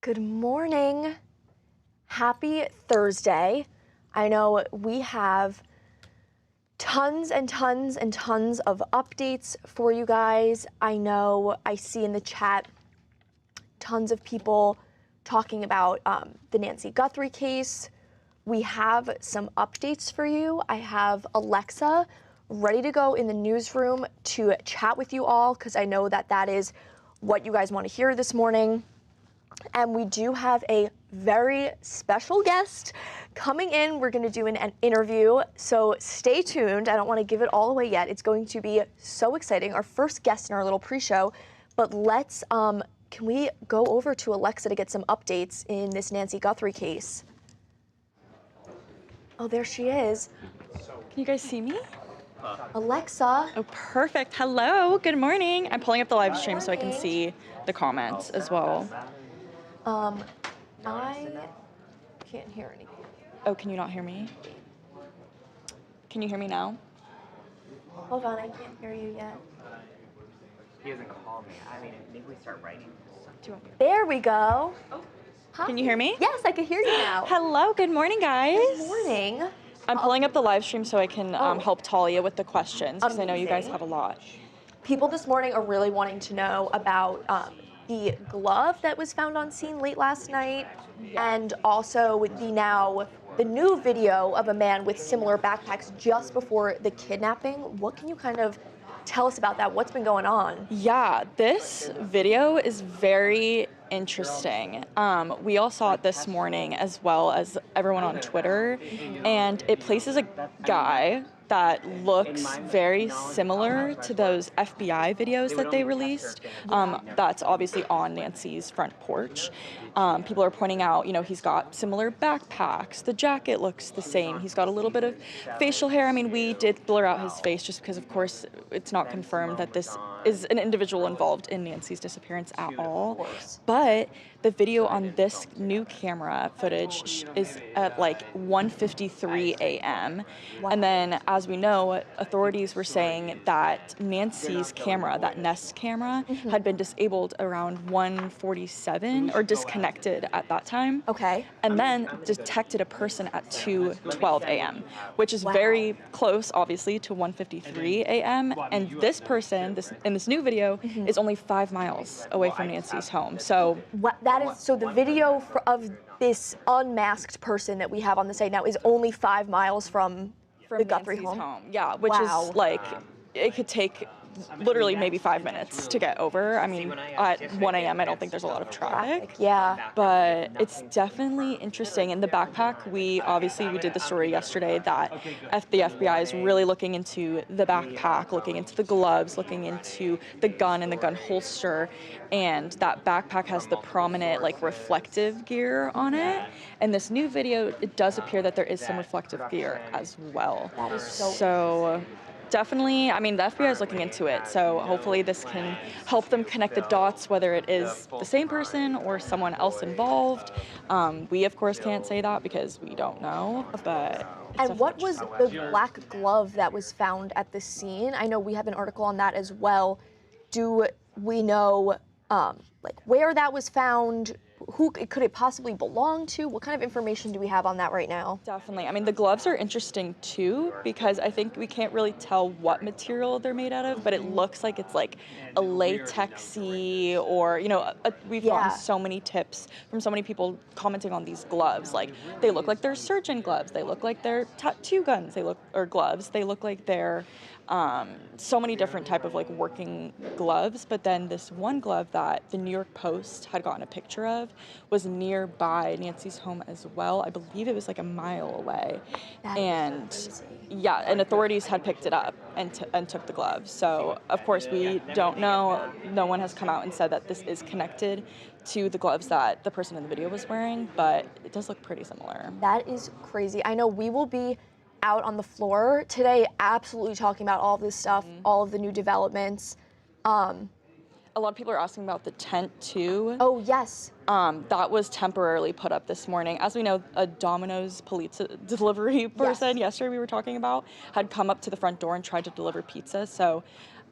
Good morning. Happy Thursday. I know we have tons and tons and tons of updates for you guys. I know I see in the chat tons of people talking about the Nancy Guthrie case. We have some updates for you. I have Alexa ready to go in the newsroom to chat with you all because I know that that is what you guys want to hear this morning. And we do have a very special guest coming in. We're going to do an interview, so stay tuned. I don't want to give it all away yet. It's going to be so exciting. Our first guest in our little pre-show. But let's, can we go over to Alexa to get some updates in this Nancy Guthrie case? Oh, there she is. Can you guys see me? Alexa. Oh, perfect. Hello. Good morning. I'm pulling up the live stream so I can see the comments as well. I can't hear anything. Oh, can you not hear me? Can you hear me now? Hold on, I can't hear you yet. He doesn't call me. I mean, I think we start writing. There we go. Hi. Can you hear me? Yes, I can hear you now. Hello. Good morning, guys. Good morning. I'm pulling up the live stream so I can help Talia with the questions because I know you guys have a lot. People this morning are really wanting to know about the glove that was found on scene late last night, and also the new video of a man with similar backpacks just before the kidnapping. What can you kind of tell us about that? What's been going on? Yeah, this video is very interesting. We all saw it this morning as well as everyone on Twitter, and it places a guy that looks very similar to those FBI videos that they released. That's obviously on Nancy's front porch. People are pointing out, you know, he's got similar backpacks. The jacket looks the same. He's got a little bit of facial hair. I mean, we did blur out his face just because, of course, it's not confirmed that this is an individual involved in Nancy's disappearance at all. But the video on this new camera footage is at like 1:53 a.m. And then, as we know, authorities were saying that Nancy's camera, that Nest camera, had been disabled around 1:47 or disconnected at that time. Okay. And then detected a person at 2:12 a.m., which is very close, obviously, to 1:53 a.m. And this person, in this new video, is only 5 miles away from Nancy's home. So So the video of this unmasked person that we have on the site now is only 5 miles from the Guthrie Nancy's home. Yeah, which is like, it could take literally maybe 5 minutes to get over. I mean, at 1 a.m. I don't think there's a lot of traffic. Yeah. But it's definitely interesting. In the backpack, we did the story yesterday that the FBI is really looking into the backpack, looking into the gloves, looking into the gun and the gun holster. And that backpack has the prominent, like, reflective gear on it. And this new video, it does appear that there is some reflective gear as well. That is So definitely, I mean, the FBI is looking into it, so hopefully this can help them connect the dots, whether it is the same person or someone else involved. We, of course, can't say that because we don't know, but... And what was the black glove that was found at the scene? I know we have an article on that as well. Do we know, like, where that was found? Who could it possibly belong to? What kind of information do we have on that right now? Definitely. I mean, the gloves are interesting too because I think we can't really tell what material they're made out of, but it looks like it's like a latexy or, you know, we've gotten so many tips from so many people commenting on these gloves. Like, they look like they're surgeon gloves. They look like they're tattoo guns. Or gloves. They look like they're so many different type of like working gloves, but then this one glove that the New York Post had gotten a picture of was nearby Nancy's home as well. I believe it was like a mile away. And yeah, and authorities had picked it up and took the gloves. So of course we don't know. No one has come out and said that this is connected to the gloves that the person in the video was wearing, but it does look pretty similar. That is crazy. I know we will be out on the floor today absolutely talking about all of this stuff, all of the new developments. A lot of people are asking about the tent too. Oh, yes. That was temporarily put up this morning. As we know, a Domino's pizza delivery person yesterday we were talking about had come up to the front door and tried to deliver pizza. So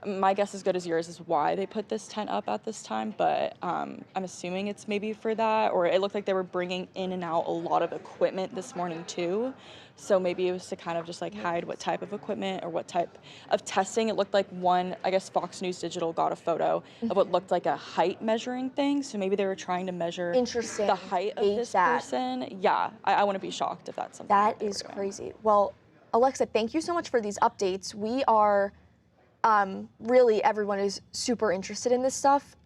my guess as good as yours is why they put this tent up at this time, but I'm assuming it's maybe for that, or it looked like they were bringing in and out a lot of equipment this morning too. So maybe it was to kind of just like hide what type of equipment or what type of testing. It looked like I guess Fox News Digital got a photo of what looked like a height measuring thing. So maybe they were trying to measure the height of this person. Yeah, I wouldn't be shocked if that's something. That is crazy. Well, Alexa, thank you so much for these updates. We are really, everyone is super interested in this stuff.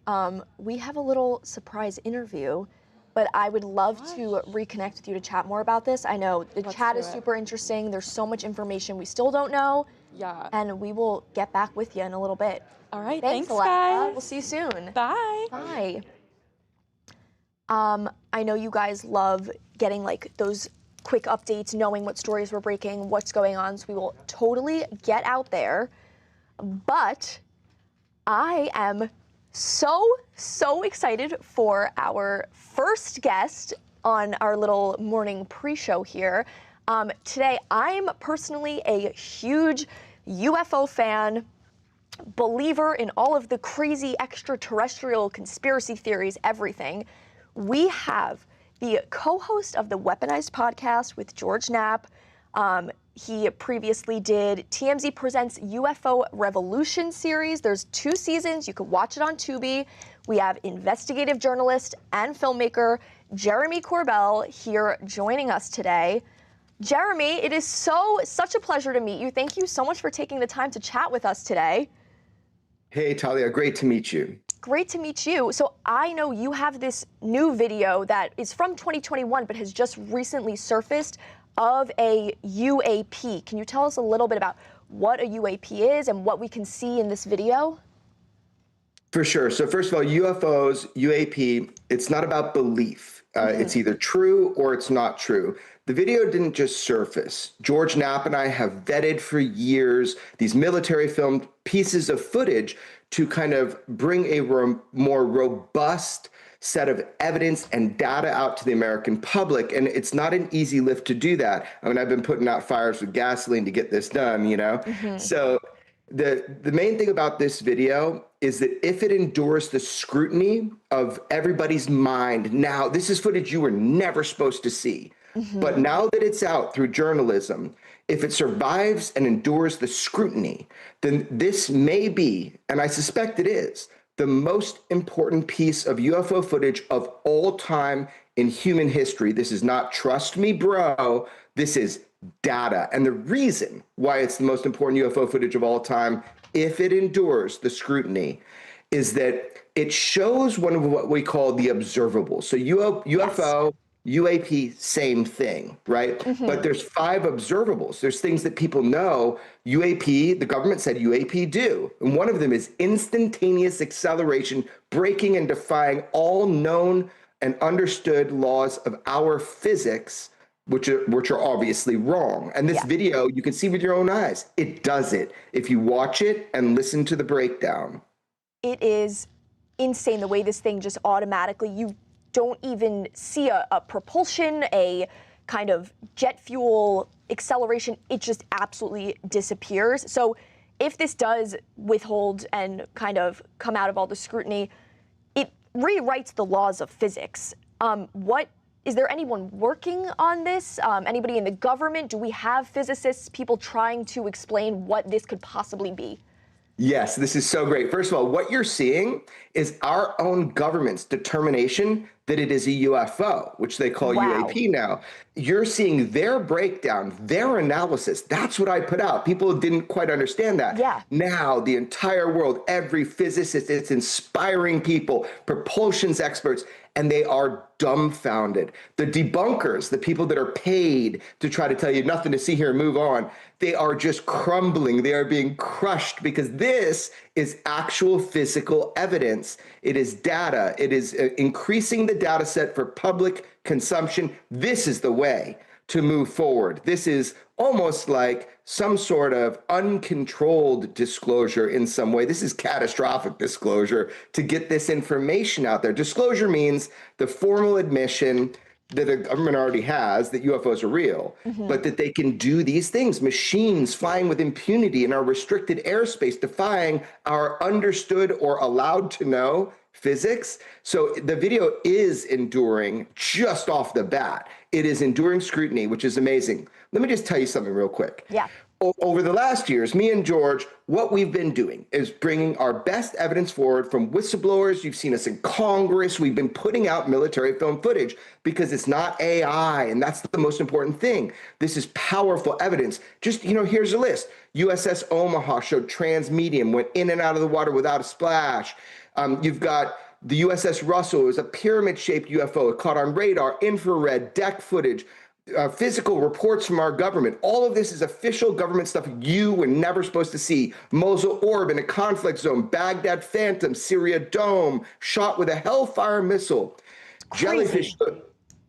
We have a little surprise interview, but I would love to reconnect with you to chat more about this. I know the chat is super interesting. There's so much information we still don't know. Yeah. And we will get back with you in a little bit. All right. Thanks Alexa. Guys. We'll see you soon. Bye. Bye. I know you guys love getting like those quick updates, knowing what stories we're breaking, what's going on. So we will totally get out there. But I am so excited for our first guest on our little morning pre-show here. Today, I'm personally a huge UFO fan, believer in all of the crazy extraterrestrial conspiracy theories, everything. We have the co-host of the Weaponized podcast with George Knapp. He previously did TMZ Presents UFO Revolution series. There's 2 seasons. You can watch it on Tubi. We have investigative journalist and filmmaker Jeremy Corbell here joining us today. Jeremy, it is such a pleasure to meet you. Thank you so much for taking the time to chat with us today. Hey, Talia, great to meet you. Great to meet you. So I know you have this new video that is from 2021, but has just recently surfaced of a UAP. Can you tell us a little bit about what a UAP is and what we can see in this video? For sure. So first of all, UFOs, UAP, it's not about belief. It's either true or it's not true. The video didn't just surface. George Knapp and I have vetted for years these military filmed pieces of footage to kind of bring a more robust set of evidence and data out to the American public. And it's not an easy lift to do that. I mean, I've been putting out fires with gasoline to get this done, you know? So the main thing about this video is that if it endures the scrutiny of everybody's mind, now, this is footage you were never supposed to see. But now that it's out through journalism, if it survives and endures the scrutiny, then this may be, and I suspect it is, the most important piece of UFO footage of all time in human history. This is not trust me, bro. This is data. And the reason why it's the most important UFO footage of all time, if it endures the scrutiny, is that it shows one of what we call the observables. So UFO, UAP, same thing, right? But there's 5 observables. There's things that people know UAP, the government said UAP do. And one of them is instantaneous acceleration, breaking and defying all known and understood laws of our physics, which are obviously wrong. And this video, you can see with your own eyes, it does it. If you watch it and listen to the breakdown. It is insane the way this thing just automatically, you don't even see a propulsion, a kind of jet fuel acceleration. It just absolutely disappears. So if this does withhold and kind of come out of all the scrutiny, it rewrites the laws of physics. Is there anyone working on this? Anybody in the government? Do we have physicists, people trying to explain what this could possibly be? Yes, this is so great. First of all, what you're seeing is our own government's determination that it is a UFO, which they call UAP now. You're seeing their breakdown, their analysis. That's what I put out. People didn't quite understand that. Yeah. Now, the entire world, every physicist, it's inspiring people, propulsions experts, and they are dumbfounded. The debunkers, the people that are paid to try to tell you nothing to see here, move on, they are just crumbling. They are being crushed because this is actual physical evidence. It is data. It is increasing the data set for public consumption. This is the way to move forward. This is almost like some sort of uncontrolled disclosure in some way. This is catastrophic disclosure to get this information out there. Disclosure means the formal admission that the government already has, that UFOs are real, but that they can do these things, machines flying with impunity in our restricted airspace, defying our understood or allowed to know physics. So the video is enduring just off the bat. It is enduring scrutiny, which is amazing. Let me just tell you something real quick. Yeah. Over the last years, me and George, what we've been doing is bringing our best evidence forward from whistleblowers. You've seen us in Congress. We've been putting out military film footage because it's not AI, and that's the most important thing. This is powerful evidence. Just, here's a list. USS Omaha showed transmedium, went in and out of the water without a splash. You've got the USS Russell. It was a pyramid-shaped UFO. It caught on radar, infrared, deck footage. Physical reports from our government. All of this is official government stuff you were never supposed to see. Mosul Orb in a conflict zone, Baghdad Phantom, Syria Dome, shot with a Hellfire missile. Jellyfish,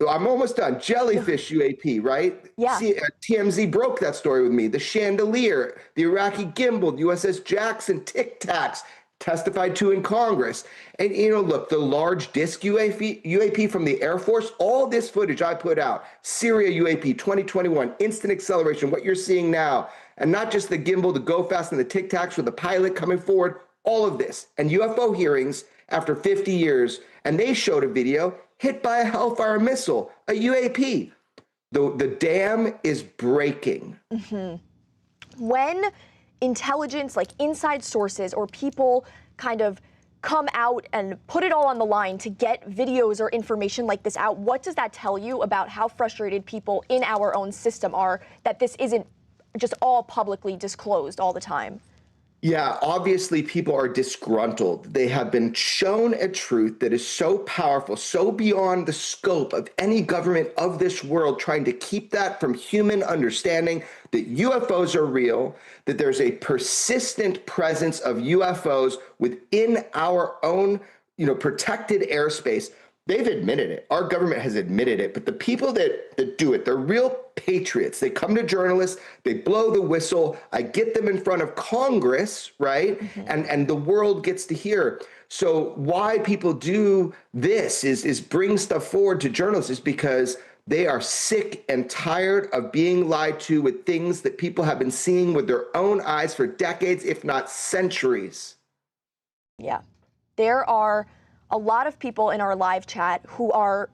I'm almost done. Jellyfish UAP, right? Yeah. TMZ broke that story with me. The Chandelier, the Iraqi Gimbal, USS Jackson, Tic Tacs, testified to in Congress. And, look, the large disc UAP from the Air Force, all this footage I put out, Syria UAP 2021, instant acceleration, what you're seeing now, and not just the gimbal, the go fast, and the Tic Tacs with the pilot coming forward, all of this. And UFO hearings after 50 years, and they showed a video hit by a Hellfire missile, a UAP. The dam is breaking. When intelligence, like inside sources or people kind of come out and put it all on the line to get videos or information like this out, what does that tell you about how frustrated people in our own system are that this isn't just all publicly disclosed all the time? Yeah, obviously people are disgruntled. They have been shown a truth that is so powerful, so beyond the scope of any government of this world trying to keep that from human understanding, that UFOs are real, that there's a persistent presence of UFOs within our own, protected airspace. They've admitted it. Our government has admitted it. But the people that do it, they're real patriots. They come to journalists, they blow the whistle. I get them in front of Congress, right? And the world gets to hear. So why people do this is bring stuff forward to journalists is because they are sick and tired of being lied to with things that people have been seeing with their own eyes for decades, if not centuries. Yeah. There are a lot of people in our live chat who are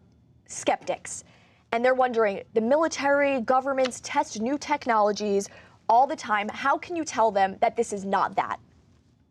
skeptics, and they're wondering, the military, governments test new technologies all the time. How can you tell them that this is not that?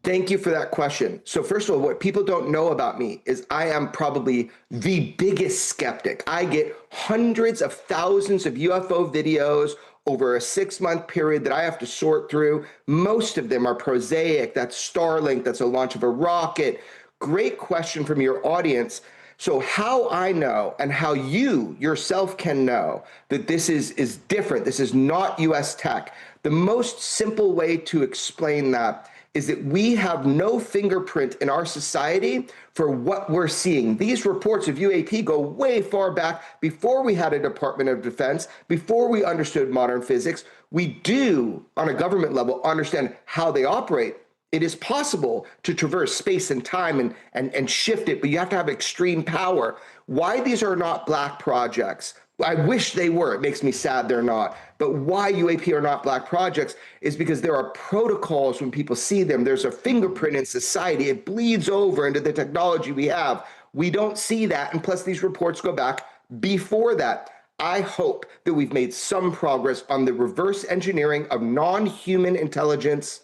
Thank you for that question. So first of all, what people don't know about me is I am probably the biggest skeptic. I get hundreds of thousands of UFO videos over a 6-month period that I have to sort through. Most of them are prosaic. That's Starlink. That's a launch of a rocket. Great question from your audience. So how I know and how you yourself can know that this is different, this is not US tech, the most simple way to explain that is that we have no fingerprint in our society for what we're seeing. These reports of UAP go way far back before we had a Department of Defense, before we understood modern physics. We do, on a government level, understand how they operate. It is possible to traverse space and time and shift it, but you have to have extreme power. Why these are not black projects, I wish they were. It makes me sad they're not. But why UAP are not black projects is because there are protocols when people see them. There's a fingerprint in society. It bleeds over into the technology we have. We don't see that. And plus, these reports go back before that. I hope that we've made some progress on the reverse engineering of non-human intelligence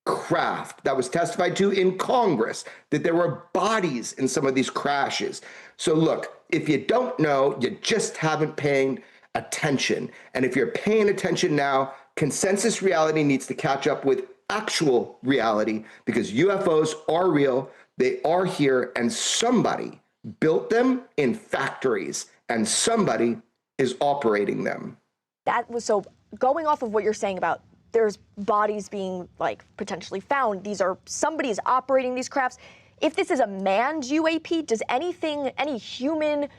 craft that was testified to in Congress, that there were bodies in some of these crashes. So look, if you don't know, you just haven't paying attention. And if you're paying attention now, consensus reality needs to catch up with actual reality because UFOs are real, they are here, and somebody built them in factories and somebody is operating them. That was so, going off of what you're saying about there's bodies being like potentially found. Somebody's operating these crafts. If this is a manned UAP, does any human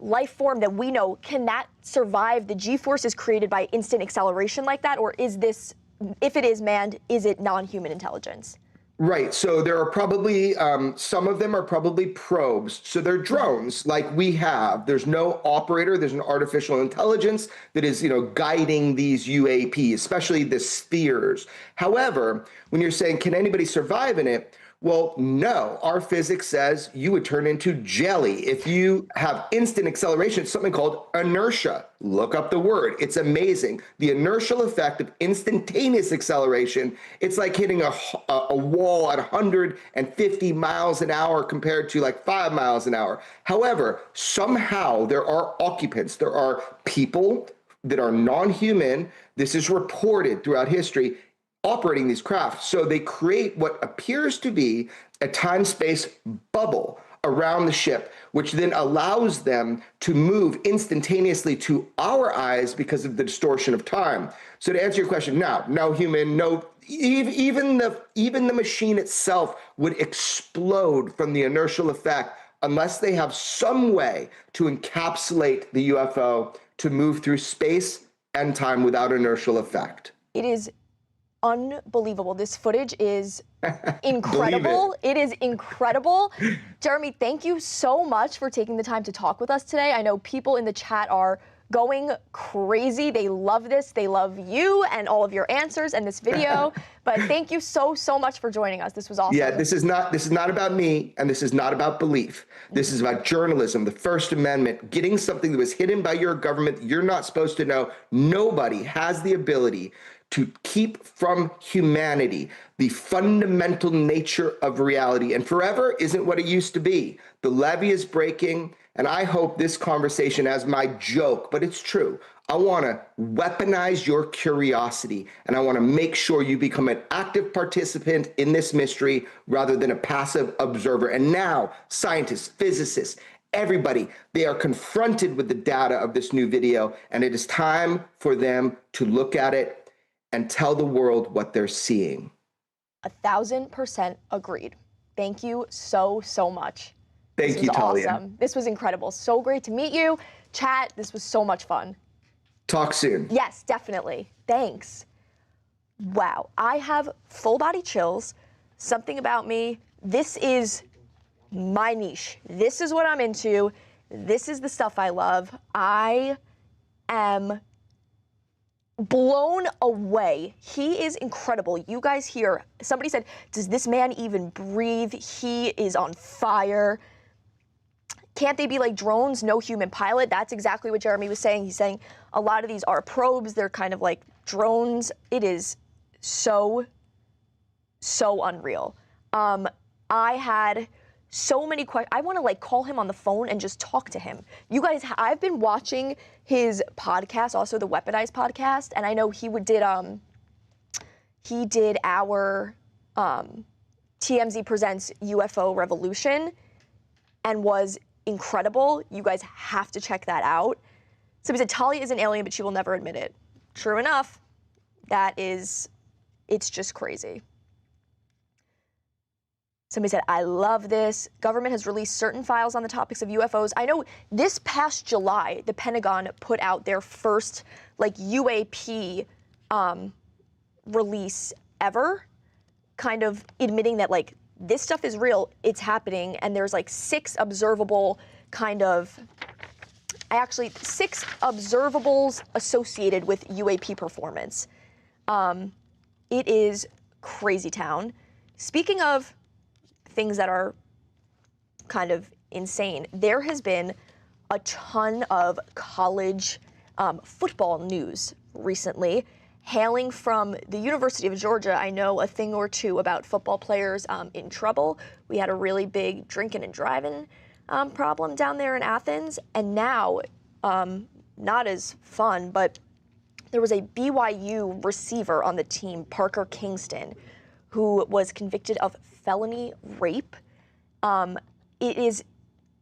life form that we know, can that survive the G-forces created by instant acceleration like that? Or is this, if it is manned, is it non-human intelligence? Right. So there are probably some of them are probably probes. So they're drones like we have. There's no operator. There's an artificial intelligence that is, guiding these UAPs, especially the spheres. However, when you're saying, can anybody survive in it? Well, no, our physics says you would turn into jelly. If you have instant acceleration, it's something called inertia. Look up the word. It's amazing. The inertial effect of instantaneous acceleration, it's like hitting a wall at 150 miles an hour compared to like 5 miles an hour. However, somehow there are occupants, there are people that are non-human. This is reported throughout history, operating these crafts. So they create what appears to be a time-space bubble around the ship, which then allows them to move instantaneously to our eyes because of the distortion of time. So to answer your question, no human, no, even the machine itself would explode from the inertial effect unless they have some way to encapsulate the UFO to move through space and time without inertial effect. It is unbelievable. This footage is incredible. It is incredible. Jeremy, thank you so much for taking the time to talk with us today. I know people in the chat are going crazy. They love this. They love you and all of your answers and this video. But thank you so much for joining us. This was awesome. Yeah, this is not about me, and this is not about belief. This is about journalism, the First Amendment, getting something that was hidden by your government that you're not supposed to know. Nobody has the ability to keep from humanity the fundamental nature of reality. And forever isn't what it used to be. The levee is breaking, and I hope this conversation, as my joke, but it's true, I want to weaponize your curiosity, and I want to make sure you become an active participant in this mystery rather than a passive observer. And now, scientists, physicists, everybody, they are confronted with the data of this new video, and it is time for them to look at it and tell the world what they're seeing. 1000% agreed. Thank you so much. Thank you, Talia. Awesome. This was incredible. So great to meet you. Chat, this was so much fun. Talk soon. Yes, definitely. Thanks. Wow, I have full body chills. Something about me. This is my niche. This is what I'm into. This is the stuff I love. I am blown away. He is incredible. You guys hear, somebody said, does this man even breathe? He is on fire. Can't they be like drones, no human pilot? That's exactly what Jeremy was saying. He's saying a lot of these are probes. They're kind of like drones. It is so unreal. I had so many questions. I want to like call him on the phone and just talk to him. You guys, I've been watching his podcast, also the Weaponized podcast, and I know he did our TMZ Presents UFO Revolution and was incredible. You guys have to check that out. So he said Talia is an alien, but she will never admit it. True enough. It's just crazy. Somebody said, I love this. Government has released certain files on the topics of UFOs. I know this past July, the Pentagon put out their first like UAP release ever, kind of admitting that like this stuff is real, it's happening, and there's like 6 observable kind of, 6 observables associated with UAP performance. It is crazy town. Speaking of things that are kind of insane, there has been a ton of college football news recently. Hailing from the University of Georgia, I know a thing or two about football players in trouble. We had a really big drinking and driving problem down there in Athens, and now, not as fun, but there was a BYU receiver on the team, Parker Kingston, who was convicted of felony rape. It is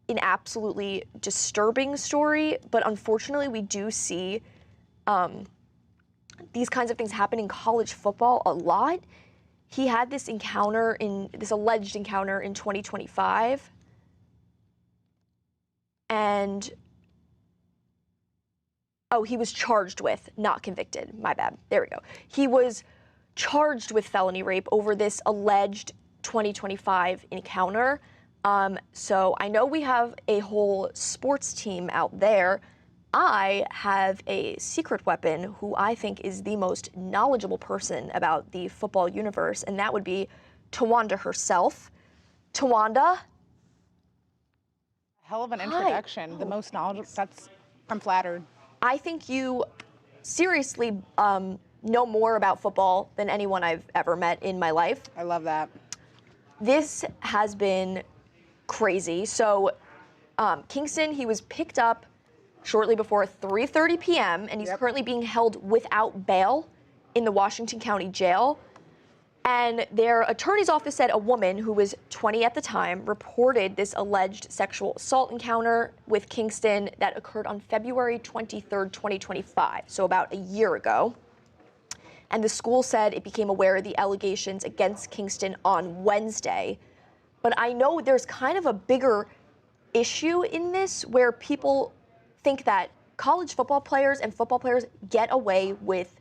an absolutely disturbing story, but unfortunately we do see these kinds of things happen in college football a lot. He had this alleged encounter in 2025, and he was charged with, not convicted, my bad, there we go. He was charged with felony rape over this alleged 2025 encounter. So I know we have a whole sports team out there. I have a secret weapon who I think is the most knowledgeable person about the football universe, and that would be Tawanda herself. Tawanda? Hell of an Hi. introduction. The most knowledgeable. I'm flattered. I think you seriously know more about football than anyone I've ever met in my life. I love that. This has been crazy. So Kingston, he was picked up shortly before 3:30 p.m. and he's currently being held without bail in the Washington County Jail. And their attorney's office said a woman who was 20 at the time reported this alleged sexual assault encounter with Kingston that occurred on February 23rd, 2025, so about a year ago. And the school said it became aware of the allegations against Kingston on Wednesday. But I know there's kind of a bigger issue in this where people think that college football players and football players get away with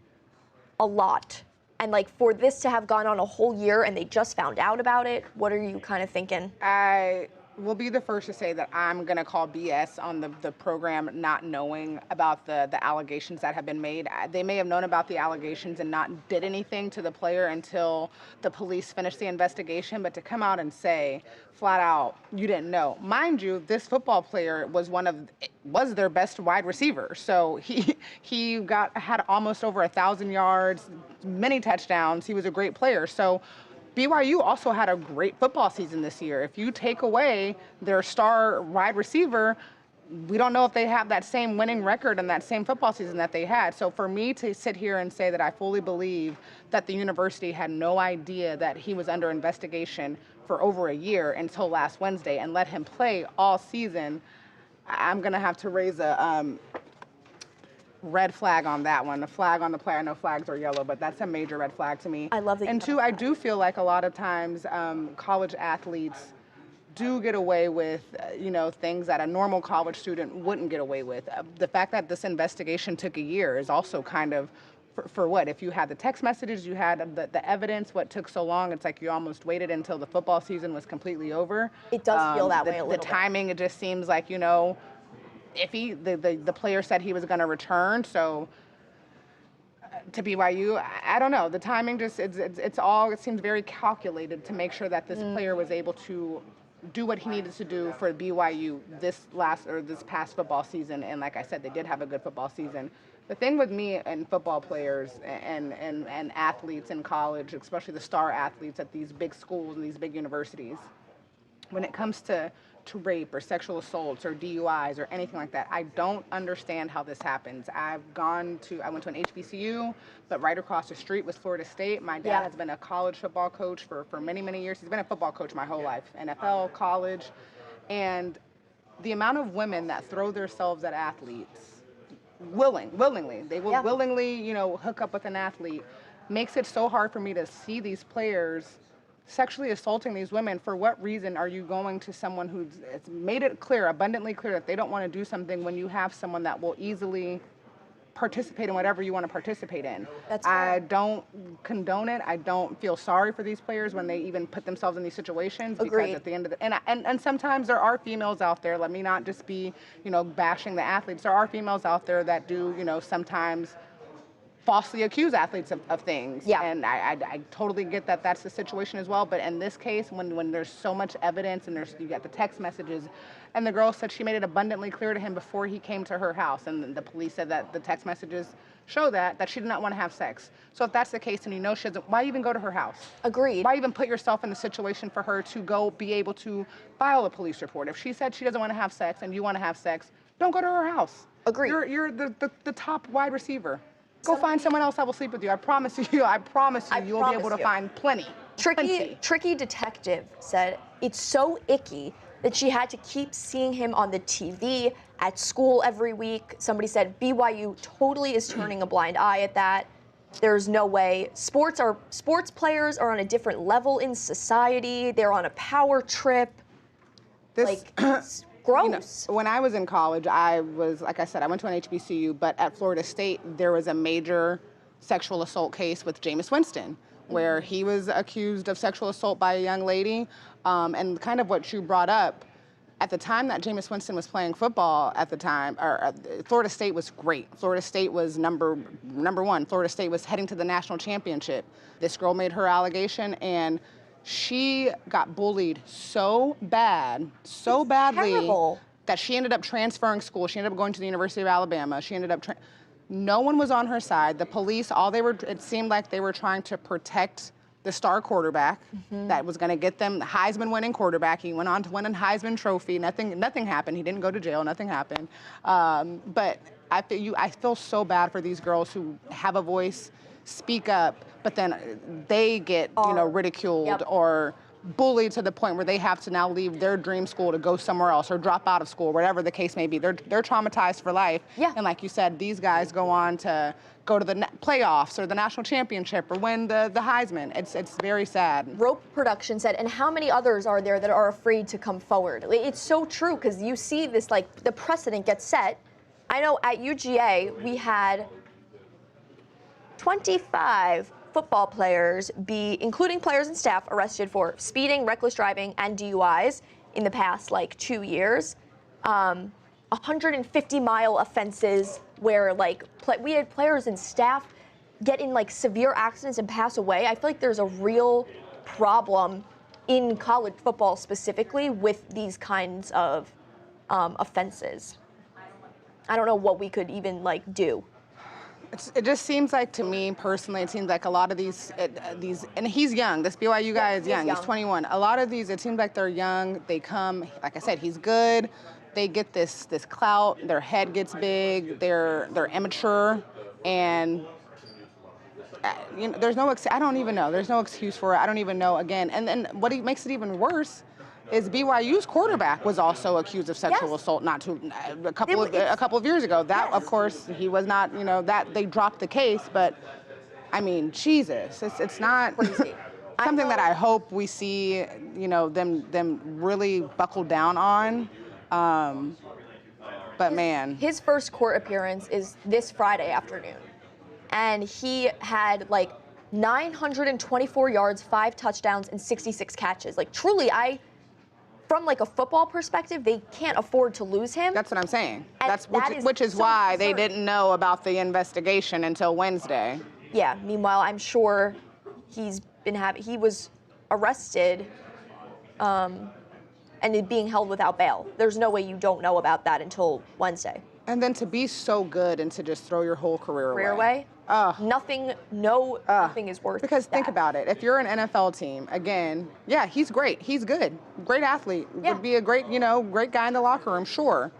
a lot. And like for this to have gone on a whole year and they just found out about it, what are you kind of thinking? I will be the first to say that I'm going to call BS on the program not knowing about the allegations that have been made. They may have known about the allegations and not did anything to the player until the police finished the investigation, but to come out and say flat out, you didn't know. Mind you, this football player was their best wide receiver. So he had almost over 1,000 yards, many touchdowns. He was a great player. So BYU also had a great football season this year. If you take away their star wide receiver, we don't know if they have that same winning record and that same football season that they had. So for me to sit here and say that I fully believe that the university had no idea that he was under investigation for over a year until last Wednesday and let him play all season, I'm going to have to raise a red flag on that one. The flag on the player. I know flags are yellow, but that's a major red flag to me. I love that. And two, I do feel like a lot of times college athletes do get away with, things that a normal college student wouldn't get away with. The fact that this investigation took a year is also kind of, for what? If you had the text messages, you had the evidence, what took so long, it's like you almost waited until the football season was completely over. It does feel that way a little bit. The timing, it just seems like, iffy. The player said he was going to return, so to BYU, I don't know. The timing just it seems very calculated to make sure that this player was able to do what he needed to do for BYU this past football season. And like I said, they did have a good football season. The thing with me and football players and athletes in college, especially the star athletes at these big schools and these big universities, when it comes to rape or sexual assaults or DUIs or anything like that, I don't understand how this happens. I went to an HBCU, but right across the street was Florida State. My dad has been a college football coach for many, many years. He's been a football coach my whole life, NFL, college. And the amount of women that throw themselves at athletes willingly, they will willingly, hook up with an athlete, makes it so hard for me to see these players sexually assaulting these women. For what reason are you going to someone who's made it clear, abundantly clear, that they don't want to do something when you have someone that will easily participate in whatever you want to participate in? I don't condone it. I don't feel sorry for these players when they even put themselves in these situations. Agreed. Because at the end of the and sometimes there are females out there. Let me not just be bashing the athletes. There are females out there that do sometimes falsely accuse athletes of things. Yeah. And I totally get that that's the situation as well. But in this case, when there's so much evidence and you got the text messages, and the girl said she made it abundantly clear to him before he came to her house, and the police said that the text messages show that she did not want to have sex. So if that's the case and she doesn't, why even go to her house? Agreed. Why even put yourself in the situation for her to go be able to file a police report? If she said she doesn't want to have sex and you want to have sex, don't go to her house. Agreed. You're the top wide receiver. Go find someone else that will sleep with you. I promise you, you'll be able to find plenty. Tricky Detective said it's so icky that she had to keep seeing him on the TV at school every week. Somebody said BYU totally is turning a blind eye at that. There's no way. Sports players are on a different level in society. They're on a power trip. It's gross. When I was in college, I was, like I said, I went to an HBCU, but at Florida State, there was a major sexual assault case with Jameis Winston. where he was accused of sexual assault by a young lady. And kind of what you brought up, at the time that Jameis Winston was playing football at the time, Florida State was great. Florida State was number one. Florida State was heading to the national championship. This girl made her allegation, and she got bullied so badly Terrible. that she ended up transferring school. She ended up going to the University of Alabama. She ended up, no one was on her side. The police, it seemed like they were trying to protect the star quarterback that was going to get them the Heisman winning quarterback. He went on to win a Heisman trophy. Nothing happened. He didn't go to jail. Nothing happened. But I feel so bad for these girls who have a voice, speak up, but then they get ridiculed or bullied to the point where they have to now leave their dream school to go somewhere else or drop out of school, whatever the case may be. They're traumatized for life. Yeah. And like you said, these guys go on to go to the playoffs or the national championship or win the Heisman. It's very sad. Rope Production said, and how many others are there that are afraid to come forward? It's so true, because you see this, like, the precedent gets set. I know at UGA we had 25 football players, including players and staff, arrested for speeding, reckless driving, and DUIs in the past, 2 years. 150-mile offenses where, we had players and staff get in, severe accidents and pass away. I feel like there's a real problem in college football specifically with these kinds of offenses. I don't know what we could even, do. It just seems like, to me personally, it seems like a lot of these, and he's young. This BYU guy is young. He's 21. A lot of these, it seems like they're young. They come, like I said, he's good. They get this clout. Their head gets big. They're immature, and there's no. I don't even know. There's no excuse for it. I don't even know. Again, and then what makes it even worse is BYU's quarterback was also accused of sexual assault a couple of years ago. That, of course, he was not. That they dropped the case, but I mean, Jesus, it's not something that I hope we see. Them really buckle down on. But man, his first court appearance is this Friday afternoon, and he had 924 yards, 5 touchdowns, and 66 catches. Truly, from a football perspective, they can't afford to lose him. That's what I'm saying. And Which is why they didn't know about the investigation until Wednesday. Yeah. Meanwhile, I'm sure he was arrested, and is being held without bail. There's no way you don't know about that until Wednesday. And then to be so good and to just throw your whole career away. Nothing is worth Because that. think about it. If you're an NFL team, again, yeah, he's great. He's good. Great athlete. Yeah. Would be a great guy in the locker room, sure.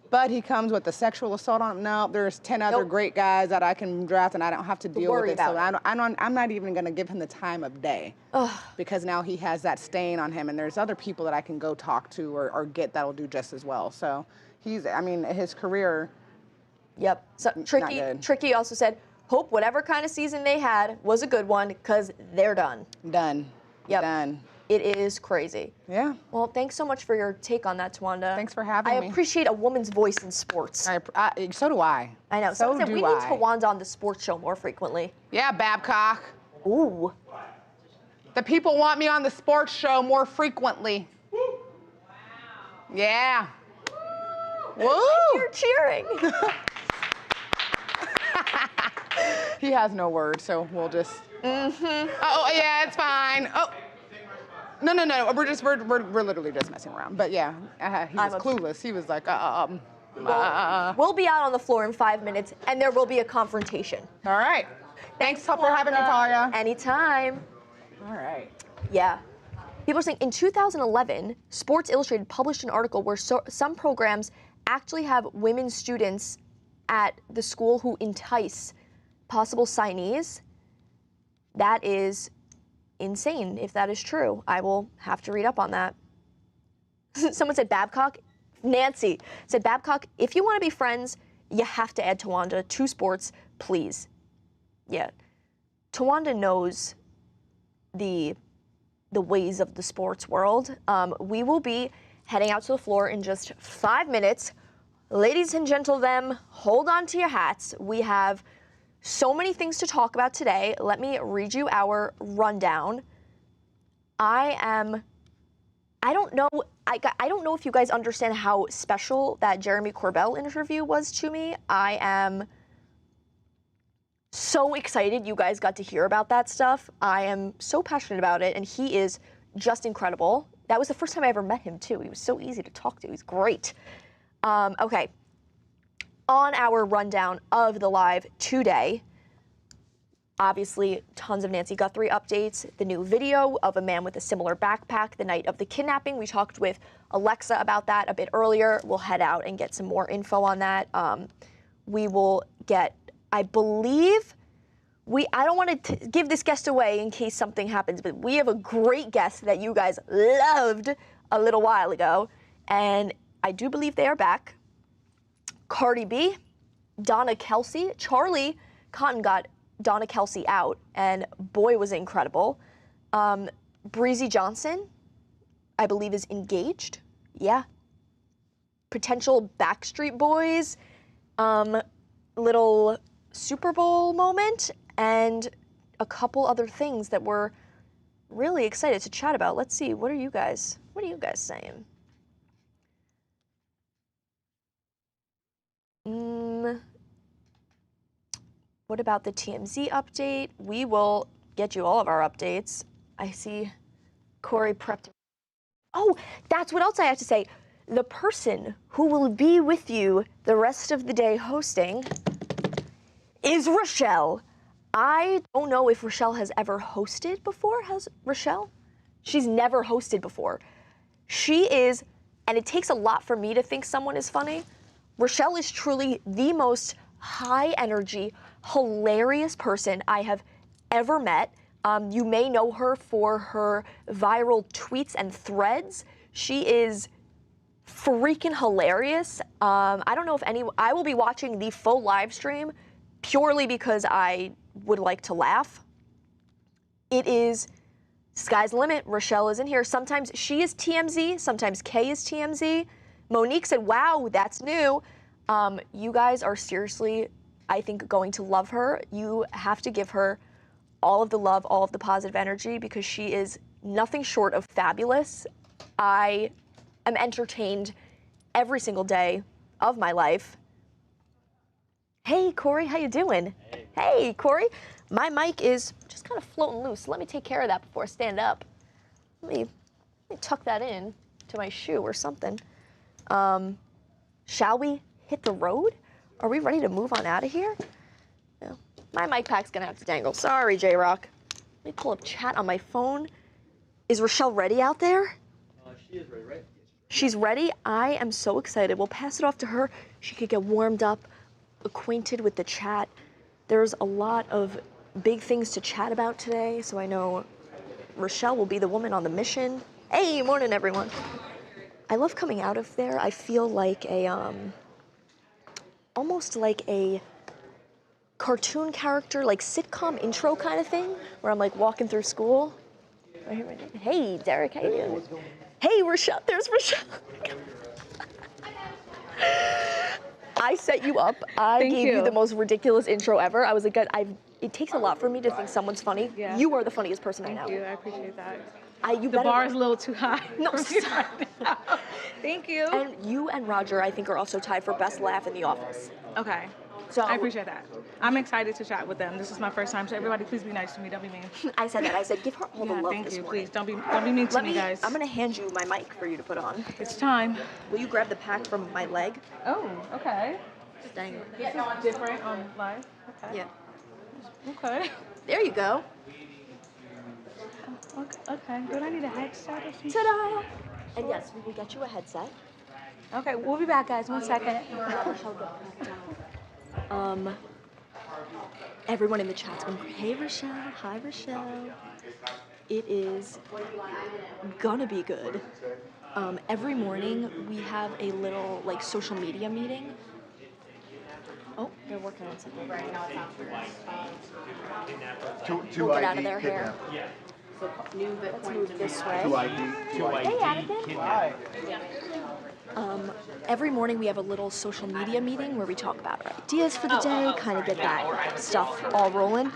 But he comes with the sexual assault on him. No, there's 10 other great guys that I can draft, and I don't have to deal with it. So I'm not even going to give him the time of day. Because now he has that stain on him, and there's other people that I can go talk to or get that'll do just as well. So his career. Yep. So Tricky also said, hope whatever kind of season they had was a good one, because they're done. Done. Yep. Done. It is crazy. Yeah. Well, thanks so much for your take on that, Tawanda. Thanks for having me. I appreciate a woman's voice in sports. So do I. I know. So Someone said we need Tawanda on the sports show more frequently. Yeah, Babcock. Ooh. The people want me on the sports show more frequently. Wow. Yeah. Woo! You're cheering. He has no words, so we'll just. Oh yeah, it's fine. Oh. No. We're literally just messing around. But yeah, he was clueless. He was like, We'll be out on the floor in 5 minutes, and there will be a confrontation. All right. Thanks for having me, Talia. Anytime. All right. Yeah. People are saying in 2011, Sports Illustrated published an article where some programs actually have women students at the school who entice possible signees. That is insane if that is true. I will have to read up on that. Someone said Nancy said, Babcock, if you want to be friends, you have to add Tawanda to sports, please. Yeah. Tawanda knows the ways of the sports world. We will be heading out to the floor in just 5 minutes. Ladies and gentlemen, hold on to your hats. We have So many things to talk about today. Let me read you our rundown. I don't know if you guys understand how special that Jeremy Corbell interview was to me. I am so excited you guys got to hear about that stuff. I am so passionate about it, and he is just incredible. That was the first time I ever met him, too. He was so easy to talk to. He's great. Okay. On our rundown of the live today, obviously, tons of Nancy Guthrie updates, the new video of a man with a similar backpack the night of the kidnapping. We talked with Alexa about that a bit earlier. We'll head out and get some more info on that. We will get, I believe, I don't want to give this guest away in case something happens, but we have a great guest that you guys loved a little while ago, and I do believe they are back. Cardi B, Donna Kelsey, Charlie Cotton got Donna Kelsey out, and boy, was it incredible. Breezy Johnson, I believe, is engaged. Yeah. Potential Backstreet Boys, little Super Bowl moment, and a couple other things that we're really excited to chat about. Let's see, what are you guys saying? What about the TMZ update? We will get you all of our updates. I see Corey prepped. Oh, that's what else I have to say. The person who will be with you the rest of the day hosting is Rochelle. I don't know if Rochelle has ever hosted before. Has Rochelle? She's never hosted before. She is, and it takes a lot for me to think someone is funny. Rochelle is truly the most high energy, hilarious person I have ever met. You may know her for her viral tweets and threads. She is freaking hilarious. I don't know if I will be watching the full live stream purely because I would like to laugh. It is sky's the limit. Rochelle is in here. Sometimes she is TMZ, sometimes Kay is TMZ. Monique said, wow, that's new. You guys are seriously, I think, going to love her. You have to give her all of the love, all of the positive energy, because she is nothing short of fabulous. I am entertained every single day of my life. Hey, Corey, how you doing? Hey, Corey. My mic is just kind of floating loose. Let me take care of that before I stand up. Let me tuck that in to my shoe or something. Shall we hit the road? Are we ready to move on out of here? No. My mic pack's gonna have to dangle. Sorry, J-Rock. Let me pull up chat on my phone. Is Rochelle ready out there? She is ready, right? She's ready. I am so excited. We'll pass it off to her. She could get warmed up, acquainted with the chat. There's a lot of big things to chat about today, so I know Rochelle will be the woman on the mission. Hey, morning, everyone. I love coming out of there. I feel like a, almost like a cartoon character, like sitcom intro kind of thing, where I'm like walking through school. Right here, right here. Hey, Derek, how you doing? Hey, Rochelle, there's Rochelle. I set you up. I gave you the most ridiculous intro ever. I was like, it takes a lot for me to think someone's funny. Yeah. You are the funniest person I know. Thank you, I appreciate that. The bar is a little too high. No, Thank you. And you and Roger, I think, are also tied for best laugh in the office. Okay. So I appreciate that. I'm excited to chat with them. This is my first time, so everybody please be nice to me. Don't be mean. I said that. I said, give her all the love thank this you. morning. Please don't be mean to me, guys. I'm gonna hand you my mic for you to put on. It's time. Will you grab the pack from my leg? Oh, okay. Dang it. This is different on live. Okay. Yeah. Okay. There you go. Okay. Do I need a headset or something? Ta-da! And yes, we will get you a headset. Okay, we'll be back, guys. 1 second. Everyone in the chat's going, hey Rochelle, hi Rochelle. It is gonna be good. Every morning we have a little like social media meeting. Oh, they're working on something. We'll get out of their hair. Let's move this way. Hey, Anakin. Every morning we have a little social media meeting where we talk about our ideas for the day, kind of get that stuff all rolling.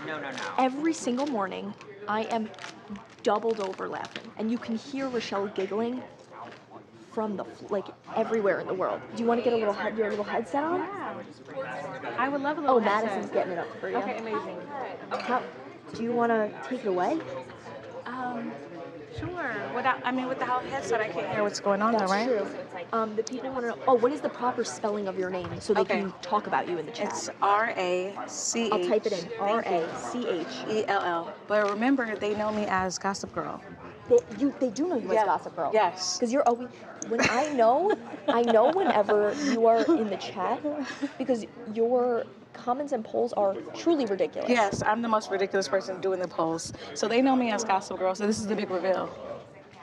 Every single morning, I am doubled over laughing, and you can hear Rochelle giggling from everywhere in the world. Do you want to get your little headset on? I would love a little headset. Madison's getting it up for you. Okay, amazing. Do you want to take it away? Sure. Without headset, I can't hear what's going on, though, right? True. The people want to know. Oh, what is the proper spelling of your name so they can talk about you in the chat? It's R-A-C-H. I'll type it in. R-A-C-H-E-L-L. But remember, they know me as Gossip Girl. They do know you as Gossip Girl. Yes. Because you're always. I know whenever you are in the chat because your comments and polls are truly ridiculous. Yes, I'm the most ridiculous person doing the polls. So they know me as Gossip Girl, so this is the big reveal.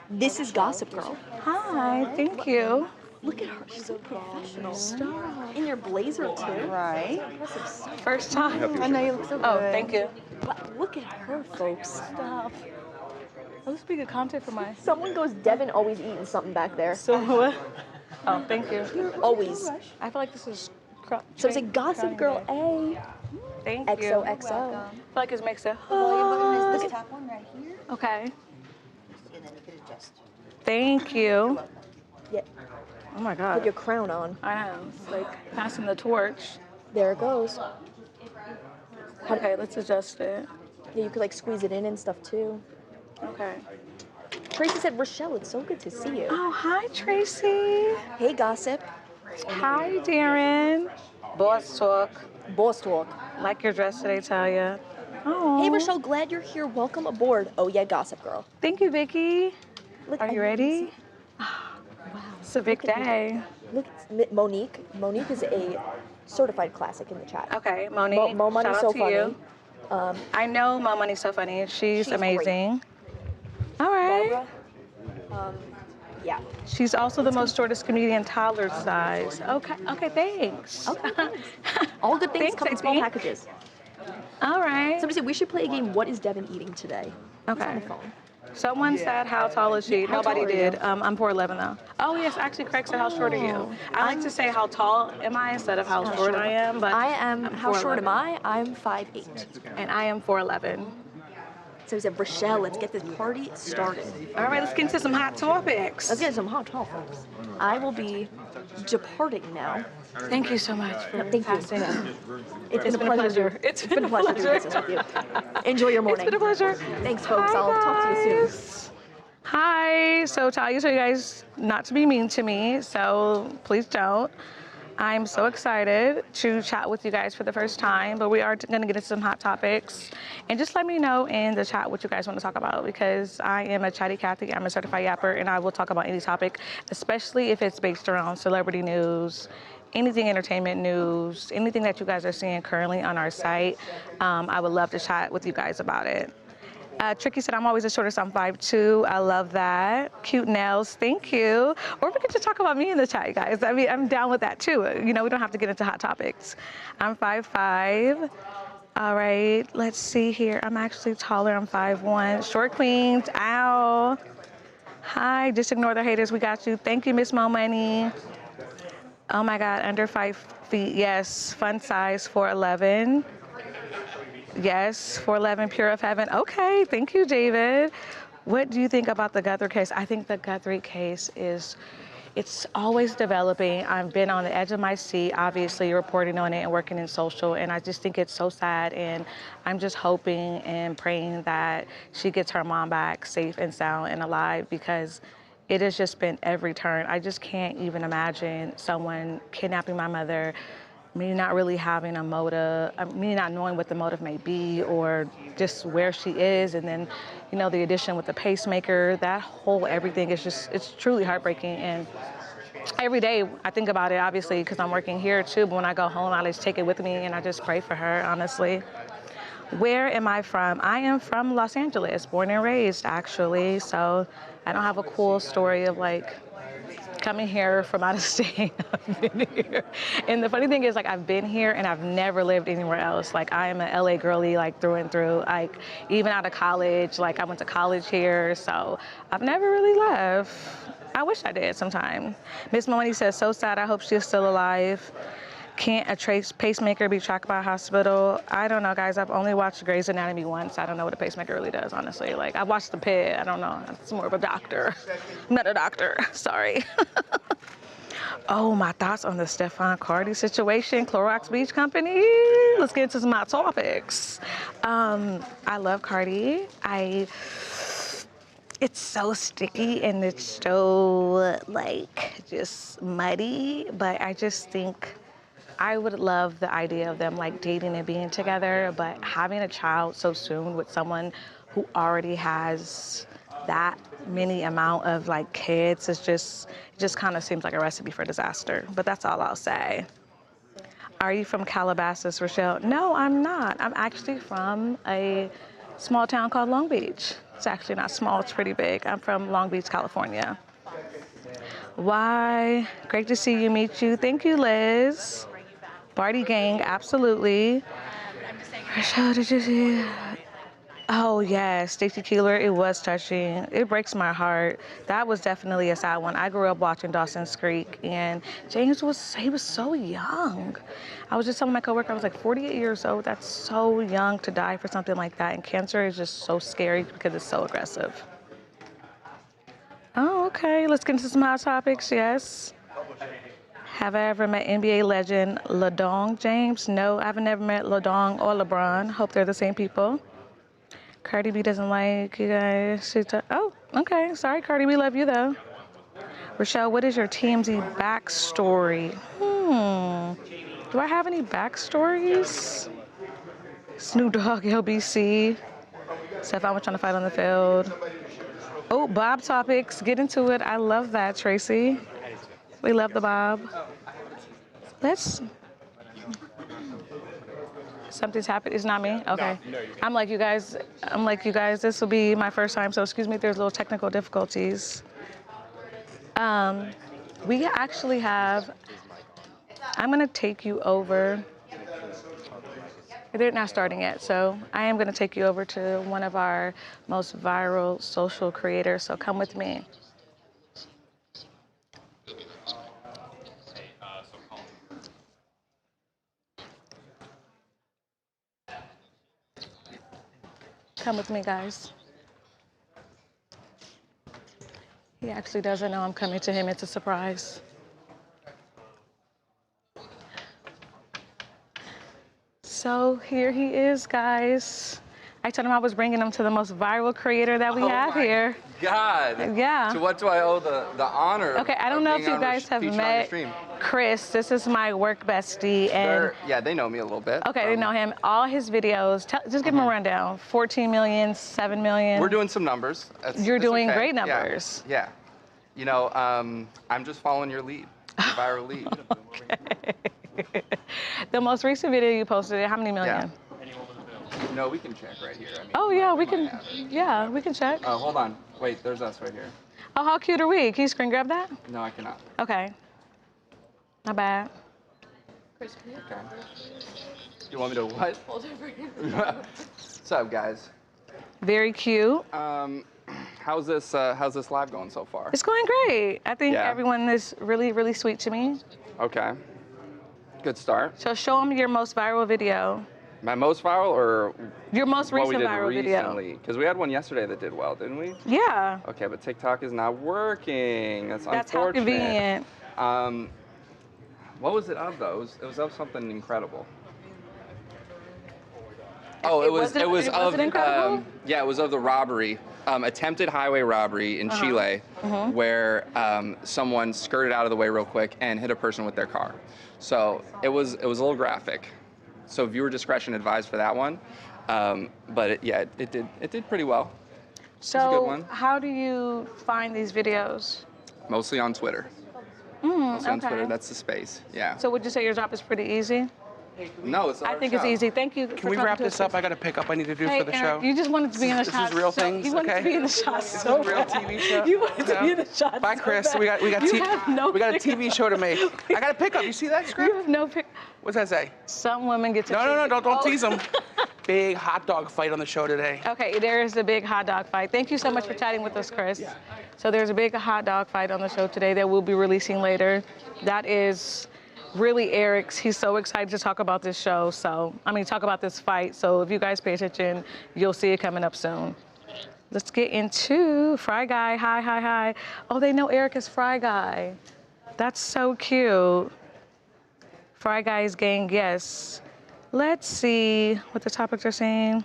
This is Gossip Girl. Hi, thank you. Look at her. She's so professional. Stop. In your blazer, too. Right. Impressive stuff. First time. I know you look so good. Oh, thank you. But look at her, folks. Stop. Oh, this would be good content for my... Someone goes, Devin always eating something back there. So, oh, thank you. Always. I feel like this is... So it's a Gossip Girl A. Thank you. XOXO. I feel like it makes it... Volume button is this top one right here, Okay. and then you can adjust. Thank you. Yeah. Oh my Put God. your crown on. I know. It's like passing the torch. There it goes. Okay, let's adjust it. Yeah, you could squeeze it in and stuff too. Okay. Tracy said, Rochelle, it's so good to see you. Oh, hi, Tracy. Hey, Gossip. Hi, Darren. Boss talk. Boss talk. Like your dress today, Talia. Oh. Hey, Rochelle, glad you're here. Welcome aboard. Oh, yeah, Gossip Girl. Thank you, Vicky. Look, Are you ready? Wow. It's a big day. Look, it's Monique. Monique is a certified classic in the chat. Okay, Monique. Mo Money's shout so out to funny. you. I know Mo Money's so funny. She's amazing. All right. Barbara. Yeah. She's also the most shortest comedian toddler size. Okay, thanks. Okay, thanks. All good things come in small Vicky. packages. All right. Somebody said we should play a game. What is Devin eating today? Okay. On the phone. Someone said, how tall is she? How Nobody tall are did. you? I'm 4'11" though. Oh, yes, actually, Craig said, how short are you? I like to say, how tall am I instead of how short I am, but I am, I'm how short 4'11". am I? I'm 5'8". And I am 4'11". So he said, Rochelle, let's get this party started. All right, let's get into some hot topics. Let's get some hot talk, folks. I will be departing now. Thank you so much for Thank you. passing. It's It's been a pleasure. It's been a pleasure doing business with you. Enjoy your morning. It's been a pleasure. Thanks, folks. Hi, I'll talk to you soon. guys. Hi. So Talia told you guys not to be mean to me, so please don't. I'm so excited to chat with you guys for the first time, but we are going to get into some hot topics. And just let me know in the chat what you guys want to talk about, because I am a chatty Cathy. I'm a certified yapper, and I will talk about any topic, especially if it's based around celebrity news, anything entertainment news, anything that you guys are seeing currently on our site. I would love to chat with you guys about it. Tricky said, I'm always the shortest, I'm 5'2". I love that. Cute nails, thank you. Or we could just talk about me in the chat, guys. I mean, I'm down with that too. You know, we don't have to get into hot topics. I'm 5'5". All right, let's see here. I'm actually taller, I'm 5'1". Short queens, ow. Hi, just ignore the haters, we got you. Thank you, Miss Mo Money. Oh my God, under 5 feet, yes. Fun size, 4'11". Yes, 4'11", pure of heaven. Okay, thank you, David. What do you think about the Guthrie case? I think the Guthrie case it's always developing. I've been on the edge of my seat, obviously, reporting on it and working in social, and I just think it's so sad, and I'm just hoping and praying that she gets her mom back safe and sound and alive, because it has just been every turn. I just can't even imagine someone kidnapping my mother, me not really having a motive, me not knowing what the motive may be, or just where she is, and then, you know, the addition with the pacemaker, that whole everything is just, it's truly heartbreaking. And every day I think about it, obviously, because I'm working here too, but when I go home, I just take it with me and I just pray for her, honestly. Where am I from? I am from Los Angeles, born and raised, actually, so I don't have a cool story of like coming here from out of state. I've been here. And the funny thing is, like, I've been here and I've never lived anywhere else. Like, I am an LA girly, like, through and through. Like, even out of college, like, I went to college here, so I've never really left. I wish I did sometime. Miss Money says, so sad. I hope she's still alive. Can't a pacemaker be tracked by a hospital? I don't know, guys. I've only watched Grey's Anatomy once. I don't know what a pacemaker really does, honestly. Like, I watched The Pit. I don't know. It's more of a doctor. I'm not a doctor. Sorry. Oh, my thoughts on the Stephon Cardi situation. Clorox Beach Company. Let's get into some hot topics. I love Cardi. It's so sticky and it's so, like, just muddy. But I just think I would love the idea of them like dating and being together, but having a child so soon with someone who already has that many amount of like kids is just kind of seems like a recipe for disaster. But that's all I'll say. Are you from Calabasas, Rochelle? No, I'm not. I'm actually from a small town called Long Beach. It's actually not small, it's pretty big. I'm from Long Beach, California. Why? Great to see you, meet you. Thank you, Liz. Barty gang, absolutely. Rochelle, did you see? Oh yes, Stacey Keeler, it was touching. It breaks my heart. That was definitely a sad one. I grew up watching Dawson's Creek, and James was so young. I was just telling my coworker, I was like 48 years old. That's so young to die for something like that. And cancer is just so scary because it's so aggressive. Oh, okay. Let's get into some hot topics. Yes. Have I ever met NBA legend LeDong James? No, I've never met LeDong or LeBron. Hope they're the same people. Cardi B doesn't like you guys. Oh, okay. Sorry, Cardi B. Love you, though. Rochelle, what is your TMZ backstory? Do I have any backstories? Snoop Dogg, LBC. Stephon was trying to fight on the field. Oh, Bob topics. Get into it. I love that, Tracy. We love the Bob. Something's happened. It's not me? Okay. No, I'm like you guys, this will be my first time, so excuse me if there's little technical difficulties. We actually have, I'm gonna take you over. They're not starting yet, so I am gonna take you over to one of our most viral social creators, so come with me. Come with me, guys. He actually doesn't know I'm coming to him. It's a surprise. So here he is, guys. I told him I was bringing him to the most viral creator that we have here. God. Yeah. To what do I owe the honor? Okay, I don't know if you guys have met Chris. This is my work bestie, and yeah, they know me a little bit. Okay, they know him. All his videos. Just give him a rundown. 14 million, 7 million. We're doing some numbers. You're doing great numbers. Yeah. You know, I'm just following your lead, your viral lead. Okay. The most recent video you posted, how many million? Yeah. No, we can check right here. I mean, oh yeah, we can. Yeah, we can check. Oh, hold on. Wait, there's us right here. Oh, how cute are we? Can you screen grab that? No, I cannot. Okay. Not bad. Okay. You want me to what? Hold it for you. What's up, guys? Very cute. How's this live going so far? It's going great. I think everyone is really, really sweet to me. Okay. Good start. So show them your most viral video. My most viral, or your most recent viral video? Because we had one yesterday that did well, didn't we? Yeah. Okay, but TikTok is not working. That's unfortunate. How convenient. What was it of though? It was of something incredible. Oh, it was of incredible? Yeah, it was of the robbery, attempted highway robbery in Chile, where someone skirted out of the way real quick and hit a person with their car. So it was a little graphic. So viewer discretion advised for that one, but it did pretty well. So it was a good one. How do you find these videos? Mostly on Twitter. Mostly on Twitter. That's the space. Yeah. So would you say your job is pretty easy? No, it's. I think it's easy. Thank you. Can we wrap this up? I got to pick up. I need to do for the show. You just wanted to be in the shot. This is real things. You wanted to be in the shot. This is a real TV show. You wanted to be in the shot. Bye, Chris. We got a TV show to make. I got to pick up. You see that script? You have no pick. What's that say? Some women get to. No. Don't tease them. big hot dog fight on the show today. Okay, there is a big hot dog fight. Thank you so much for chatting with us, Chris. So there's a big hot dog fight on the show today that we'll be releasing later. That is really Eric's. He's so excited to talk about this show. Talk about this fight. So if you guys pay attention, you'll see it coming up soon. Let's get into Fry Guy. Hi. Oh, they know Eric is Fry Guy. That's so cute. Fry Guys gang, yes. Let's see what the topics are saying.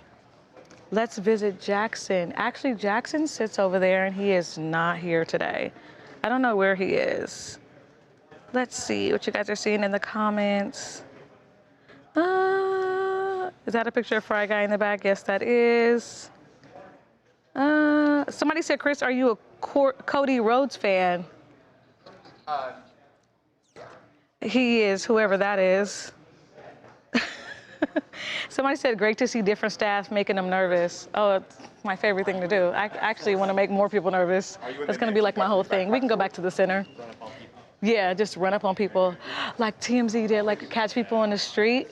Let's visit Jackson. Actually, Jackson sits over there and he is not here today. I don't know where he is. Let's see what you guys are seeing in the comments. Is that a picture of Fry Guy in the back? Yes, that is. Somebody said, Chris, are you a Cody Rhodes fan? He is, whoever that is. Somebody said, great to see different staff making them nervous. Oh, it's my favorite thing to do. I actually want to make more people nervous. That's going to be like my whole thing. We can go back to the center. Yeah, just run up on people like TMZ did, like catch people on the street.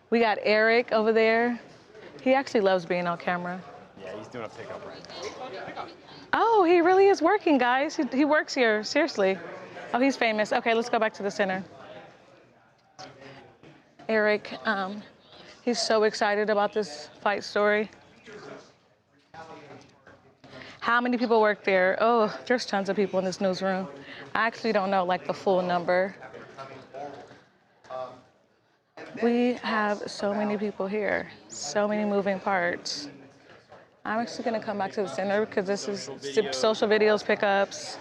We got Eric over there. He actually loves being on camera. Yeah, he's doing a pickup right now. Oh, he really is working, guys. He works here, seriously. Oh, he's famous. Okay, let's go back to the center. Eric, he's so excited about this fight story. How many people work there? Oh, there's tons of people in this newsroom. I actually don't know like the full number. We have so many people here, so many moving parts. I'm actually gonna come back to the center because this is social videos, pickups,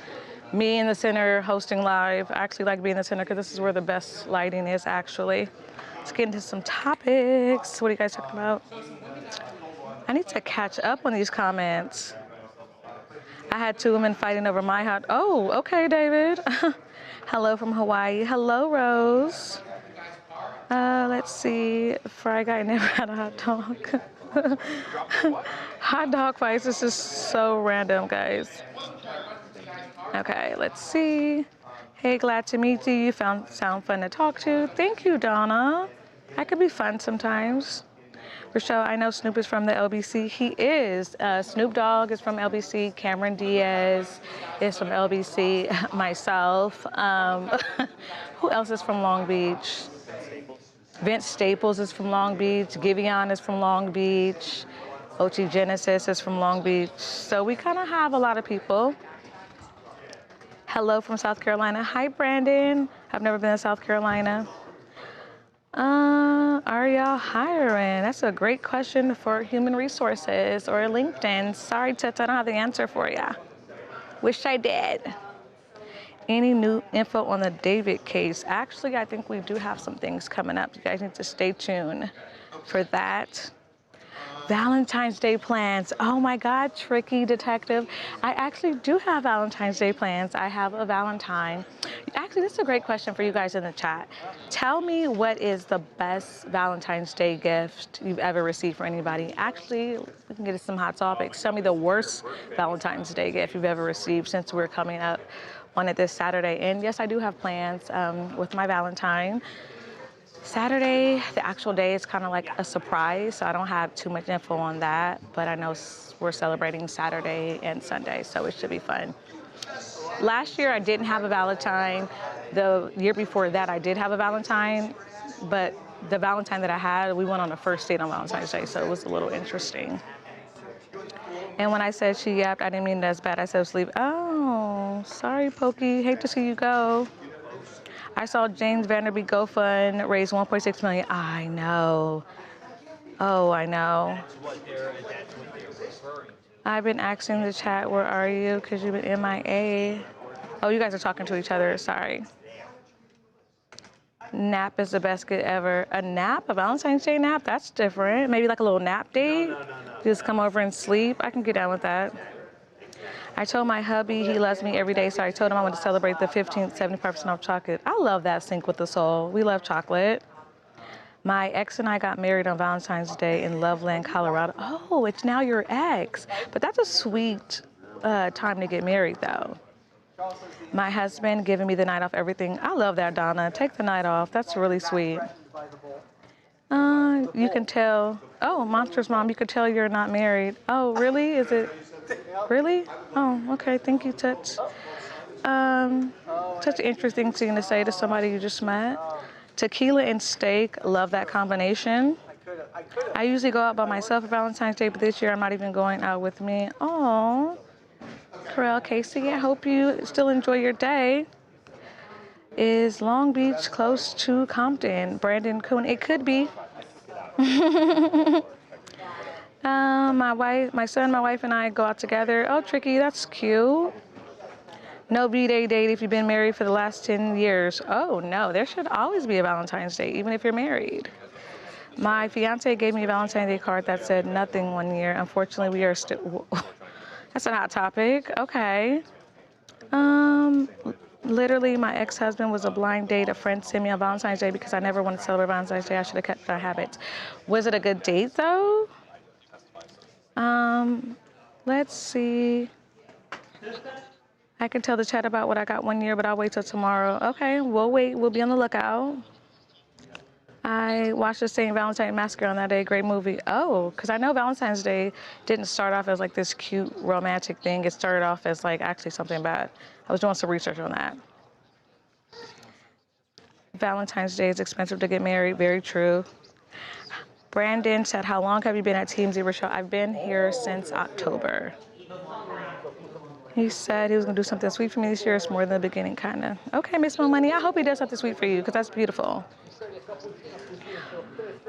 me in the center hosting live. I actually like being in the center because this is where the best lighting is actually. Let's get into some topics. What are you guys talking about? I need to catch up on these comments. I had two women fighting over my hot. Oh, okay, David. Hello from Hawaii. Hello, Rose. Let's see. Fry Guy never had a hot dog. Hot dog fights. This is so random, guys. Okay, let's see. Hey, glad to meet you. You sound fun to talk to. Thank you, Donna. I could be fun sometimes. Rochelle, I know Snoop is from the LBC. He is. Snoop Dogg is from LBC. Cameron Diaz is from LBC. Myself. Who else is from Long Beach? Vince Staples is from Long Beach. Giveon is from Long Beach. Ochi Genesis is from Long Beach. So we kind of have a lot of people. Hello from South Carolina. Hi, Brandon. I've never been to South Carolina. Are y'all hiring? That's a great question for human resources or LinkedIn. Sorry, Tets, I don't have the answer for ya. Wish I did. Any new info on the David case? Actually, I think we do have some things coming up. You guys need to stay tuned for that. Valentine's Day plans. Oh my God, tricky detective. I actually do have Valentine's Day plans. I have a Valentine. Actually, this is a great question for you guys in the chat. Tell me what is the best Valentine's Day gift you've ever received for anybody. Actually, we can get into some hot topics. Tell me the worst Valentine's Day gift you've ever received since we're coming up on it this Saturday. And yes, I do have plans with my Valentine. Saturday, the actual day, is kind of like a surprise, so I don't have too much info on that, but I know we're celebrating Saturday and Sunday, so it should be fun. Last year, I didn't have a Valentine. The year before that, I did have a Valentine, but the Valentine that I had, we went on a first date on Valentine's Day, so it was a little interesting. And when I said she yapped, I didn't mean it as bad. I said sleep. Oh, sorry, Pokey. Hate to see you go. I saw James Vanderbeek GoFund raise 1.6 million. I know. Oh, I know. I've been asking the chat, where are you? Because you've been MIA. Oh, you guys are talking to each other. Sorry. Nap is the best gift ever. A nap? A Valentine's Day nap? That's different. Maybe like a little nap date? No. Just come over and sleep. I can get down with that. I told my hubby he loves me every day, so I told him I wanted to celebrate the 15th, 75% off chocolate. I love that sync with the soul. We love chocolate. My ex and I got married on Valentine's Day in Loveland, Colorado. Oh, it's now your ex. But that's a sweet time to get married, though. My husband giving me the night off, everything. I love that, Donna. Take the night off. That's really sweet. You can tell Oh, Monsters Mom, you could tell you're not married. Oh, really? Is it? Really? Oh, okay. Thank you, Toots. Such an interesting thing to say to somebody you just met. Tequila and steak, love that combination. I usually go out by myself for Valentine's Day, but this year I'm not even going out with me. Oh, Carell Casey, I hope you still enjoy your day. Is Long Beach close to Compton? Brandon Coon, it could be. My son, my wife, and I go out together. Oh, Tricky, that's cute. No B-Day date if you've been married for the last 10 years. Oh, no, there should always be a Valentine's Day, even if you're married. My fiance gave me a Valentine's Day card that said nothing one year. Unfortunately, we are still... That's a hot topic. Okay. Literally, my ex-husband was a blind date. A friend sent me on Valentine's Day because I never wanted to celebrate Valentine's Day. I should have kept that habit. Was it a good date, though? Let's see. I can tell the chat about what I got one year, but I'll wait till tomorrow. Okay, we'll wait. We'll be on the lookout. I watched the St. Valentine Massacre on that day. Great movie. Oh, because I know Valentine's Day didn't start off as like this cute romantic thing. It started off as like actually something bad. I was doing some research on that. Valentine's Day is expensive to get married. Very true. Brandon said, how long have you been at TMZ Rochelle? I've been here since October. He said he was going to do something sweet for me this year. It's more than the beginning, kind of. Okay, Miss Mo Money, I hope he does something sweet for you, because that's beautiful.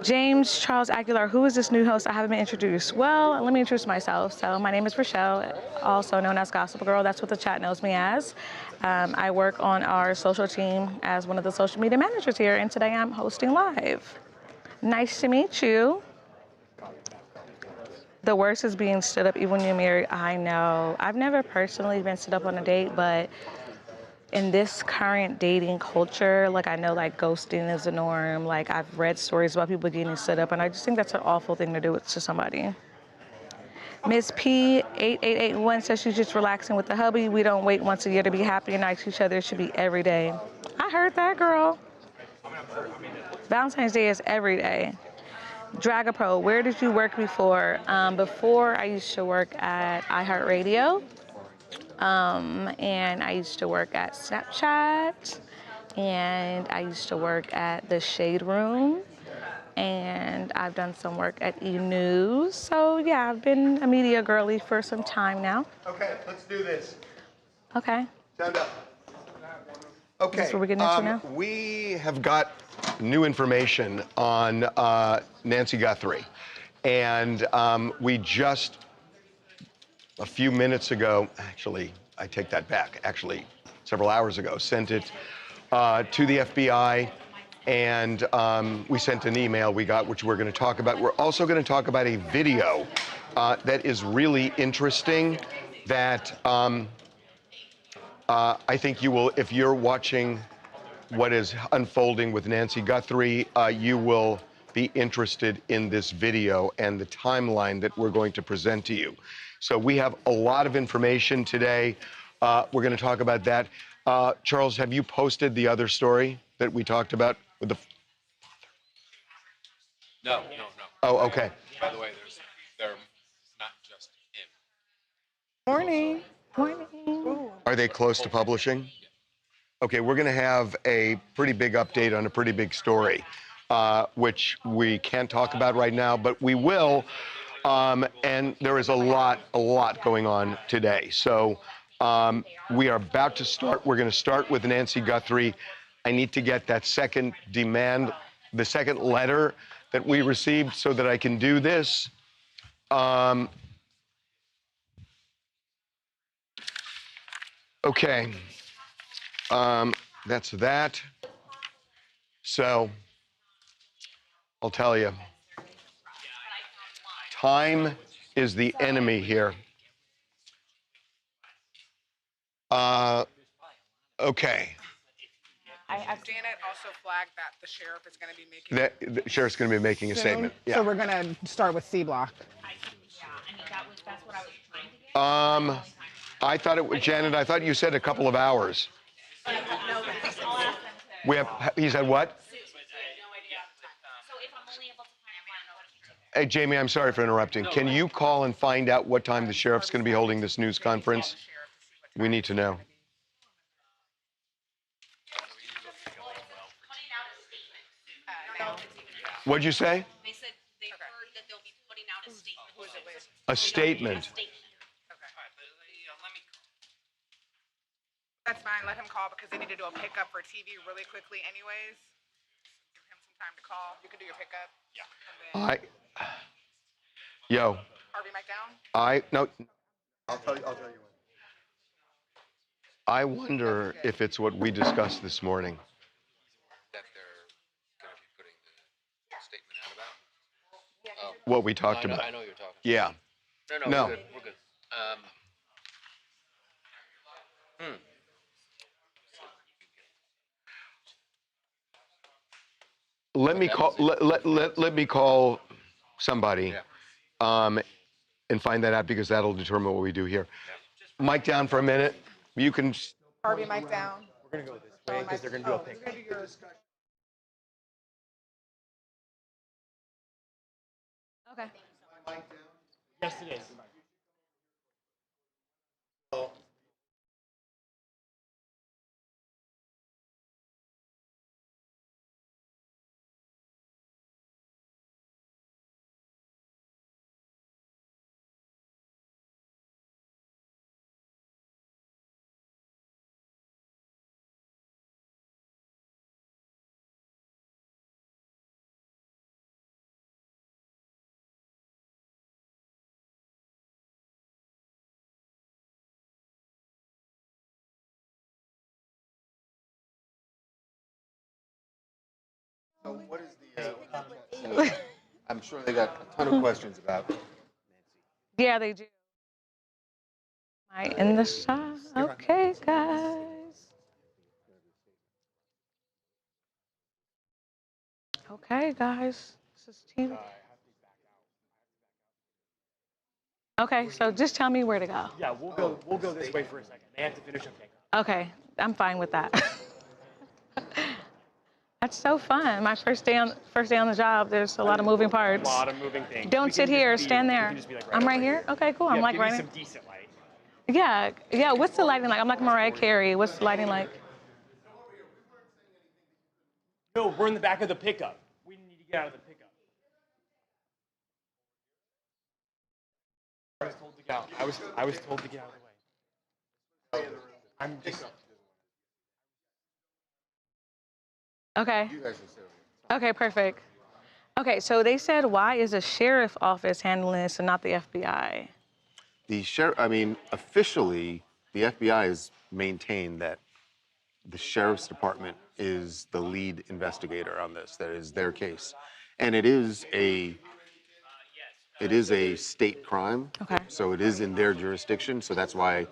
James Charles Aguilar, who is this new host? I haven't been introduced. Well, let me introduce myself. So my name is Rochelle, also known as Gossip Girl. That's what the chat knows me as. I work on our social team as one of the social media managers here, and today I'm hosting live. Nice to meet you. The worst is being stood up even when you're married. I know. I've never personally been stood up on a date, but in this current dating culture, like I know like ghosting is the norm. Like I've read stories about people getting stood up, and I just think that's an awful thing to do to somebody. Miss P8881 says she's just relaxing with the hubby. We don't wait once a year to be happy and nice to each other. It should be every day. I heard that, girl. Valentine's Day is every day. Dragapro, where did you work before? Before, I used to work at iHeartRadio, and I used to work at Snapchat, and I used to work at the Shade Room, and I've done some work at E-News. So yeah, I've been a media girly for some time now. Okay, let's do this. Okay. Stand up. Okay. This is what we're getting into now? We have got new information on Nancy Guthrie. And we just, a few minutes ago, actually, I take that back, actually, several hours ago, sent it to the FBI. And we sent an email we got, which we're going to talk about. We're also going to talk about a video that is really interesting that I think you will, if you're watching what is unfolding with Nancy Guthrie, you will be interested in this video and the timeline that we're going to present to you. So we have a lot of information today. We're going to talk about that. Charles, have you posted the other story that we talked about with the? No. Oh, okay. By the way, they're not just him. Morning. Morning. Are they close to publishing? Okay, we're going to have a pretty big update on a pretty big story, which we can't talk about right now, but we will. And there is a lot going on today. So we are about to start. We're going to start with Nancy Guthrie. I need to get that second demand, the second letter that we received so that I can do this. Okay. That's that. So I'll tell you, time is the enemy here. Okay. Janet also flagged that the sheriff is going to be making. The sheriff's going to be making a statement. Yeah. So we're going to start with C Block. I thought it was Janet. I thought you said a couple of hours. We have. He said what? Hey, Jamie, I'm sorry for interrupting. Can you call and find out what time the sheriff's going to be holding this news conference? We need to know. What'd you say? They said they heard that they'll be putting out a statement. A statement. That's fine. Let him call because they need to do a pickup for TV really quickly, anyways. Give him some time to call. You can do your pickup. Yeah. Yo. Harvey, mic down. No. I'll tell you when. I wonder if it's what we discussed this morning. That they're going to be putting the statement out about? What we talked about. I know what you're talking about. Yeah. No. We're good. Let me call somebody and find that out because that'll determine what we do here. Mic down for a minute. You can. Harvey, mic down. We're going to go this way because they're going to do a pickup. Okay. Yes, it is. So what is the, I'm sure they got a ton of questions about Nancy. Yeah, they do. Am I in the shot? Okay, guys. Okay, guys. This is TV. Okay, so just tell me where to go. Yeah, we'll go this way for a second. They have to finish up pickup. Okay, I'm fine with that. That's so fun. My first day on the job. There's a lot of moving parts. A lot of moving things. Don't sit here. Stand there. I'm right here. Okay, cool. I'm like give me right. some decent light. Yeah. What's the lighting like? I'm like Mariah Carey. What's the lighting like? No, we're in the back of the pickup. We need to get out of the pickup. I was told to get out. I was told to get out of the way. I'm just. Okay. You guys are serious. Okay, perfect. Okay, so they said, why is the sheriff office handling this and not the FBI? The sheriff, officially, the FBI has maintained that the sheriff's department is the lead investigator on this. That is their case. And it is a state crime. Okay. So it is in their jurisdiction. So that's why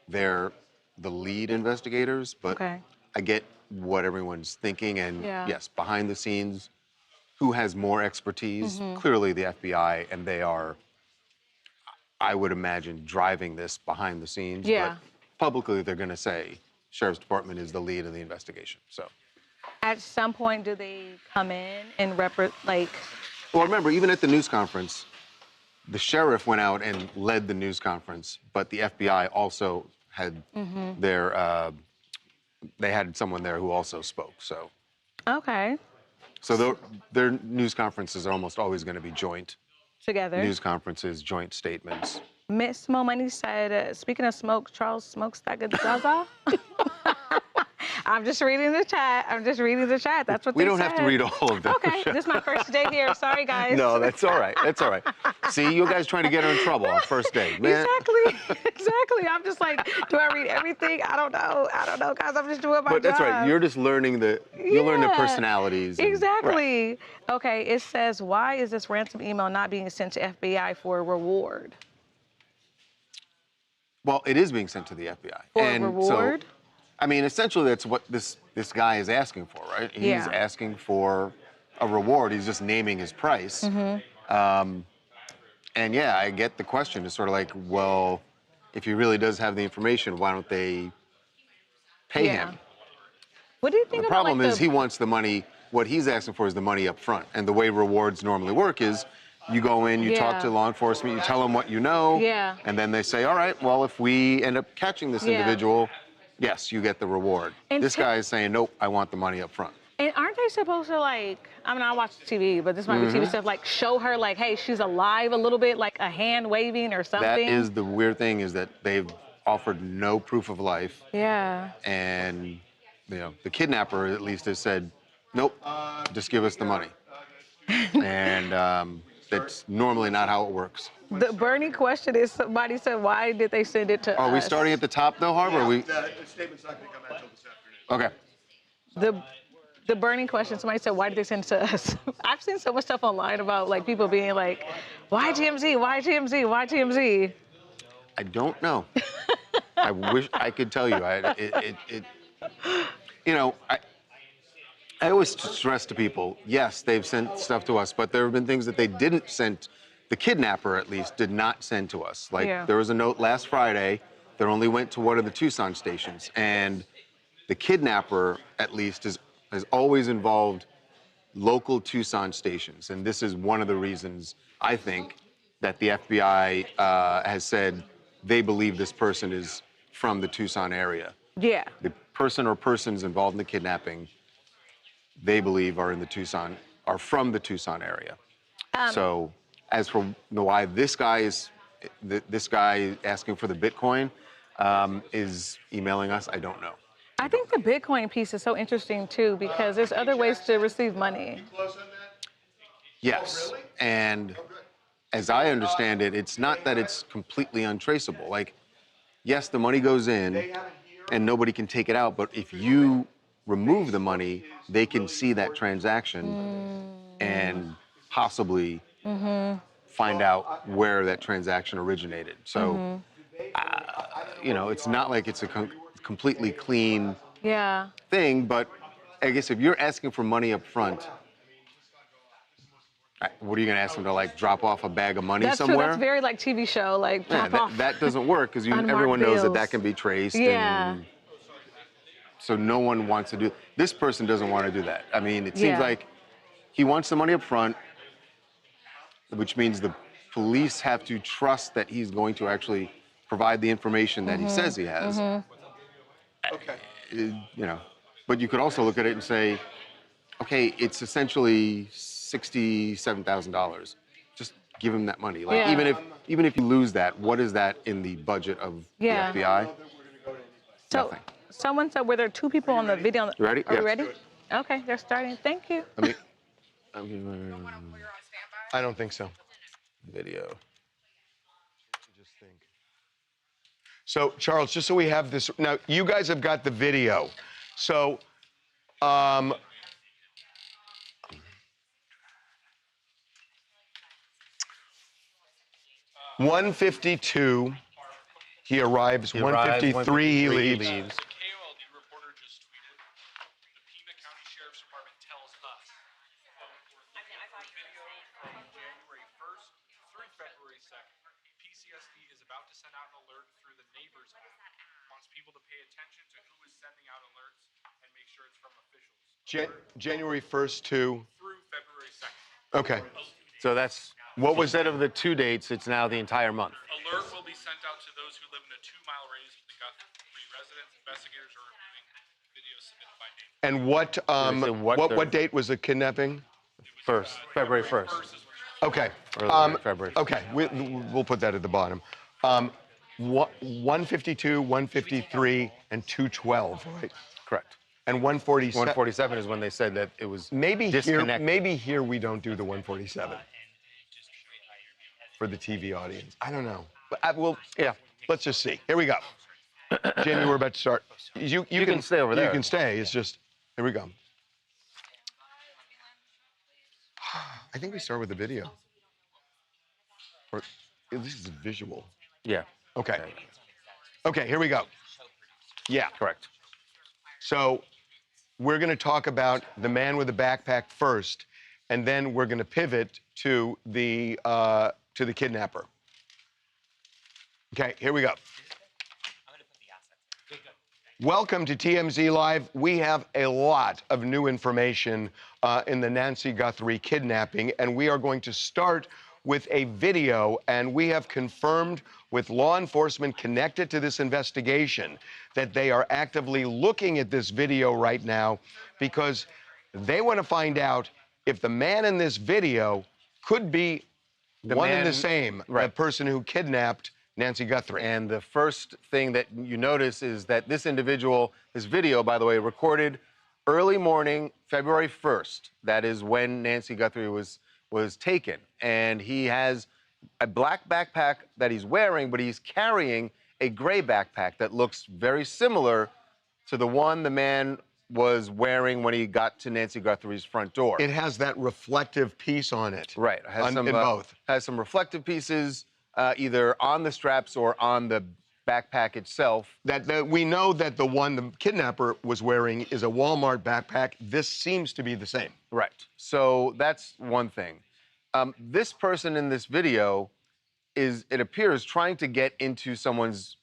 they're the lead investigators. But Okay. I get what everyone's thinking. And Yeah. yes, behind the scenes, who has more expertise? Mhm. Clearly the FBI, and they are, I would imagine, driving this behind the scenes. Yeah. But publicly, they're going to say Sheriff's Department is the lead in the investigation. So. At some point, do they come in and Well, remember, even at the news conference, the sheriff went out and led the news conference, but the FBI also had they had someone there who also spoke. So. Okay. So their news conferences are almost always going to be joint. Together. News conferences, joint statements. Miss Mo Money said, speaking of smoke, Charles smokes that good Zaza. I'm just reading the chat. That's what We they don't have to read all of them. Okay, this is my first day here. Sorry, guys. No, that's all right. That's all right. See, you guys trying to get her in trouble on first day. Man. Exactly. I'm just like, do I read everything? I don't know, guys. I'm just doing my job. But that's right. You're just learning you'll learn the personalities. Exactly. Right. Okay, it says, why is this ransom email not being sent to FBI for a reward? Well, it is being sent to the FBI. For a reward? So, essentially, that's what this guy is asking for, right? He's asking for a reward. He's just naming his price. Mm-hmm. And yeah, I get the question. It's sort of like, well, if he really does have the information, why don't they pay him? What do you think the problem is he wants the money. What he's asking for is the money up front. And the way rewards normally work is You go in, you talk Yeah. to law enforcement, you tell them what you know, Yeah. and then they say, all right, well, if we end up catching this Yeah. individual, yes, you get the reward. And This guy is saying, nope, I want the money up front. And aren't they supposed to, like, I mean, I watch TV, but this might be TV stuff, like show her, like, hey, she's alive a little bit, like a hand waving or something? That is the weird thing, is that they've offered no proof of life. Yeah. And, you know, the kidnapper at least has said, nope, just give us the money. And that's normally not how it works. The burning question is, somebody said, why did they send it to us? Are we starting at the top, though, Harv? Or we? The statement's not going to come out until this afternoon. Okay. The burning question, somebody said, why did they send it to us? I've seen so much stuff online about, like, people being like, why TMZ, why TMZ, why TMZ? I don't know. I wish I could tell you. You know, I always stress to people, yes, they've sent stuff to us, but there have been things that they didn't send. The kidnapper, at least, did not send to us. Like, there was a note last Friday that only went to one of the Tucson stations, and the kidnapper, at least, has always involved local Tucson stations, and this is one of the reasons, I think, that the FBI has said they believe this person is from the Tucson area. Yeah. The person or persons involved in the kidnapping, they believe are from the Tucson area. So, as for why this guy asking for the Bitcoin is emailing us, I don't know. I think the Bitcoin piece is so interesting, too, because there's other ways to receive money. Yes, and as I understand it, it's not that it's completely untraceable. Like, yes, the money goes in and nobody can take it out, but if you remove the money, they can see that transaction and possibly find out where that transaction originated. So, you know, it's not like it's a completely clean thing, but I guess if you're asking for money up front, what are you going to ask them to, like, drop off a bag of money somewhere? True. That's very, like, TV show, like, drop off. That doesn't work, because everyone knows that can be traced. And so no one wants to do. This person doesn't want to do that. I mean, it seems like he wants the money up front, which means the police have to trust that he's going to actually provide the information that he says he has. Okay. You know, but you could also look at it and say, okay, it's essentially $67,000. Just give him that money. Like, even if you lose that, what is that in the budget of the FBI? So, nothing. Someone said, were there two people on the video? You ready? Are you ready? Okay, they're starting. Thank you. I don't think so. Video. Just think. So, Charles, just so we have this, now you guys have got the video. So, 1:52, he arrives. 1:53, he leaves. January 1st to through February 2nd. Okay. So that's what was instead of the 2 dates, it's now the entire month. Alert will be sent out to those who live in a 2-mile radius of the Guthrie residence. Investigators are reviewing videos submitted by name. And what date was the kidnapping? February 1st. Okay. February. Okay. We'll put that at the bottom. 1:52, 1:53, and 2:12, right? Correct. And 1:47. 147 is when they said that it was maybe disconnected. Maybe here we don't do the 1:47 for the TV audience. I don't know. But let's just see. Here we go. Jamie, we're about to start. You can stay over there. You can stay. It's just, here we go. I think we start with the video. Or this is visual. Yeah. Okay. Okay, here we go. Yeah. Correct. So we're going to talk about the man with the backpack first, and then we're going to pivot to the kidnapper. Okay, here we go. Welcome to TMZ Live. We have a lot of new information in the Nancy Guthrie kidnapping, and we are going to start with a video, and we have confirmed with law enforcement connected to this investigation that they are actively looking at this video right now because they want to find out if the man in this video could be one and the same, the person who kidnapped Nancy Guthrie. And the first thing that you notice is that this individual, this video, by the way, recorded early morning, February 1st. That is when Nancy Guthrie was taken. And he has a black backpack that he's wearing, but he's carrying a gray backpack that looks very similar to the one the man was wearing when he got to Nancy Guthrie's front door. It has that reflective piece on it. Right. It has in both. Has some reflective pieces either on the straps or on the backpack itself. We know that the one the kidnapper was wearing is a Walmart backpack. This seems to be the same. Right. So that's one thing. This person in this video is, it appears, trying to get into someone's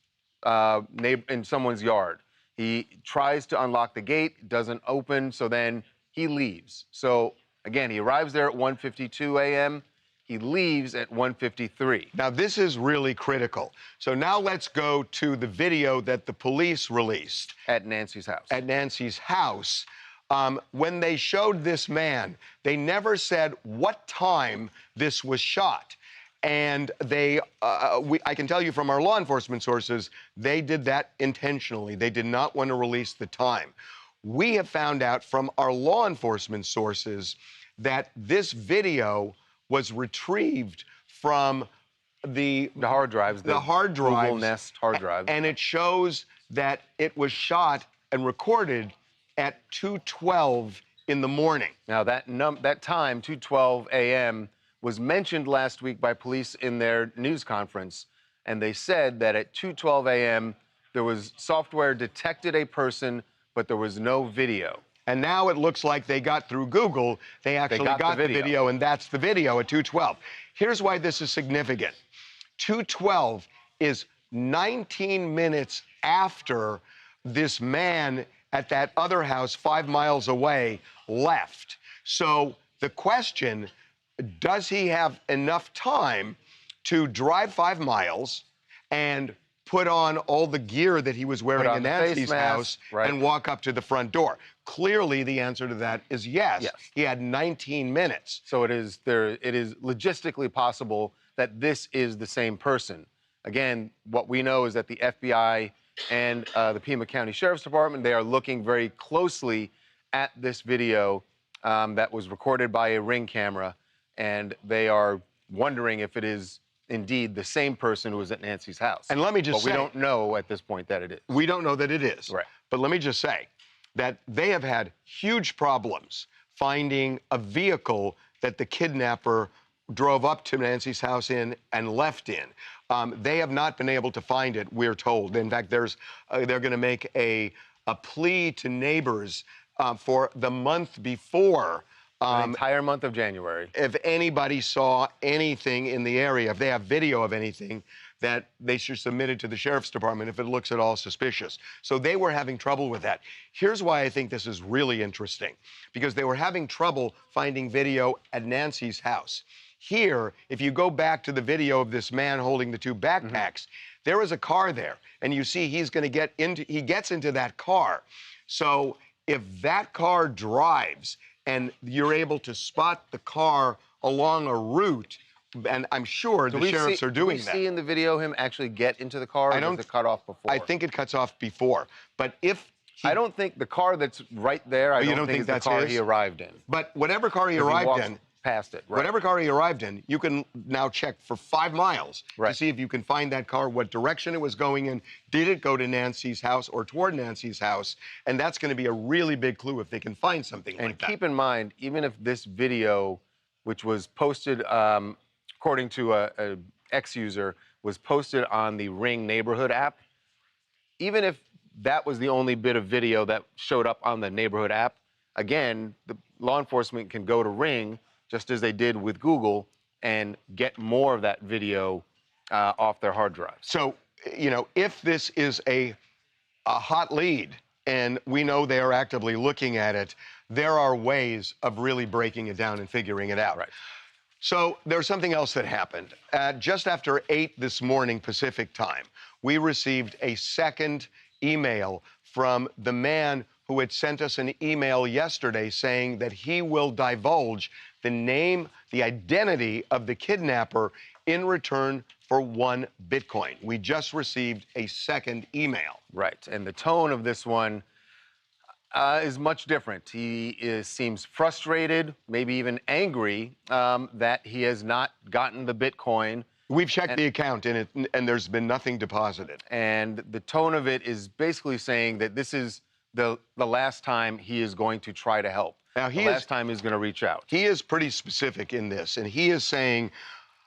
in someone's yard. He tries to unlock the gate, doesn't open, so then he leaves. So again, he arrives there at 1:52 a.m. He leaves at 1:53. Now, this is really critical. So now let's go to the video that the police released. At Nancy's house. At Nancy's house. When they showed this man, they never said what time this was shot. And I can tell you from our law enforcement sources, they did that intentionally. They did not want to release the time. We have found out from our law enforcement sources that this video was retrieved from the hard drives, the hard drives, Google Nest hard drives, and it shows that it was shot and recorded at 2:12 in the morning. Now that time, 2:12 a.m., was mentioned last week by police in their news conference, and they said that at 2:12 a.m. there was software detected a person, but there was no video. And now it looks like they got through Google, they actually got the video, and that's the video at 2:12. Here's why this is significant. 2:12 is 19 minutes after this man at that other house 5 miles away left. So the question, does he have enough time to drive 5 miles and put on all the gear that he was wearing in Nancy's house and walk up to the front door? Clearly, the answer to that is yes. He had 19 minutes. So it is logistically possible that this is the same person. Again, what we know is that the FBI and the Pima County Sheriff's Department, they are looking very closely at this video that was recorded by a Ring camera, and they are wondering if it is indeed the same person who was at Nancy's house. And let me just say, we don't know at this point that it is. We don't know that it is. Right. But let me just say that they have had huge problems finding a vehicle that the kidnapper drove up to Nancy's house in and left in. They have not been able to find it, we're told. In fact, they're going to make a plea to neighbors for the month before. The entire month of January. If anybody saw anything in the area, if they have video of anything, that they should submit it to the Sheriff's Department if it looks at all suspicious. So they were having trouble with that. Here's why I think this is really interesting. Because they were having trouble finding video at Nancy's house. Here, if you go back to the video of this man holding the two backpacks, there is a car there. And you see he gets into that car. So if that car drives and you're able to spot the car along a route, and I'm sure the sheriffs are doing that. Do we see in the video him actually get into the car, or does it cut off before? I think it cuts off before. But if I don't think the car that's right there, I don't think that's the car he arrived in. But whatever car he arrived in, past it, whatever car he arrived in, you can now check for 5 miles to see if you can find that car, what direction it was going in. Did it go to Nancy's house or toward Nancy's house? And that's going to be a really big clue if they can find something like that. And keep in mind, even if this video, which was posted, according to a ex-user, was posted on the Ring neighborhood app, even if that was the only bit of video that showed up on the neighborhood app, again, the law enforcement can go to Ring, just as they did with Google, and get more of that video off their hard drives. So, you know, if this is a hot lead, and we know they are actively looking at it, there are ways of really breaking it down and figuring it out. Right. So there's something else that happened. Just after 8 this morning Pacific time, we received a second email from the man who had sent us an email yesterday saying that he will divulge the name, the identity of the kidnapper in return for 1 Bitcoin. We just received a second email. Right, and the tone of this one is much different. Seems frustrated, maybe even angry that he has not gotten the Bitcoin. We've checked the account and there's been nothing deposited. And the tone of it is basically saying that this is the last time he is going to try to help. Now, the last time he's going to reach out. He is pretty specific in this, and he is saying,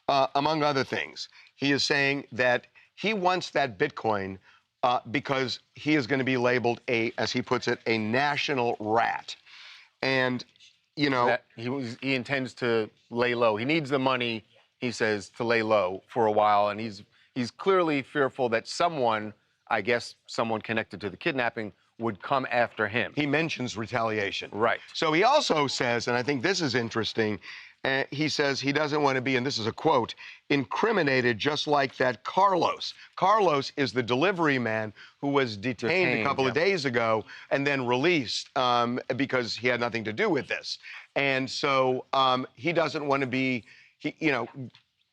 among other things, he is saying that he wants that Bitcoin because he is going to be labeled as he puts it, a national rat. And, you know... That he intends to lay low. He needs the money, he says, to lay low for a while, and he's clearly fearful that someone, I guess someone connected to the kidnapping, would come after him. He mentions retaliation. Right. So he also says, and I think this is interesting, he says he doesn't want to be, and this is a quote, incriminated just like that Carlos. Carlos is the delivery man who was detained a couple of days ago and then released because he had nothing to do with this. And so he doesn't want to be,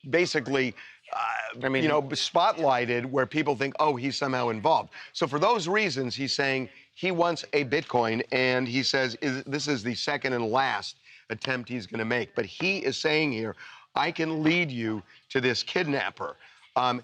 basically, spotlighted where people think, oh, he's somehow involved. So for those reasons, he's saying he wants a Bitcoin, and he says this is the second and last attempt he's going to make. But he is saying here, I can lead you to this kidnapper. And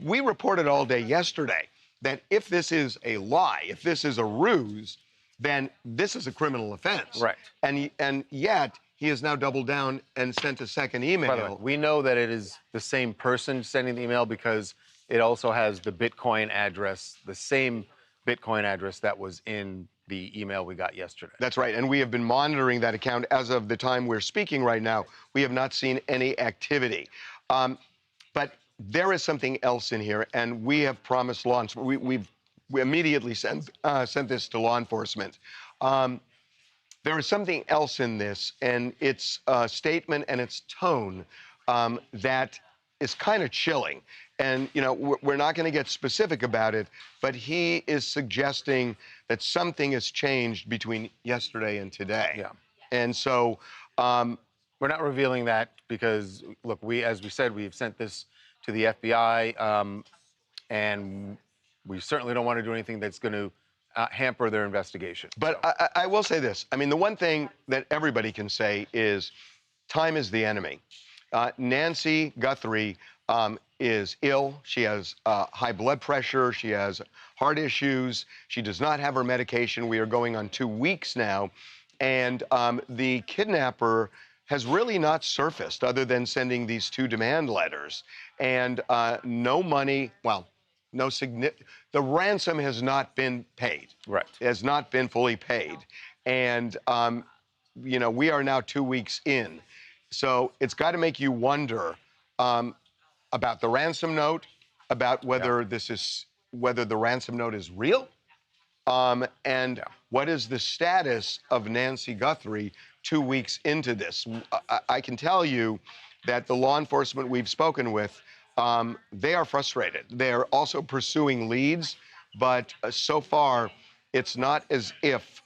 we reported all day yesterday that if this is a lie, if this is a ruse, then this is a criminal offense. Right. And yet, he has now doubled down and sent a second email. By the way, we know that it is the same person sending the email because it also has the Bitcoin address, the same Bitcoin address that was in the email we got yesterday. That's right, and we have been monitoring that account as of the time we're speaking right now. We have not seen any activity. But there is something else in here, and we have promised law enforcement. We immediately sent this to law enforcement. There is something else in this, and its statement and its tone that is kind of chilling. And, we're not going to get specific about it, but he is suggesting that something has changed between yesterday and today. Yeah. And so... we're not revealing that because, look, as we said, we've sent this to the FBI, and we certainly don't want to do anything that's going to hamper their investigation. But I will say this. I mean, the one thing that everybody can say is time is the enemy. Nancy Guthrie is ill. She has high blood pressure. She has heart issues. She does not have her medication. We are going on 2 weeks now. And the kidnapper has really not surfaced other than sending these 2 demand letters. And no money, the ransom has not been paid. Right. It has not been fully paid. And, we are now 2 weeks in. So it's got to make you wonder about the ransom note, about whether whether the ransom note is real, and what is the status of Nancy Guthrie 2 weeks into this. I can tell you that the law enforcement we've spoken with, they are frustrated. They are also pursuing leads, but so far, it's not as if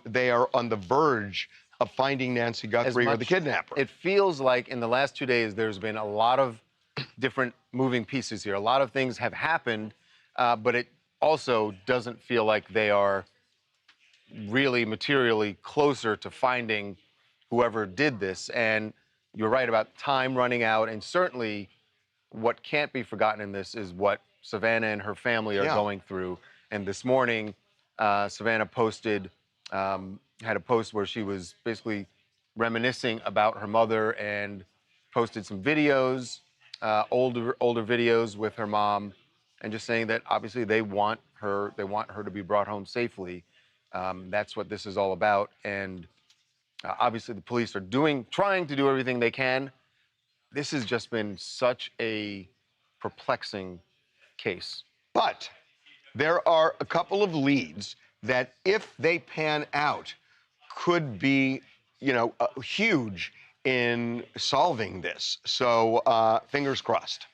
they are on the verge of finding Nancy Guthrie or the kidnapper. It feels like in the last 2 days, there's been a lot of different moving pieces here. A lot of things have happened, but it also doesn't feel like they are really materially closer to finding whoever did this. And you're right about time running out. And certainly what can't be forgotten in this is what Savannah and her family are going through. And this morning, Savannah had a post where she was basically reminiscing about her mother and posted some videos, older videos with her mom, and just saying that obviously they want her to be brought home safely. That's what this is all about. And obviously the police are trying to do everything they can. This has just been such a perplexing case. But there are a couple of leads that, if they pan out, could be, huge in solving this. So fingers crossed.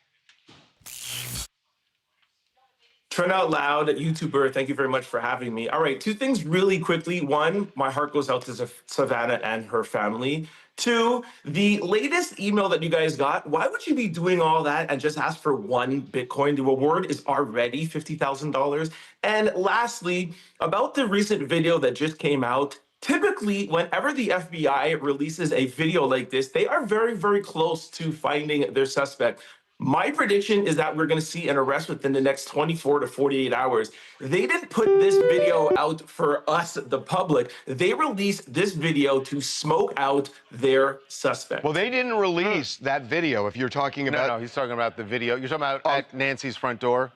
Trent Out Loud, YouTuber, thank you very much for having me. All right, two things really quickly. One, my heart goes out to Savannah and her family. Two, the latest email that you guys got, why would you be doing all that and just ask for one Bitcoin? The reward is already $50,000. And lastly, about the recent video that just came out, typically, whenever the FBI releases a video like this, they are very, very close to finding their suspect. My prediction is that we're going to see an arrest within the next 24 to 48 hours. They didn't put this video out for us, the public. They released this video to smoke out their suspect. Well, they didn't release that video. If you're talking about, No, he's talking about the video. You're talking about at Nancy's front door.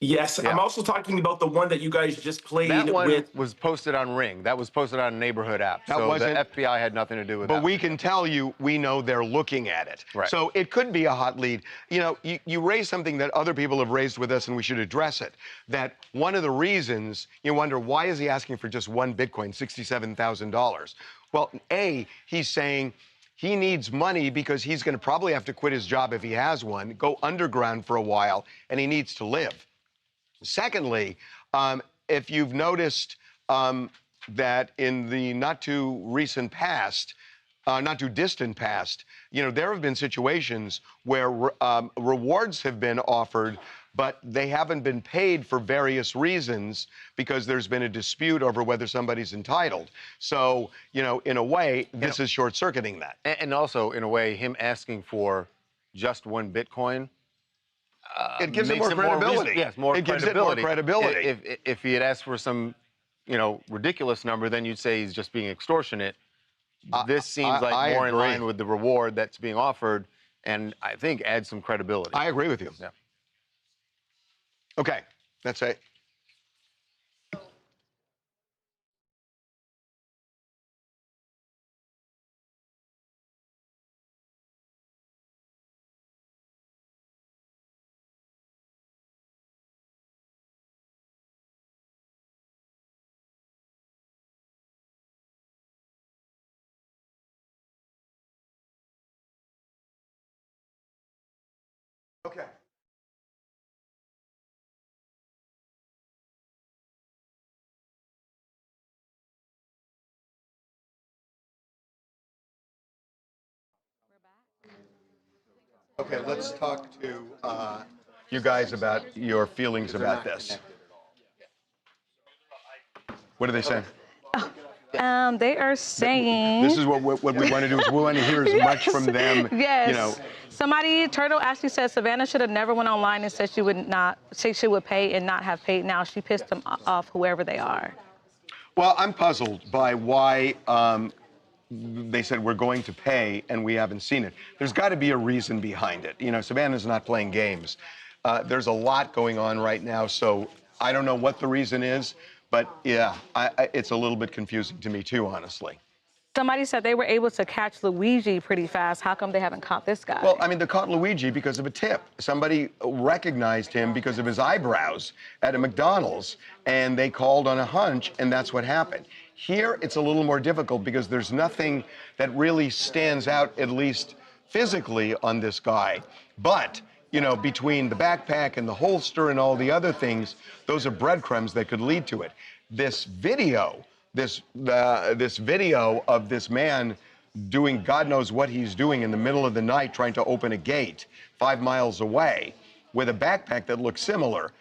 Yes, Yeah. I'm also talking about the one that you guys just played That one with. was posted on Ring. That was posted on a neighborhood app. That so wasn't- the FBI had nothing to do with that. But we can tell you, we know they're looking at it. Right. So it could be a hot lead. You know, you raise something that other people have raised with us, and we should address it. That one of the reasons, you wonder, why is he asking for just one Bitcoin, $67,000? Well, A, he's saying he needs money because he's going to probably have to quit his job if he has one, go underground for a while, and he needs to live. Secondly, if you've noticed that in the not too recent past, not too distant past, you know, there have been situations where rewards have been offered, but they haven't been paid for various reasons because there's been a dispute over whether somebody's entitled. So, you know, in a way, this is short-circuiting that. And also, in a way, him asking for just one Bitcoin. It gives it makes more credibility. Yes, more It gives credibility. it more credibility. If he had asked for some, you know, ridiculous number, then you'd say he's just being extortionate. This seems like I more in agree. line with the reward that's being offered, and I think adds some credibility. I agree with you. Yeah. Okay, that's it. Okay. Okay, let's talk to you guys about your feelings about this. What are they saying? They are saying. This is what we want to do. Is we want to hear as much from them. Yes. You know. Somebody, Turtle actually said Savannah should have never went online and said she would pay and not have paid. Now she pissed them off, whoever they are. Well, I'm puzzled by why they said we're going to pay and we haven't seen it. There's got to be a reason behind it. You know, Savannah's not playing games. There's a lot going on right now, so I don't know what the reason is, but yeah, it's a little bit confusing to me too, honestly. Somebody said they were able to catch Luigi pretty fast. How come they haven't caught this guy? Well, I mean, they caught Luigi because of a tip. Somebody recognized him because of his eyebrows at a McDonald's, and they called on a hunch, and that's what happened. Here, it's a little more difficult because there's nothing that really stands out, at least physically, on this guy. But, you know, between the backpack and the holster and all the other things, those are breadcrumbs that could lead to it. This video, this video of this man doing God knows what he's doing in the middle of the night trying to open a gate 5 miles away with a backpack that looks similar.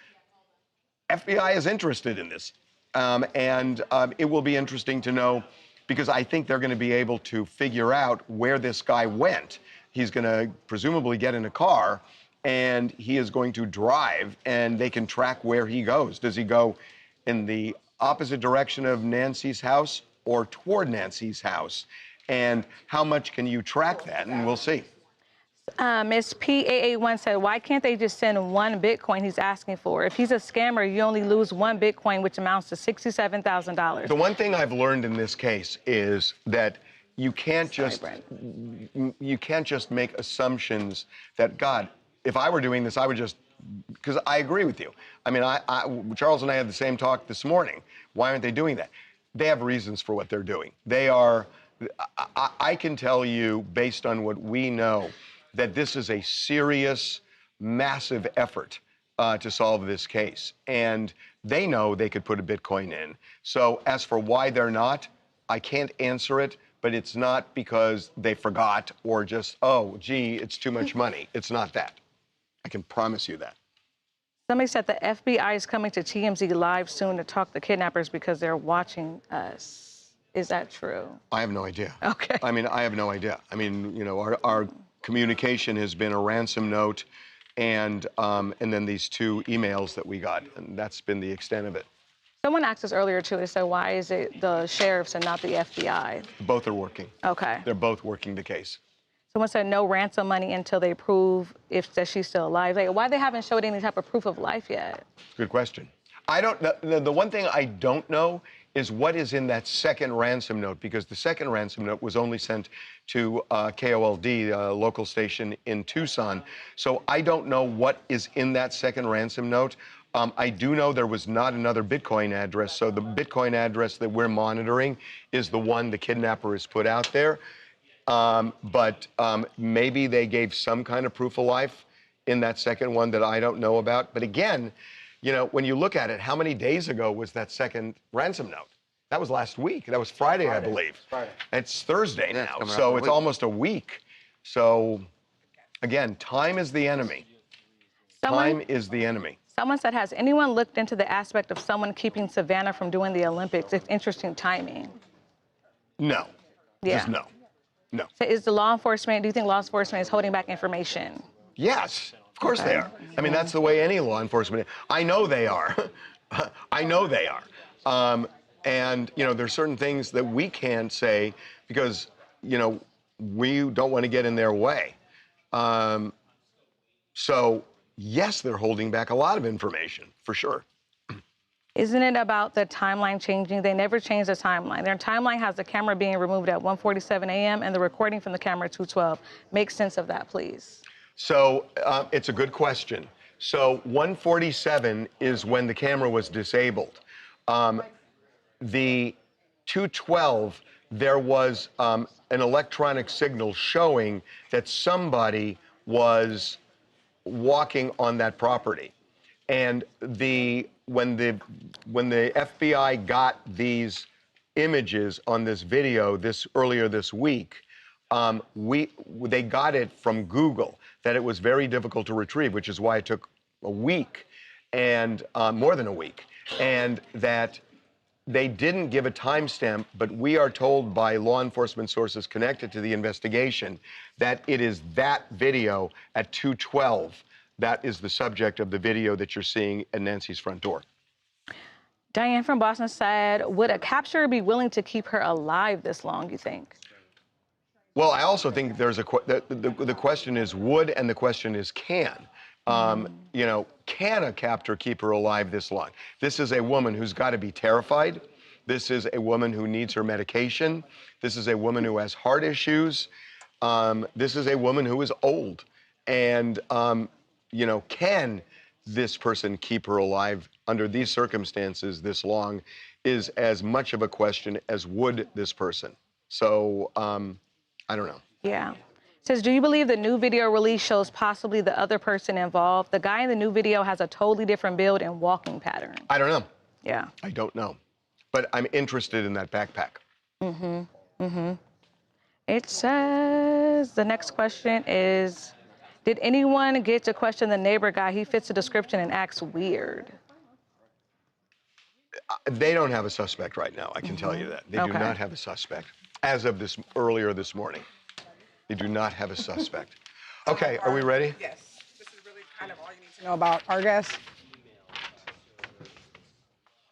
FBI is interested in this. It will be interesting to know because I think they're going to be able to figure out where this guy went. He's going to presumably get in a car and he is going to drive and they can track where he goes. Does he go in the opposite direction of Nancy's house or toward Nancy's house? And how much can you track that? And we'll see. Miss PAA1 said, why can't they just send one Bitcoin he's asking for? If he's a scammer, you only lose one Bitcoin, which amounts to $67,000. The one thing I've learned in this case is that you can't just make assumptions that, God, if I were doing this, I would just, because I agree with you. I mean, Charles and I had the same talk this morning. Why aren't they doing that? They have reasons for what they're doing. They are I can tell you, based on what we know, that this is a serious, massive effort to solve this case. And they know they could put a Bitcoin in. So as for why they're not, I can't answer it, but it's not because they forgot or just, oh, gee, it's too much money. It's not that. I can promise you that. Somebody said the FBI is coming to TMZ Live soon to talk to kidnappers because they're watching us. Is that true? I have no idea. Okay. I mean, I have no idea. I mean, you know, our communication has been a ransom note and then these 2 emails that we got, and that's been the extent of it. Someone asked us earlier, too, they said, why is it the sheriffs and not the FBI? Both are working. Okay. They're both working the case. Someone said no ransom money until they prove that she's still alive. Like, why they haven't showed any type of proof of life yet? Good question. I don't know. The one thing I don't know is what is in that second ransom note, because the second ransom note was only sent to KOLD, a local station in Tucson. So I don't know what is in that second ransom note. I do know there was not another Bitcoin address. So the Bitcoin address that we're monitoring is the one the kidnapper has put out there. But maybe they gave some kind of proof of life in that second one that I don't know about. But again, you know, when you look at it, how many days ago was that second ransom note? That was last week. That was Friday, I believe. Friday. It's Thursday Yeah, now, it's so it's almost a week. So again, time is the enemy. Time is the enemy. Someone said, has anyone looked into the aspect of someone keeping Savannah from doing the Olympics? It's interesting timing. No. Yeah. Just no. No. So is the law enforcement, do you think law enforcement is holding back information? Yes, of course they are. I mean, that's the way any law enforcement is. I know they are. I know they are. And, you know, there's certain things that we can't say because, you know, we don't want to get in their way. So, yes, they're holding back a lot of information, for sure. Isn't it about the timeline changing? They never change the timeline. Their timeline has the camera being removed at 1:47 a.m. and the recording from the camera at 2:12. Make sense of that, please. So it's a good question. So 1:47 is when the camera was disabled. The 2:12, there was an electronic signal showing that somebody was walking on that property. And when the FBI got these images on this video earlier this week, they got it from Google, that it was very difficult to retrieve, which is why it took a week and more than a week, and that they didn't give a timestamp, but we are told by law enforcement sources connected to the investigation that it is that video at 2:12 that is the subject of the video that you're seeing at Nancy's front door. Diane from Boston said, would a capturer be willing to keep her alive this long, you think? Well, I also think there's the question is would and the question is can. You know, can a captor keep her alive this long? This is a woman who's got to be terrified. This is a woman who needs her medication. This is a woman who has heart issues. This is a woman who is old. And, you know, can this person keep her alive under these circumstances this long is as much of a question as would this person. So, I don't know. Yeah. Says, do you believe the new video release shows possibly the other person involved? The guy in the new video has a totally different build and walking pattern. I don't know. Yeah. I don't know. But I'm interested in that backpack. It says, the next question is, did anyone get to question the neighbor guy? He fits the description and acts weird. They don't have a suspect right now, I can tell you that. They do not have a suspect. As of earlier this morning, they do not have a suspect. Okay, are we ready? Yes. This is really kind of all you need to know about our guest.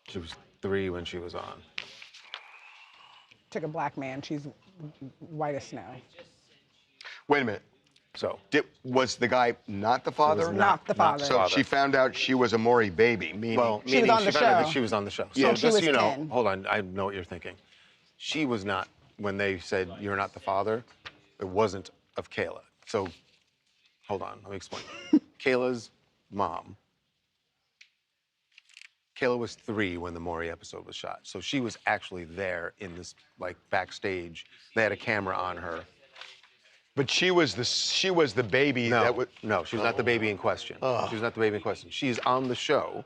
She was 3 when she was on. Took a black man. She's white as snow. Wait a minute. So was the guy not the father? Was not the father. So she found out she was a Mory baby, meaning... Well, she was on the she found out show. that she was on the show. Yeah, So she just was so you know, 10. hold on, I know what you're thinking. She was not, when they said you're not the father, it wasn't of Kayla. So, hold on, let me explain. Kayla's mom Kayla was 3 when the Mory episode was shot. So she was actually there in this, like, backstage. They had a camera on her. But she was the baby that would. No, she was not the baby in question. She was not the baby in question. She's on the show.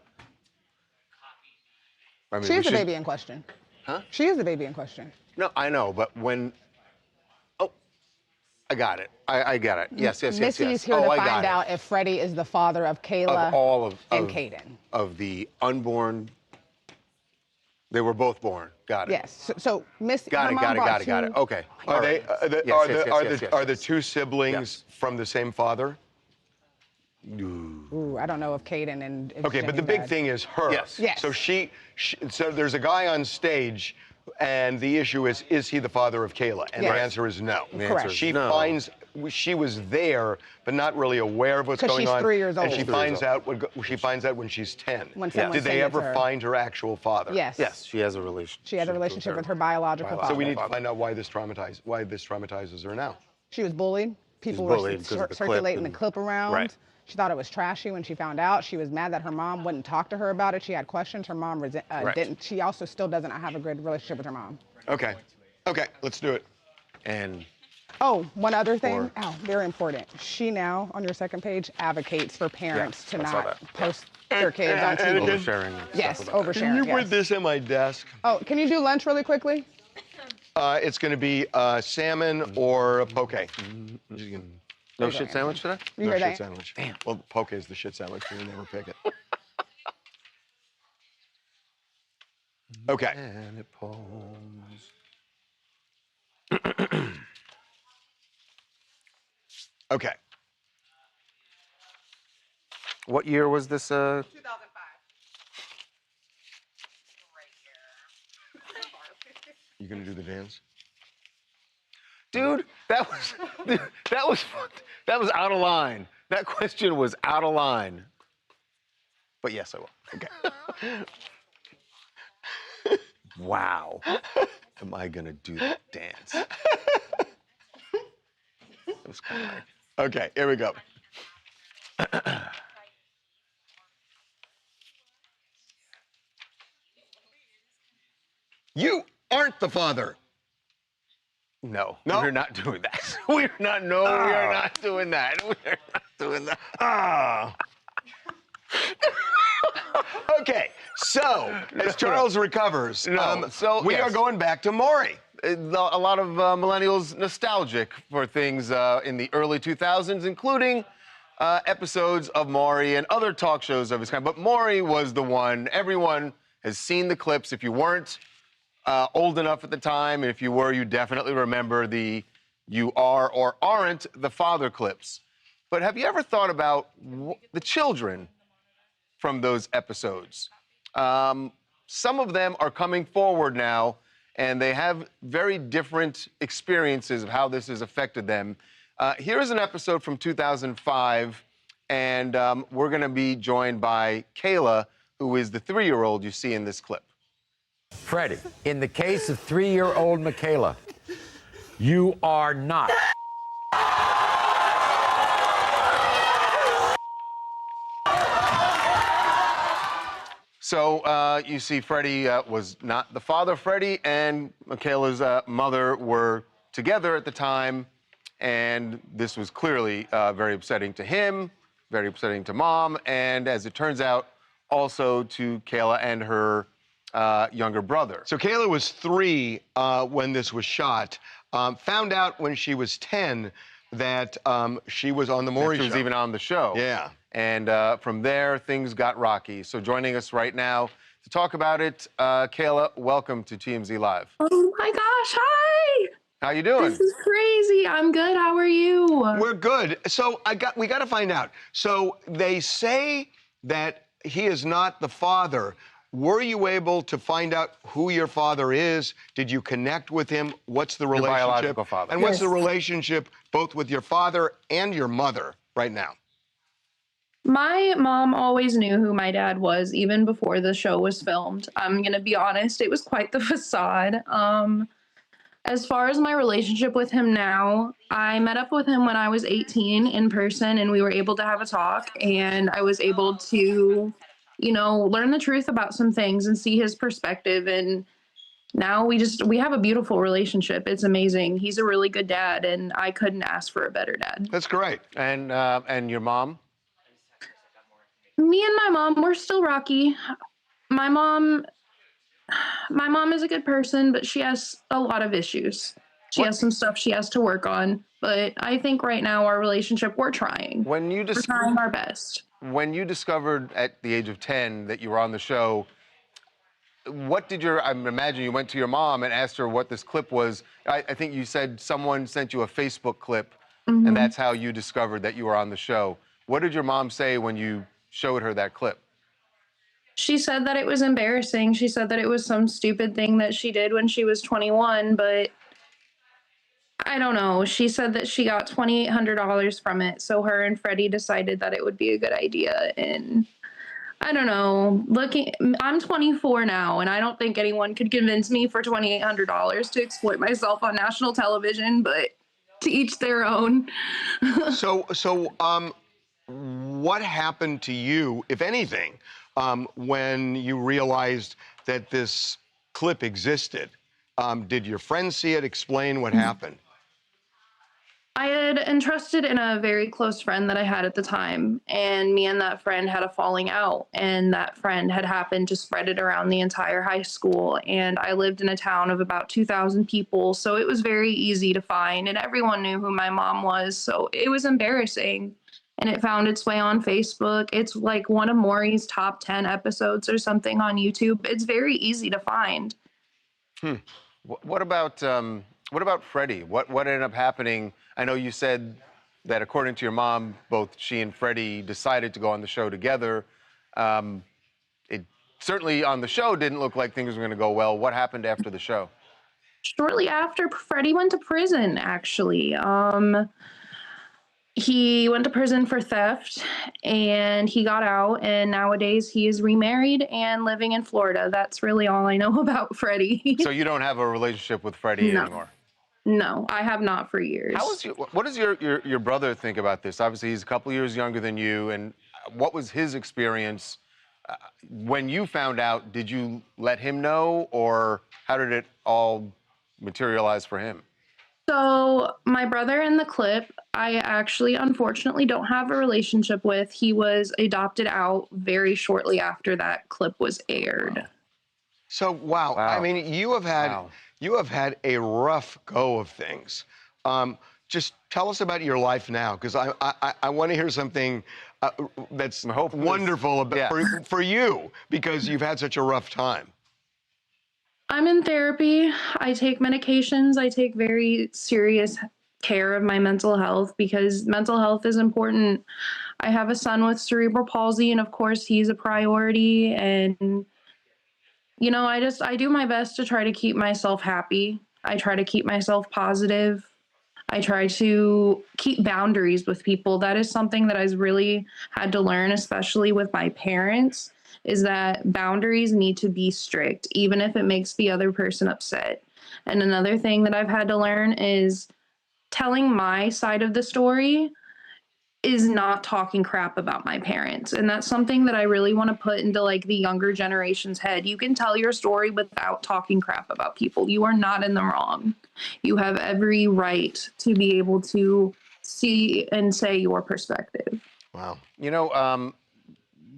I mean, She is the baby in question. Huh? She is the baby in question. No, I know, but when. Oh, I got it. I got it. Yes. Missy's here to find out if Freddie is the father of Kayla and Caden. Of the unborn. They were both born. Got it. Yes. So Missy. Got it. Okay. Are the 2 siblings Yes. from the same father? Ooh, I don't know if Caden and. If Okay, but the Jenny's big dad. thing is her. Yes. Yes. So so there's a guy on stage, and the issue is he the father of Kayla? And Yes. the answer is no. The answer is She no. finds she was there, but not really aware of what's 'Cause going she's on. 3 years And old. she finds out when she's 10. When someone Did they sends ever her. find her actual father? Yes. Yes, she has a relationship. She had a relationship with her biological father. So we need to find out why this traumatizes her now. She was bullied. People bullied were because of the clip circulating the and- clip around. Right. She thought it was trashy when she found out. She was mad that her mom wouldn't talk to her about it. She had questions. Her mom didn't. She also still doesn't have a good relationship with her mom. Okay, let's do it. And Oh, one other thing. Very important. She now, on your second page, advocates for parents to I saw not that. post their kids on TV. Oversharing. Yes, stuff about that. oversharing. Can you put Yes. this in my desk? Oh, can you do lunch really quickly? It's going to be salmon or poke. No shit sandwich today? You No heard shit that? sandwich. Damn. Well, poke is the shit sandwich, so you never pick it. Okay. And it pulls. Okay. What year was this? 2005. You going to do the dance? Dude, that was out of line. That question was out of line. But yes, I will. Okay. Wow. Am I gonna do that dance? It was kind of like. Okay, here we go. You aren't the father. No, No? we're not doing that. We are not doing that. We are not doing that. Okay, so as Charles recovers, we yes. are going back to Mory. A lot of millennials nostalgic for things in the early 2000s, including episodes of Mory and other talk shows of his kind. But Mory was the one. Everyone has seen the clips. If you weren't old enough at the time, if you were, you definitely remember the "you are or aren't the father" clips. But have you ever thought about the children from those episodes? Some of them are coming forward now, and they have very different experiences of how this has affected them. Here is an episode from 2005, and we're going to be joined by Kayla, who is the 3-year-old you see in this clip. Freddie, in the case of 3-year-old Michaela, you are not. So you see Freddie was not the father. Freddie and Michaela's mother were together at the time, and this was clearly very upsetting to him, very upsetting to Mom, and as it turns out, also to Kayla and her younger brother. So Kayla was 3 when this was shot. Found out when she was 10 that she was on the Mory show. She was even on the show. Yeah. And from there, things got rocky. So joining us right now to talk about it, Kayla, welcome to TMZ Live. Oh my gosh, hi! How you doing? This is crazy. I'm good. How are you? We're good. So we got to find out. So they say that he is not the father. Were you able to find out who your father is? Did you connect with him? What's the relationship? Your biological father. And what's the relationship both with your father and your mother right now? My mom always knew who my dad was, even before the show was filmed. I'm going to be honest, it was quite the facade. As far as my relationship with him now, I met up with him when I was 18 in person, and we were able to have a talk, and I was able to, learn the truth about some things and see his perspective. And now we have a beautiful relationship. It's amazing. He's a really good dad, and I couldn't ask for a better dad. That's great. And your mom? Me and my mom, we're still rocky. My mom is a good person, but she has a lot of issues. She has some stuff she has to work on. But I think right now our relationship, we're trying. We're trying our best. When you discovered at the age of 10 that you were on the show, what did I imagine you went to your mom and asked her what this clip was. I think you said someone sent you a Facebook clip, and that's how you discovered that you were on the show. What did your mom say when you showed her that clip? She said that it was embarrassing. She said that it was some stupid thing that she did when she was 21, but I don't know. She said that she got $2,800 from it, so her and Freddie decided that it would be a good idea. And I don't know. I'm 24 now, and I don't think anyone could convince me for $2,800 to exploit myself on national television, but to each their own. So, what happened to you, if anything, when you realized that this clip existed? Did your friends see it? Explain what happened. I had entrusted in a very close friend that I had at the time, and me and that friend had a falling out, and that friend had happened to spread it around the entire high school, and I lived in a town of about 2,000 people, so it was very easy to find, and everyone knew who my mom was, so it was embarrassing, and it found its way on Facebook. It's like one of Mory's top 10 episodes or something on YouTube. It's very easy to find. What about Freddie? What ended up happening? I know you said that according to your mom, both she and Freddie decided to go on the show together. It certainly on the show didn't look like things were going to go well. What happened after the show? Shortly after, Freddie went to prison, actually. He went to prison for theft, and he got out, and nowadays he is remarried and living in Florida. That's really all I know about Freddie. So you don't have a relationship with Freddie anymore? No, I have not for years. What does your brother think about this? Obviously, he's a couple years younger than you, and what was his experience when you found out? Did you let him know, or how did it all materialize for him? So my brother in the clip, I actually unfortunately don't have a relationship with. He was adopted out very shortly after that clip was aired. So wow. I mean, you have had a rough go of things. Just tell us about your life now, because I want to hear something that's wonderful about for you, because you've had such a rough time. I'm in therapy. I take medications. I take very serious care of my mental health because mental health is important. I have a son with cerebral palsy, and of course he's a priority. And, you know, I do my best to try to keep myself happy. I try to keep myself positive. I try to keep boundaries with people. That is something that I've really had to learn, especially with my parents, is that boundaries need to be strict, even if it makes the other person upset. And another thing that I've had to learn is telling my side of the story is not talking crap about my parents. And that's something that I really want to put into like the younger generation's head. You can tell your story without talking crap about people. You are not in the wrong. You have every right to be able to see and say your perspective. Wow. You know,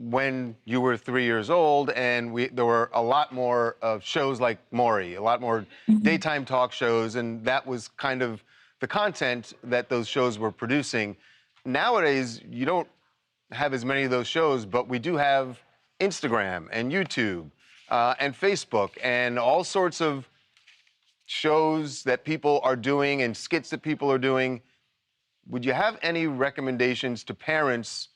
when you were 3 years old, and there were a lot more of shows like Mory, a lot more daytime talk shows, and that was kind of the content that those shows were producing. Nowadays, you don't have as many of those shows, but we do have Instagram and YouTube and Facebook and all sorts of shows that people are doing and skits that people are doing. Would you have any recommendations to parents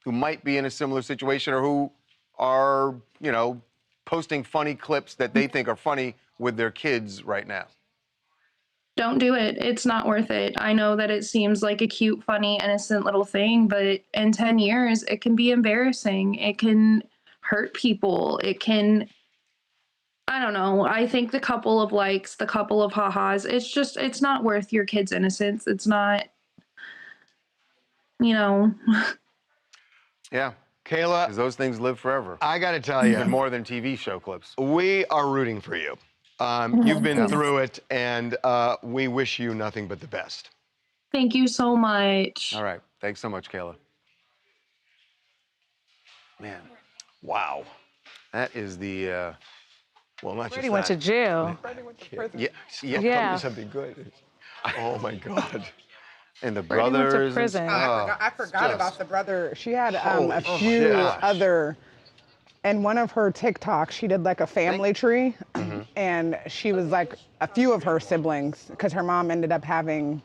who might be in a similar situation, or who are, you know, posting funny clips that they think are funny with their kids right now? Don't do it. It's not worth it. I know that it seems like a cute, funny, innocent little thing, but in 10 years, it can be embarrassing. It can hurt people. It can, I don't know. I think the couple of likes, the couple of ha-has, it's not worth your kid's innocence. It's not, you know. Yeah. Kayla, because those things live forever. I got to tell you, Even more than TV show clips. we are rooting for you. You've been through it, and we wish you nothing but the best. Thank you so much. All right. Thanks so much, Kayla. Man. Wow. That is the. Well, not Freddie went to jail. Tell me something good. Oh, my God. And the Freddie went to brothers. prison. I forgot about the brother. She had a Holy few gosh. other. In one of her TikToks, she did like a family tree, and she was like a few of her siblings, because her mom ended up having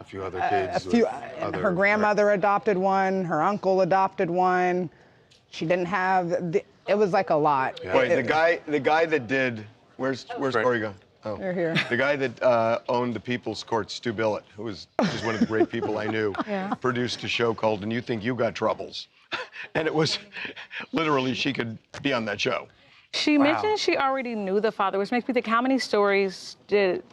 A few other kids. a few. with other- Her grandmother adopted one. Her uncle adopted one. She didn't have. It was like a lot. Wait, the guy that did. Where's Corey gone? Oh, You're here. The guy that owned the People's Court, Stu Billett, who was just one of the great people I knew, produced a show called "And You Think You Got Troubles," and it was literally she could be on that show. She mentioned she already knew the father, which makes me think how many stories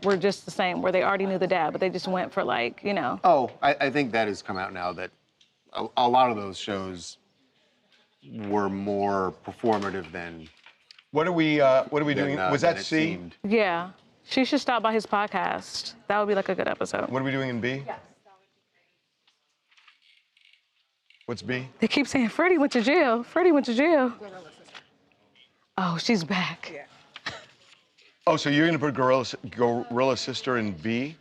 were just the same, where they already knew the dad, but they just went for like, you know. Oh, I think that has come out now that a lot of those shows were more performative than. What are we doing? Was that C? Seemed. Yeah. She should stop by his podcast. That would be like a good episode. What are we doing in B? Yes. What's B? They keep saying Freddie went to jail. Freddie went to jail. Oh, she's back. Yeah. Oh, so you're gonna put Gorilla Sister in B?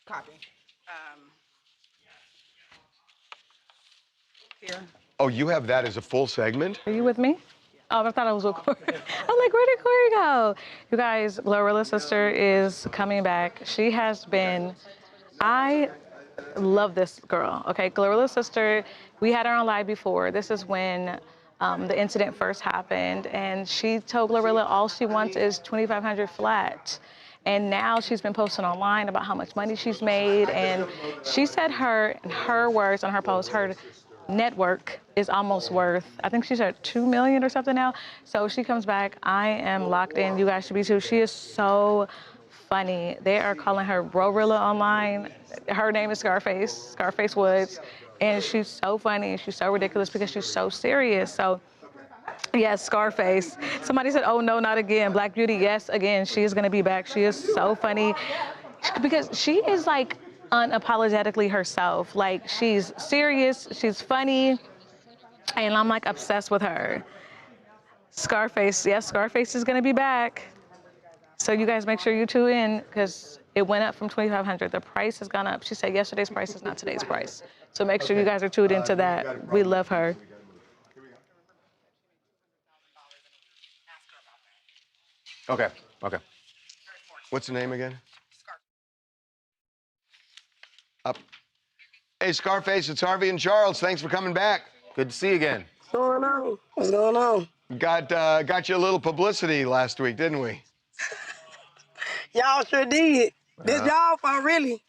Copy. Here. Oh, you have that as a full segment? Are you with me? Oh, I thought I was with Corey. I'm like, where did Corey go? You guys, Glorilla's sister is coming back. She has been, I love this girl, okay? Glorilla's sister, we had her on live before. This is when the incident first happened, and she told Glorilla all she wants is $2,500 flat. And now she's been posting online about how much money she's made, and she said in her words on her post, her network is almost worth, I think she's at $2 million or something now. So she comes back. I am locked in. You guys should be too. She is so funny. They are calling her Glorilla online. Her name is Scarface Woods. And she's so funny. She's so ridiculous because she's so serious. So yes, Scarface. Somebody said, oh no, not again. Black Beauty, yes, again. She is gonna be back. She is so funny because she is like unapologetically herself. Like, she's serious, she's funny, and I'm like obsessed with her. Scarface, yes, Scarface is gonna be back. So you guys make sure you tune in, because it went up from $2,500. The price has gone up. She said yesterday's price is not today's price. So make sure you guys are tuned into that. We love her. Okay. What's the name again? Up. Hey, Scarface, it's Harvey and Charles. Thanks for coming back. Good to see you again. What's going on? What's going on? Got you a little publicity last week, didn't we? Y'all sure did. This y'all fault, really.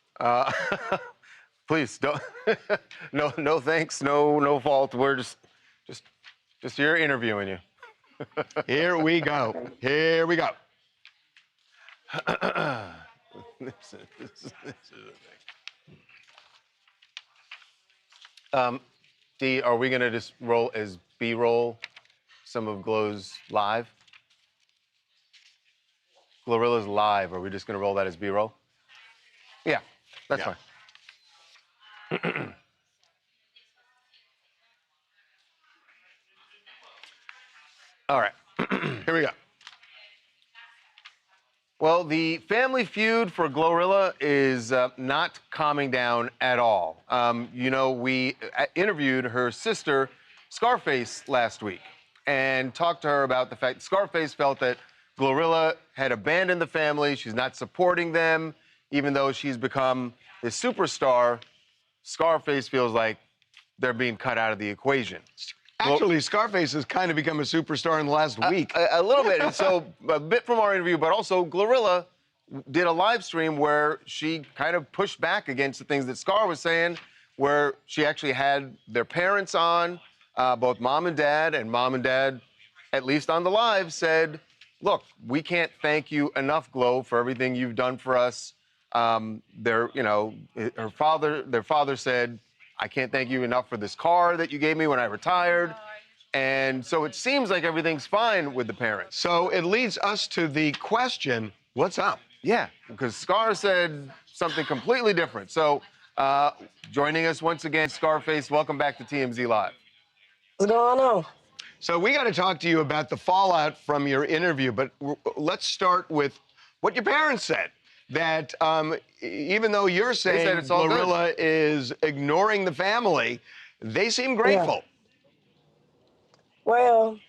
Please don't. No thanks. No fault. We're just here interviewing you. Here we go. Dee, are we gonna just roll as B-roll some of Glow's live? Glorilla's live. Are we just gonna roll that as B-roll? Yeah, that's fine. All right, here we go. Well, the family feud for Glorilla is not calming down at all. We interviewed her sister, Scarface, last week and talked to her about the fact that Scarface felt that Glorilla had abandoned the family. She's not supporting them, even though she's become a superstar. Scarface feels like they're being cut out of the equation. Actually, Scarface has kind of become a superstar in the last week. A little bit. And so a bit from our interview, but also Glorilla did a live stream where she kind of pushed back against the things that Scar was saying, where she actually had their parents on, both mom and dad, at least on the live, said, look, we can't thank you enough, Glow, for everything you've done for us. Their father said, I can't thank you enough for this car that you gave me when I retired. And so it seems like everything's fine with the parents. So it leads us to the question, what's up? Yeah, because Scar said something completely different. So joining us once again, Scarface, welcome back to TMZ Live. What's going on? So we got to talk to you about the fallout from your interview, but let's start with what your parents said. That even though you're saying it's all Glorilla is ignoring the family, they seem grateful. Yeah. Well,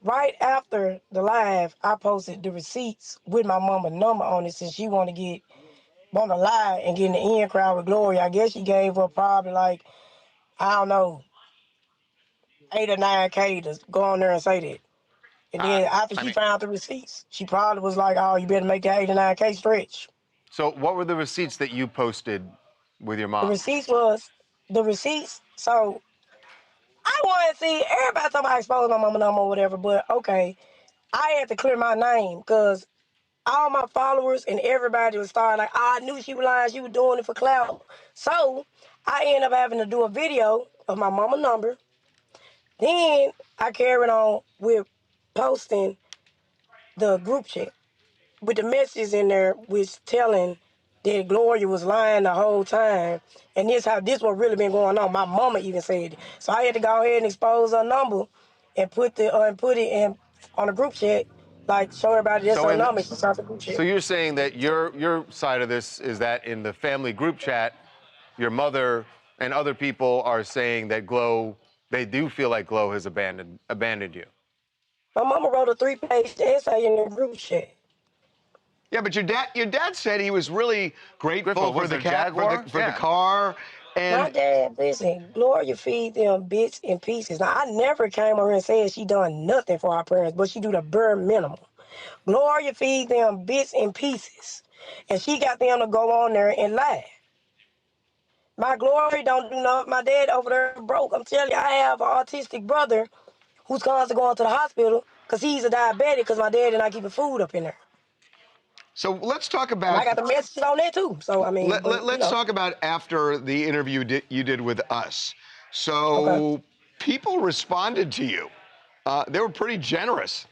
right after the live, I posted the receipts with my mama's number on it since she want to lie and get in the in crowd with Glory. I guess she gave her probably like, I don't know, 8 or 9K to go on there and say that. And then after she found the receipts, she probably was like, oh, you better make that 8 or 9K stretch. So what were the receipts that you posted with your mom? The receipts, so I want to see everybody talking about exposing my mama number or whatever, but okay, I had to clear my name because all my followers and everybody was starting like, oh, I knew she was lying, she was doing it for clout. So I ended up having to do a video of my mama number. Then I carried on with posting the group chat with the messages in there which telling that Gloria was lying the whole time. And this what really been going on. My mama even said it. So I had to go ahead and expose her number and put it on the group chat, like show everybody this her number. She started the group chat. So you're saying that your side of this is that in the family group chat, your mother and other people are saying that they do feel like Glow has abandoned you. My mama wrote a 3-page essay in the group chat. Yeah, but your dad said he was really grateful for the Jaguar? for the car. And my dad, listen, Gloria feed them bits and pieces. Now, I never came over and said she done nothing for our parents, but she do the bare minimum. Gloria feed them bits and pieces, and she got them to go on there and lie. My Glory don't do nothing. My dad over there broke. I'm telling you, I have an autistic brother who's constantly going to the hospital because he's a diabetic because my dad and I keeping food up in there. So let's talk about. And I got the messages on there too. So I mean, let's talk about after the interview you did with us. So people responded to you. They were pretty generous.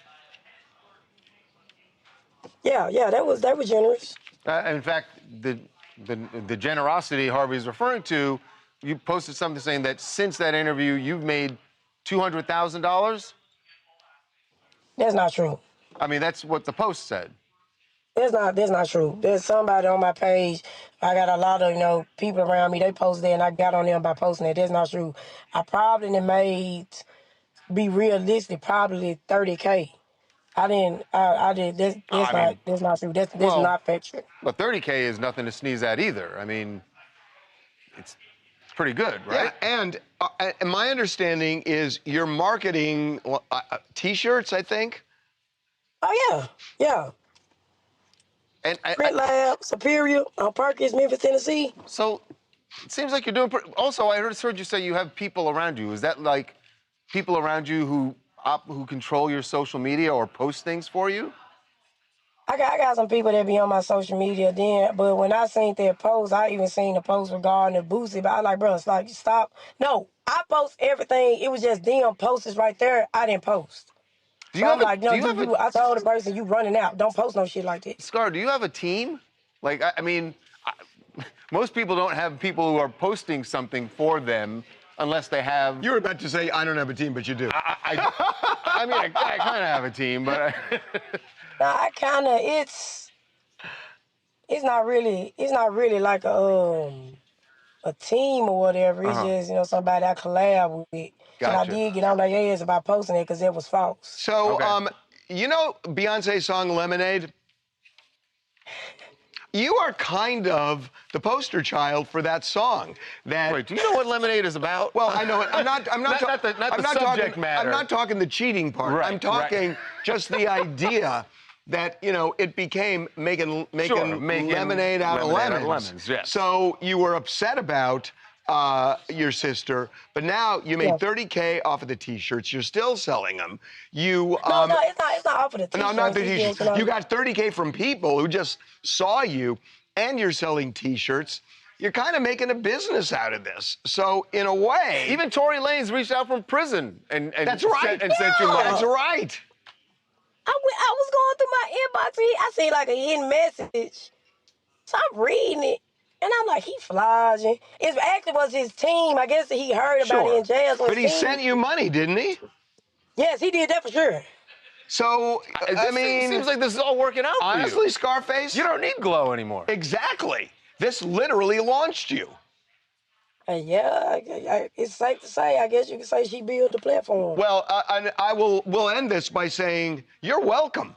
Yeah, they were generous. In fact, the generosity Harvey's referring to, you posted something saying that since that interview, you've made $200,000. That's not true. I mean, that's what the post said. That's not true. There's somebody on my page. I got a lot of people around me. They posted it, and I got on them by posting it. That's not true. I probably made, be realistic, probably 30K. I did. That's not true. That's not factual. But 30K is nothing to sneeze at either. I mean, it's pretty good, right? Yeah, and my understanding is you're marketing T-shirts, I think. Oh yeah. And Print Lab, Superior, on Perkins, Memphis, Tennessee. So it seems like you're doing. Also, I heard you say you have people around you. Is that like people around you who control your social media or post things for you? I got some people that be on my social media but when I seen that post, I even seen the post regarding the Boosie, but I was like, bro, it's like, stop. No, I post everything. It was just them posts right there. I didn't post. I told the person, you running out. Don't post no shit like that. Scar, do you have a team? Like, I mean, most people don't have people who are posting something for them unless they have. You were about to say, I don't have a team, but you do. I mean, I kind of have a team, but. I kind of, it's not really like a team or whatever. It's just, somebody I collab with. Gotcha. And I did get on their ass about posting it because it was false. So, Beyonce's song Lemonade? You are kind of the poster child for that song. Wait, do you know what Lemonade is about? Well, I know it. I'm not subject matter. I'm not talking the cheating part. Right, I'm talking just the idea that, it became making lemonade out of lemons. Yes. So you were upset about your sister, but now you made $30K off of the T-shirts. You're still selling them. No, it's not off of the T-shirts. No, not the T-shirts. You got $30K from people who just saw you, and you're selling T-shirts. you're kind of making a business out of this. So in a way, even Tory Lanez reached out from prison and that's right. sent you money. That's right. I was going through my inbox and I see like a hidden message. So I'm reading it. And I'm like, he flogging. It actually was his team. I guess he heard about it in jail. So But he sent you money, didn't he? Yes, he did that for sure. So, I mean... It seems like this is all working out for you. Honestly, Scarface... You don't need Glow anymore. Exactly. This literally launched you. Yeah, it's safe to say. I guess you could say she built the platform. Well, we'll end this by saying, you're welcome.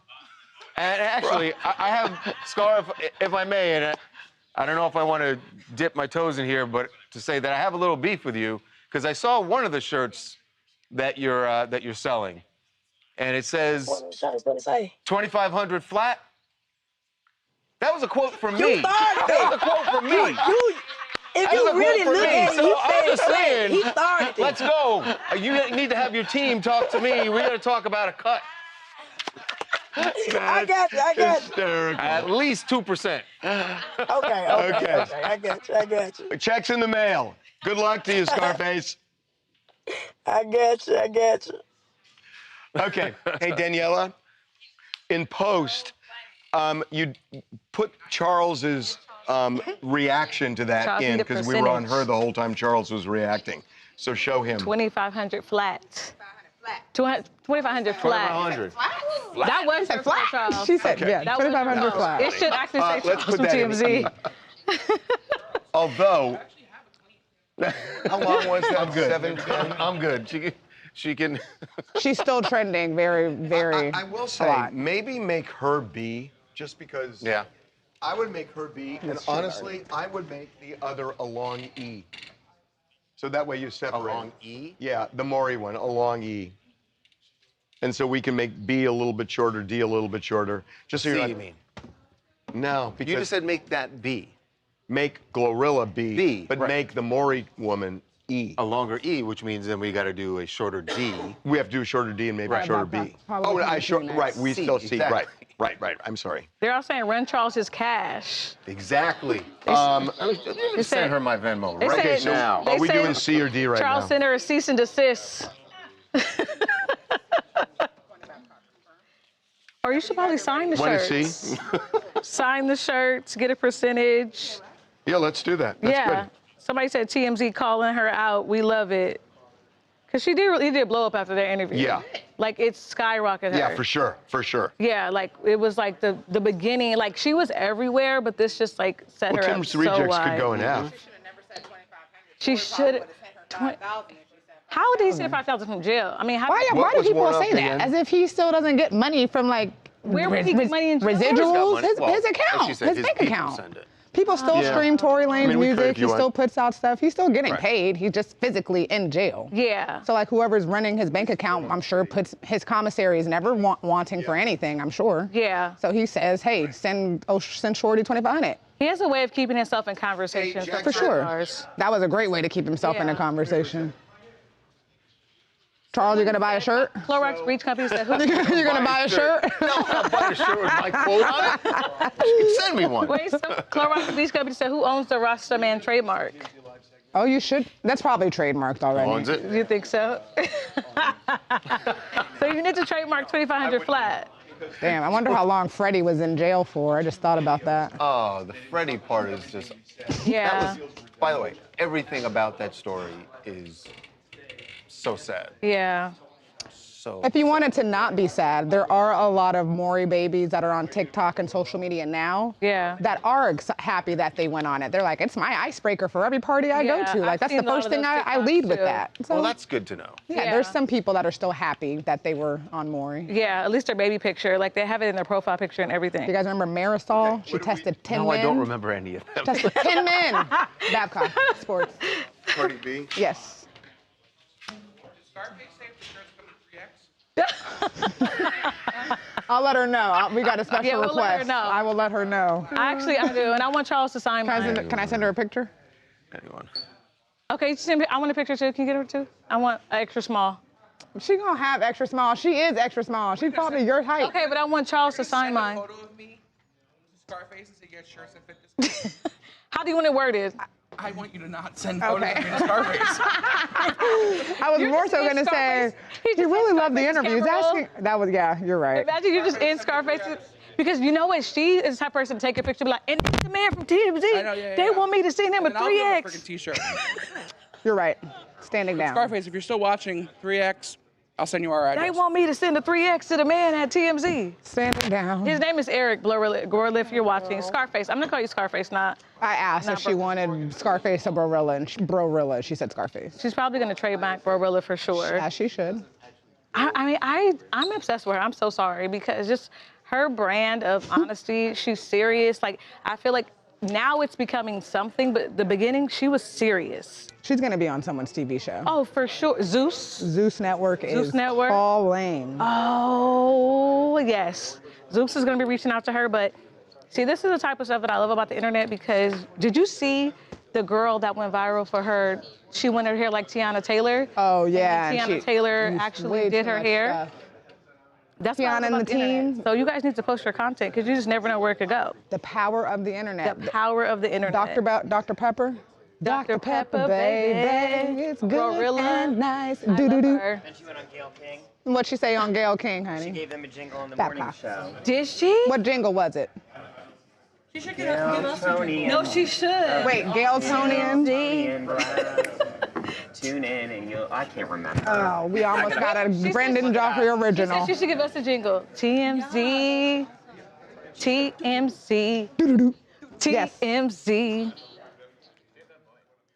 And actually, I have, Scar, if I may, and I don't know if I want to dip my toes in here, but to say that I have a little beef with you, because I saw one of the shirts that you're selling, and it says 2,500 flat. That was a quote from me. That was a quote from me. If you really look at it, so I'm just he saying, he started it. Let's go. You need to have your team talk to me. We got to talk about a cut. I got you. Hysterical. At least 2%. Okay. I got you. Check's in the mail. Good luck to you, Scarface. I got you. Okay. Hey, Daniela, in post, you put Charles's reaction to that Charles in, need a because we were on percentage. her the whole time Charles was reacting. So show him. 2,500 flat. 2,500 flat. 2,500. That was said her flat. Charles. She said, Okay. yeah, That was 2,500 her. flat. It should actually say Let's Charles put from that in. TMZ. Although, How long was that? I'm good. 7, 10? I'm good. She can. She's still trending very, very. I will a say, lot. maybe make her B, just because. Yeah. I would make her B, and honestly, I would make the other a long E. So that way you separate. A long E? Yeah, the Mory one, a long E. And so we can make B a little bit shorter, D a little bit shorter. Just so C, you're not... you mean? No, because... You just said make that B. Make Glorilla B, but right. make the Mory woman E. A longer E, which means then we got to do a shorter D. We have to do a shorter D and maybe a shorter B. Probably Right, we C, still C, exactly. right, I'm sorry. They're all saying run Charles's cash. Exactly. They Send her my Venmo they right said- now. they Are we said doing C or D right Charles now? sent her a cease and desist. Or you should probably sign the Want to shirts. see? Sign the shirts, get a percentage. Yeah, let's do that. That's yeah. good. Somebody said TMZ calling her out. We love it. Because she did blow up after their interview. Yeah. Like, it skyrocketed her. Yeah, for sure. Yeah, like, it was like the beginning. Like, she was everywhere, but this just, like, set Well, her Tim's up rejects so could wide. go in F. She should. How did he say 5,000 from jail? I mean, how Why do was people one say up that? again? As if he still doesn't get money from like Where would he get money in jail? residuals? He's got money. His Well, account, as she said, his his bank people account. send it. People still Yeah. stream Tory Lane's I mean, we could music. if you He still want. puts out stuff. He's still getting Right. paid. He's just physically in jail. Yeah. So like whoever's running his bank account, I'm sure puts his commissary is never wanting for anything. I'm sure. Yeah. So he says, hey, send Shorty 2,500. He has a way of keeping himself in conversations. Hey, that's For sure. ours. That was a great way to keep himself in a Yeah. conversation. Charles, you gonna buy a shirt? Clorox Breach Company said, who? You're gonna buy a shirt? No, I'm not buying a shirt with my quote on it. You can send me one. Wait, so Clorox Breach Company said, who owns the Rasta Man trademark? Oh, you should. That's probably trademarked already. Owns it? You think so? So you need to trademark 2,500 flat. Damn, I wonder how long Freddie was in jail for. I just thought about that. Oh, the Freddie part is just. Yeah. That was, by the way, everything about that story is so sad. Yeah. So. If you wanted to not be sad, there are a lot of Mory babies that are on TikTok and social media now. Yeah. That are happy that they went on it. They're like, it's my icebreaker for every party I go Yeah, to. Like, I've that's the seen a lot first of thing those I TikToks lead with too. that. So, Well, that's good to know. yeah, there's some people that are still happy that they were on Mory. Yeah, at least their baby picture. Like, they have it in their profile picture and everything. You guys remember Marisol? She tested 10 No, men. I don't remember any of them. Tested 10 men. Babcock Sports. Cardi B? Yes. I'll let her know. We got a special Yeah, we'll request. let her know. I will let her know. Actually, I do, and I want Charles to sign mine. Can I send her a picture? Anyone? Okay, I want a picture too. Can you get her too? I want an extra small. She gonna have extra small. She is extra small. She's probably your height. Okay, but I want Charles to sign mine. Scarface and say, yes, shirts that fit this. How do you want it worded? I want you to not send photos of me to Scarface. I was more so going to say, he really loved the interview. He's asking. That was, yeah, you're right. Imagine you're just in Scarface. Because you know what? She is the type of person to take a picture and be like, and the man from TMZ, they want me to send him a 3X. I'll give him a freaking t-shirt. You're right. Standing down. Scarface, if you're still watching, 3X, I'll send you our address. They want me to send a 3X to the man at TMZ. Standing down. His name is Eric Glorilla, if you're watching. Scarface. I'm going to call you Scarface, not. I asked if she wanted Scarface or Brorilla, and Brorilla. She said Scarface. She's probably going to trademark Brorilla for sure. As she should. I mean, I'm obsessed with her. I'm so sorry because just her brand of honesty, she's serious. Like, I feel like now it's becoming something, but the beginning, she was serious. She's going to be on someone's TV show. Oh, for sure. Zeus Network is calling. Oh, yes. Zeus is going to be reaching out to her, but see, this is the type of stuff that I love about the internet because did you see the girl that went viral for her? She went her hair like Tiana Taylor. Oh, yeah. And Tiana Taylor actually did her hair. Stuff. That's Tiana and the team. So you guys need to post your content because you just never know where it could go. The power of the internet. The power of the internet. Dr. Pepper? Dr. Pepper, baby. It's good Gorilla. and nice. I love her. And she went on Gayle King. What'd she say on Gayle King, honey? She gave them a jingle on the That morning pop. show. Did she? What jingle was it? She should give us a jingle. No, she should. Wait, Gayle Tonian? Tune in and you'll, I can't remember. Oh, we almost got a Brendan Joffrey original. She should give us a jingle. TMZ. TMZ. TMZ.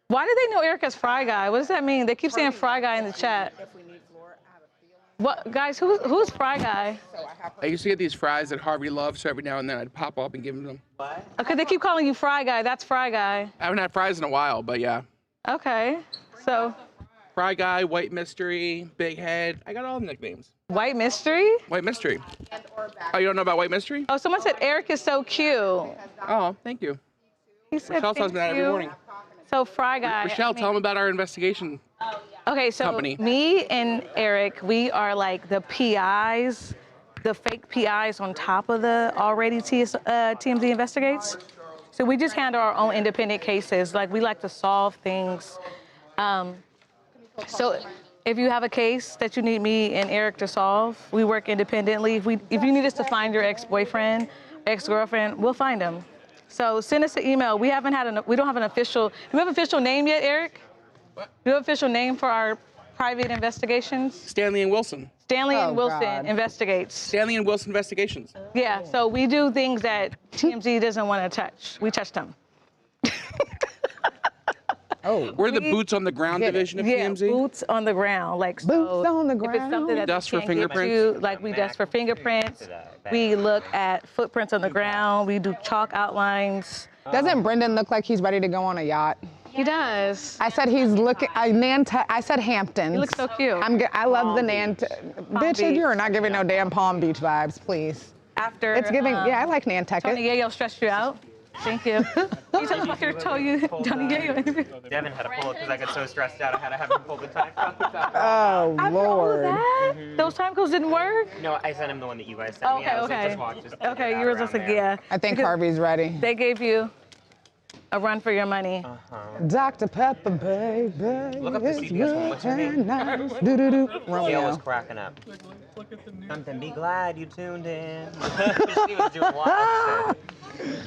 Why do they know Erica's Fry Guy? What does that mean? They keep saying Fry Guy in the chat. What, guys, who's Fry Guy? I used to get these fries that Harvey loved, so every now and then I'd pop up and give them. What? Okay, they keep calling you Fry Guy. That's Fry Guy. I haven't had fries in a while, but yeah. Okay, so. Fry Guy, White Mystery, Big Head. I got all the nicknames. White Mystery? White Mystery. Oh, you don't know about White Mystery? Oh, someone said Eric is so cute. Oh, thank you. He said Michelle tells me that every morning. So Fry Guy. Michelle, tell them about our investigation. Okay, so company. Me and Eric, we are like the PIs, the fake PIs on top of the already TMZ investigates. So we just handle our own independent cases. Like we like to solve things. So if you have a case that you need me and Eric to solve, we work independently. If you need us to find your ex-boyfriend, ex-girlfriend, we'll find them. So send us an email. We don't have an official, do we have an official name yet, Eric? What? Do you have an official name for our private investigations? Stanley and Wilson. Stanley and Wilson God. investigates. Stanley and Wilson investigations. Yeah, so we do things that TMZ doesn't want to touch. We touch them. We're the boots on the ground division of TMZ. Yeah, boots on the ground. Like, so boots on the ground. If it's something that Dust they for can't get fingerprints? to, like we dust for fingerprints. We look at footprints on the ground. We do chalk outlines. Doesn't Brendan look like he's ready to go on a yacht? He does. I said he's looking. I said Hamptons. He looks so cute. I love the Nantucket. Bitch, Beach. you are not giving no damn Palm Beach vibes, please. After It's giving. Yeah, I like Nantucket. Tony Yayo stressed you out. Thank you. Can you tell us about your Tony Yayo interview? Devin had to pull it because I got so stressed out I had to have him pull the time code. Oh Lord. That? Those time codes didn't work? No, I sent him the one that you guys sent me. I was like, just watch this. Okay, you were just like, yeah. I think Harvey's ready. They gave you a run for your money. Dr. Pepper, baby. Look up the CBS one. What's her name? Nice. Do-do-do. Gail Romeo. was cracking up. Something, be glad you tuned in. She was doing wild shit.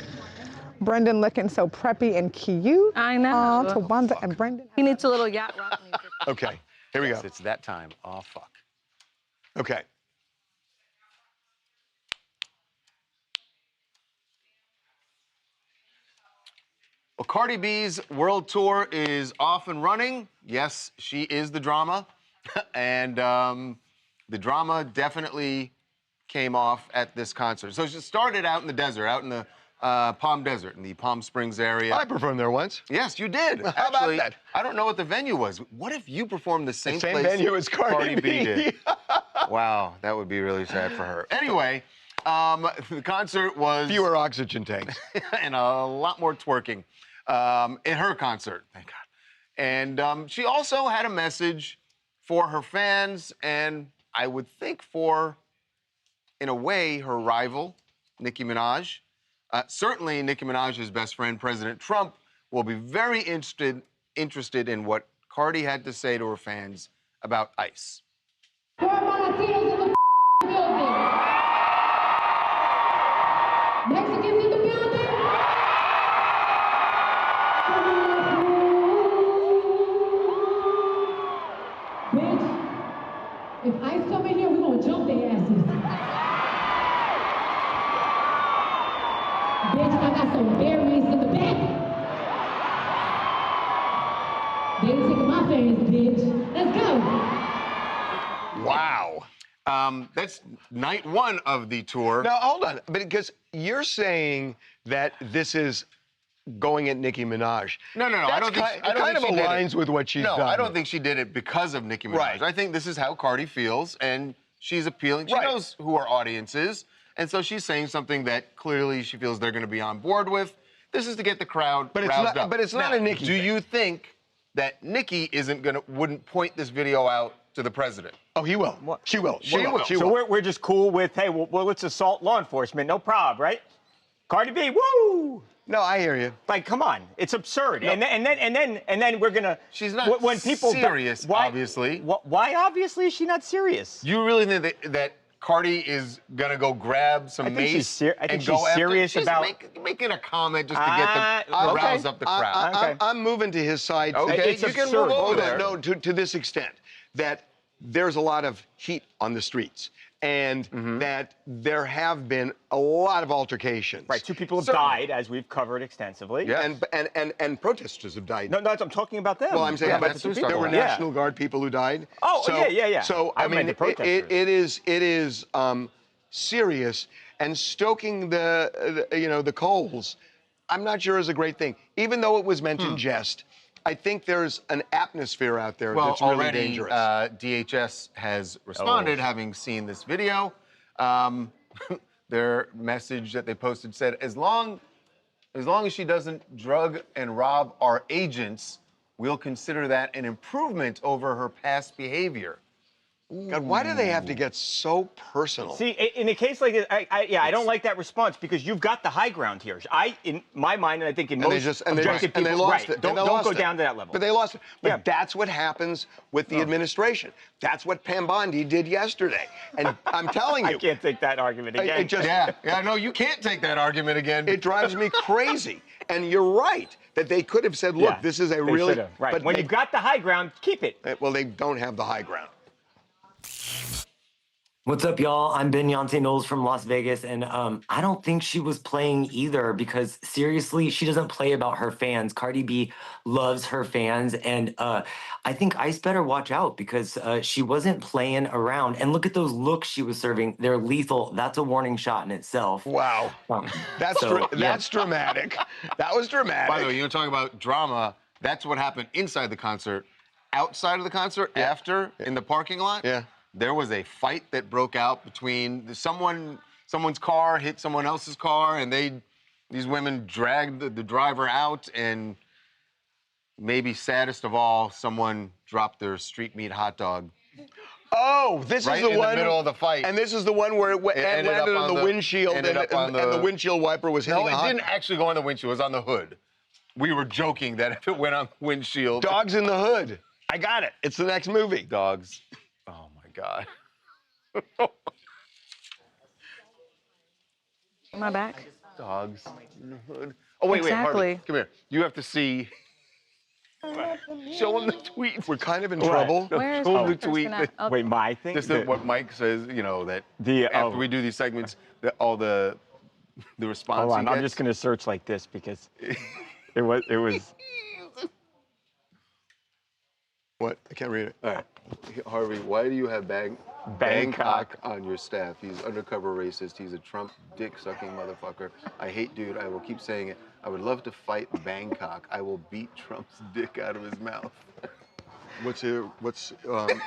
Brendan looking so preppy and cute. I know. Tawanda and Brendan. He needs a little yacht rock music. Okay, here we go. Yes, it's that time. Oh, fuck. Okay. Well, Cardi B's world tour is off and running. Yes, she is the drama. And the drama definitely came off at this concert. So she started out in the desert, out in the Palm Desert, in the Palm Springs area. I performed there once. Yes, you did. How about that? I don't know what the venue was. What if you performed the same Same place venue as Cardi B did? Wow, that would be really sad for her. Anyway, the concert was... Fewer oxygen tanks. and a lot more twerking in her concert, thank God. And she also had a message for her fans, and I would think for, in a way, her rival, Nicki Minaj. Certainly, Nicki Minaj's best friend, President Trump, will be very interested in what Cardi had to say to her fans about ICE. Mexicans in the building. Bitch, if ICE come in here, we're gonna jump their asses. Bitch, I got some berries in the back. They ain't taking my fans, bitch. Let's go. Wow. That's night one of the tour. Now, hold on, but because you're saying that this is going at Nicki Minaj. No. I don't think it kind of aligns with what she's done. No, I don't think she did it because of Nicki Minaj. Right. I think this is how Cardi feels, and she's appealing. She knows who her audience is, and so she's saying something that clearly she feels they're going to be on board with. This is to get the crowd roused up. But it's not Now, a Nicki Do thing. you think that Nicki wouldn't point this video out to the president? Oh, he will. She will. So we're just cool with, hey, well, let's assault law enforcement. No problem, right? Cardi B, woo! No, I hear you. Like, come on, it's absurd. No. And then we're gonna. She's not when people serious, obviously. Why obviously is she not serious? You really think that Cardi is gonna go grab some mace and go after? Serious She's about making a comment just to get the rouse up the crowd. I'm moving to his side. Okay, It's you can absurd. move over there. No, to this extent, that there's a lot of heat on the streets, and that there have been a lot of altercations. Right, 2 people have died, as we've covered extensively. Yeah. And protesters have died. No, I'm talking about them. Well, I'm saying about the 2 people. there were National Guard people who died. Oh, yeah. So I mean, it is serious, and stoking the coals, I'm not sure is a great thing. Even though it was meant in jest, I think there's an atmosphere out there that's really already, dangerous. DHS has responded, having seen this video. Their message that they posted said, as long as she doesn't drug and rob our agents, we'll consider that an improvement over her past behavior. God, why do they have to get so personal? See, in a case like this, I don't like that response because you've got the high ground here. In my mind, and I think in most objective people, they lost it. Don't go down to that level. But they lost it. But that's what happens with the administration. That's what Pam Bondi did yesterday. And I'm telling you, I can't take that argument again. No, you can't take that argument again. It drives me crazy. And you're right that they could have said, look, this is a really right. But When you've got the high ground, keep it. Well, they don't have the high ground. What's up, y'all? I'm Ben Yonce Knowles from Las Vegas, and I don't think she was playing either because, seriously, she doesn't play about her fans. Cardi B loves her fans, and I think Ice better watch out because she wasn't playing around. And look at those looks she was serving. They're lethal. That's a warning shot in itself. Wow. That's dramatic. That was dramatic. By the way, you know, talking about drama, that's what happened inside the concert. Outside of the concert, after, in the parking lot, there was a fight that broke out between someone's car hit someone else's car, and these women dragged the driver out, and maybe saddest of all, someone dropped their street meat hot dog. Oh, this right is the in one the middle of the fight. And this is the one where it landed on the windshield, and the windshield wiper was hitting. No, it didn't actually go on the windshield. It was on the hood. We were joking that if it went on the windshield. Dogs in the Hood. I got it. It's the next movie. Dogs. Oh my God. Am I back? Dogs in the Hood. Oh wait, Harvey, come here. You have to see. Show him the tweet. We're kind of in trouble. Where is Show him the the tweet. person at? Wait, my thing? This is what Mike says, you know, that after we do these segments, that all the response Hold on, he gets. I'm just gonna search like this because it was. What? I can't read it. All right. Harvey, why do you have Bangkok on your staff? He's undercover racist. He's a Trump dick-sucking motherfucker. I hate dude. I will keep saying it. I would love to fight Bangkok. I will beat Trump's dick out of his mouth. What's I don't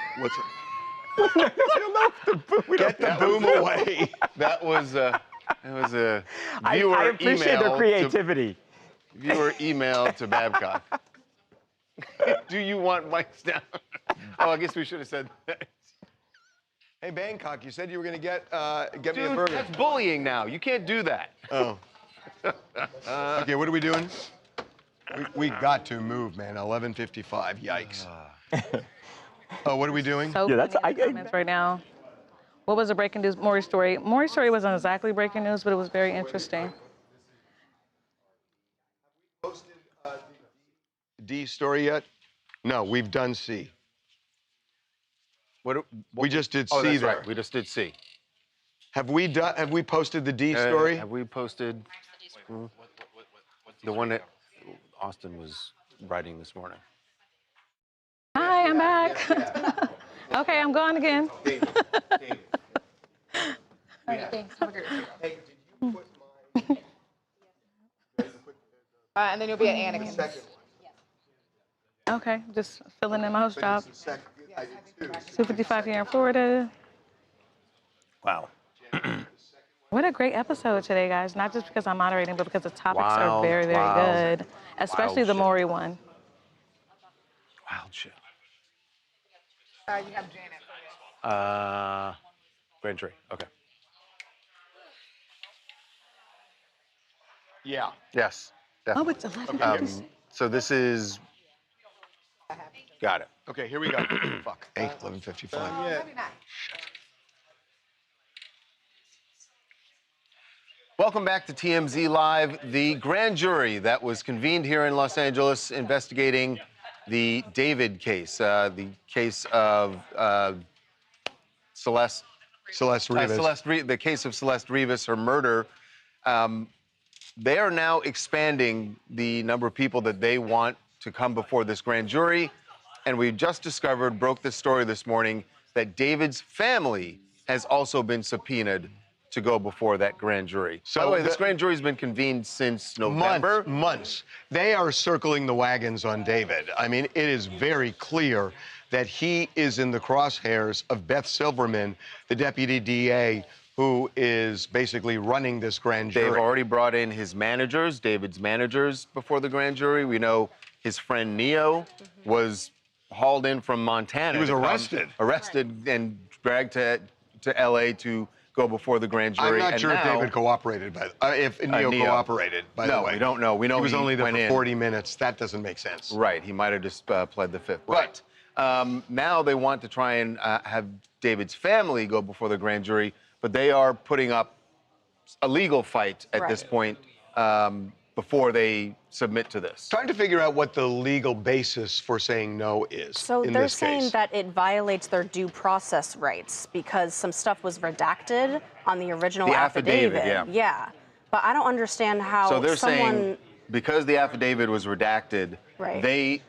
know. Get the boom away. That was a viewer I appreciate email their creativity. Viewer email to Babcock. Do you want Mike's down? Oh, I guess we should have said that. Hey, Bangkok, you said you were going to get me a Dude, burger. that's bullying now. You can't do that. Oh. Okay, what are we doing? We got to move, man. 11:55. Yikes. Oh, what are we doing? So comments right now. What was the breaking news Mory story? Mory story wasn't exactly breaking news, but it was very interesting. D story yet? No, we've done C. We just did Oh, C that's there. right. We just did C. Have we posted the D story? Have we posted the one that Austin was writing this morning? Hi, I'm back. Okay, I'm gone again. All right, thanks. Have a great day. And then you'll be at Anakin's. Okay, just filling in my host job. 2:55 here in Florida. Wow. What a great episode today, guys. Not just because I'm moderating, but because the topics Wow, are very, very wow. good. Especially Wild the shit. Mory one. Wild shit. You have Janet. Grand jury. Okay. Yeah. Yes. Oh, Definitely. it's 11. So this is. Got it. Okay, here we go. Fuck. 11:55. Welcome back to TMZ Live. The grand jury that was convened here in Los Angeles investigating the David case, the case of Celeste Rivas. The case of Celeste Rivas, her murder. They are now expanding the number of people that they want to come before this grand jury. And we just broke this story this morning, that David's family has also been subpoenaed to go before that grand jury. So by the way, this grand jury's been convened since November. Months. They are circling the wagons on David. I mean, it is very clear that he is in the crosshairs of Beth Silverman, the deputy DA, who is basically running this grand jury. They've already brought in his managers, David's managers, before the grand jury. We know his friend Neo was hauled in from Montana. He was arrested. Arrested and dragged to LA to go before the grand jury. I'm not sure if David cooperated, if Neo cooperated, by the way. No, we don't know. We know he was only there went for in. 40 minutes. That doesn't make sense. Right. He might have just pled the fifth. Right. But now they want to try and have David's family go before the grand jury, but they are putting up a legal fight at this point before they submit to this. Trying to figure out what the legal basis for saying no is. So in they're this saying case. that it violates their due process rights because some stuff was redacted on the original The affidavit, yeah. But I don't understand how So they're someone... saying because the affidavit was redacted, Right.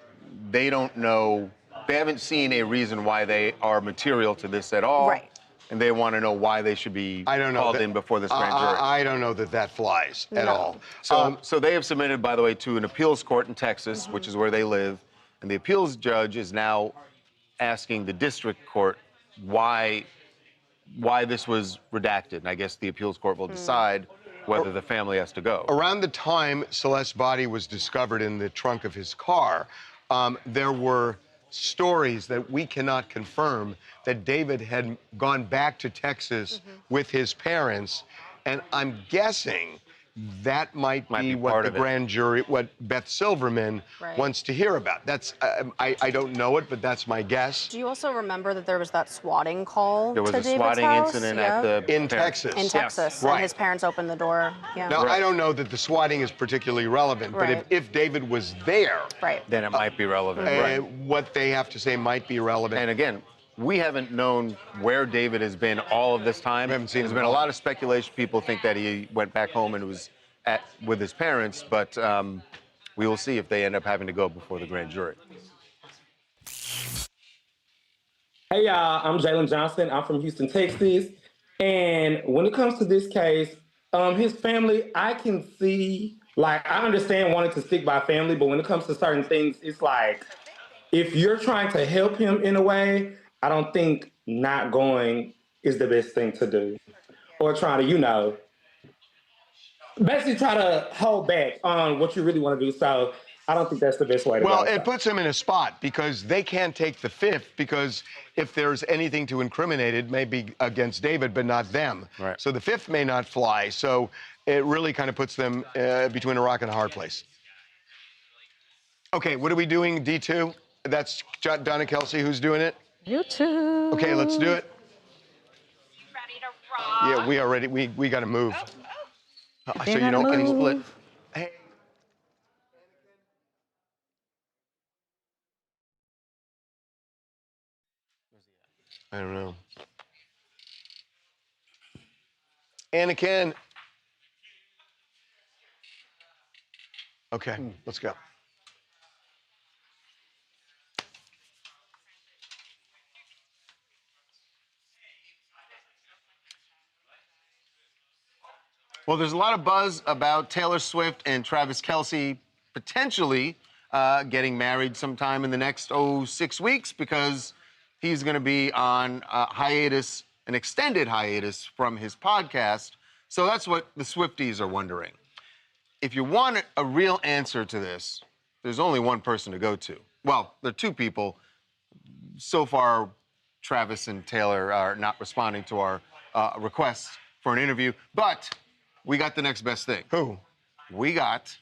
they don't know, they haven't seen a reason why they are material to this at all. Right. And they want to know why they should be called in before this grand jury. I don't know that flies at all. So they have submitted, by the way, to an appeals court in Texas, which is where they live. And the appeals judge is now asking the district court why this was redacted. And I guess the appeals court will decide whether the family has to go. Around the time Celeste's body was discovered in the trunk of his car, there were stories that we cannot confirm that David had gone back to Texas with his parents, and I'm guessing that might be what the grand jury, what Beth Silverman wants to hear about. That's I don't know it, but that's my guess. Do you also remember that there was that swatting call There was to a David's swatting house? incident at the in Texas. In Texas, and his parents opened the door. Yeah. Now, I don't know that the swatting is particularly relevant, but if David was there, then it might be relevant. What they have to say might be relevant. And again, we haven't known where David has been all of this time. We haven't seen There's been a lot of speculation. People think that he went back home and was with his parents, but we will see if they end up having to go before the grand jury. Hey y'all, I'm Jalen Johnson. I'm from Houston, Texas. And when it comes to this case, his family, I can see, like, I understand wanting to stick by family, but when it comes to certain things, it's like, if you're trying to help him in a way, I don't think not going is the best thing to do. Or trying to, basically try to hold back on what you really want to do. So I don't think that's the best way to go. Well, it puts him in a spot because they can't take the fifth because if there's anything to incriminate, it may be against David, but not them. Right. So the fifth may not fly. So it really kind of puts them between a rock and a hard place. Okay, what are we doing, D2? That's Donna Kelsey who's doing it? You too. Okay, let's do it. You ready to rock? Yeah, we are ready. We got to move. So They you don't gotta get split. move. Hey. I don't know. Anakin. Okay, let's go. Well, there's a lot of buzz about Taylor Swift and Travis Kelce potentially getting married sometime in the next 6 weeks because he's going to be on hiatus, an extended hiatus from his podcast. So that's what the Swifties are wondering. If you want a real answer to this, there's only one person to go to. Well, there are two people. So far, Travis and Taylor are not responding to our requests for an interview, but we got the next best thing. Who? We got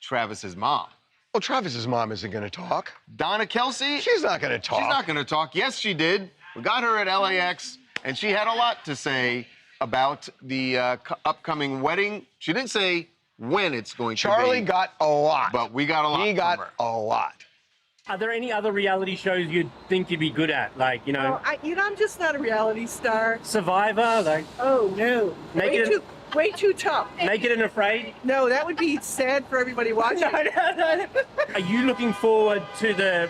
Travis's mom. Well, Travis's mom isn't going to talk. Donna Kelsey? She's not going to talk. She's not going to talk. Yes, she did. We got her at LAX, and she had a lot to say about the upcoming wedding. She didn't say when it's going to be. Charlie got a lot. But we got a lot. He got a lot. Are there any other reality shows you'd think you'd be good at? Like, you know... I'm just not a reality star. Survivor? Like... Oh, no. Way too tough. Naked and Afraid? No, that would be sad for everybody watching. No. Are you looking forward to the,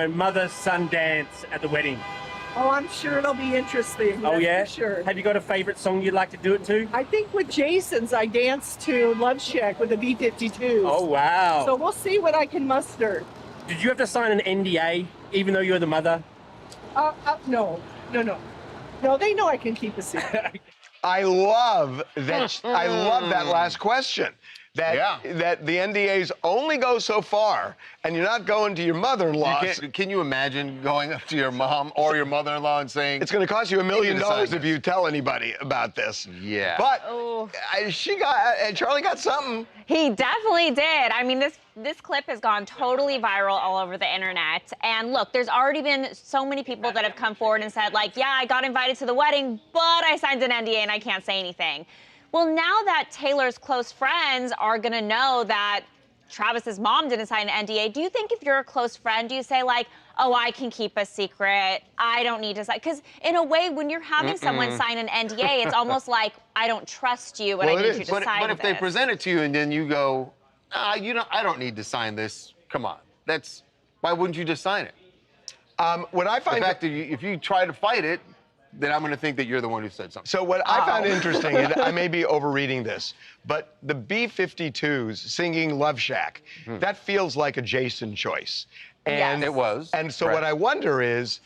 mother-son dance at the wedding? Oh, I'm sure it'll be interesting. Oh, that's yeah? For sure. Have you got a favorite song you'd like to do it to? I think with Jason's, I danced to Love Shack with the B-52s. Oh, wow. So we'll see what I can muster. Did you have to sign an NDA, even though you're the mother? No. No, they know I can keep a secret. I love that. I love that last question. That the NDAs only go so far, and you're not going to your mother-in-law. Can you imagine going up to your mom or your mother-in-law and saying it's going to cost you $1 million if you tell anybody about this? Yeah. But Charlie got something. He definitely did. I mean, this clip has gone totally viral all over the internet. And look, there's already been so many people that have come forward and said, like, yeah, I got invited to the wedding, but I signed an NDA and I can't say anything. Well, now that Taylor's close friends are going to know that Travis's mom didn't sign an NDA, do you think if you're a close friend, do you say, like, oh, I can keep a secret, I don't need to sign? Because in a way, when you're having someone sign an NDA, it's almost like, I don't trust you, and I need you to sign But if this. they present it to you and then you go, I don't need to sign this, come on. Why wouldn't you just sign it? What I find... The fact that if you try to fight it, then I'm going to think that you're the one who said something. So what I found interesting, and I may be overreading this, but the B-52s singing Love Shack, that feels like a Jason choice. And it was. And so what I wonder is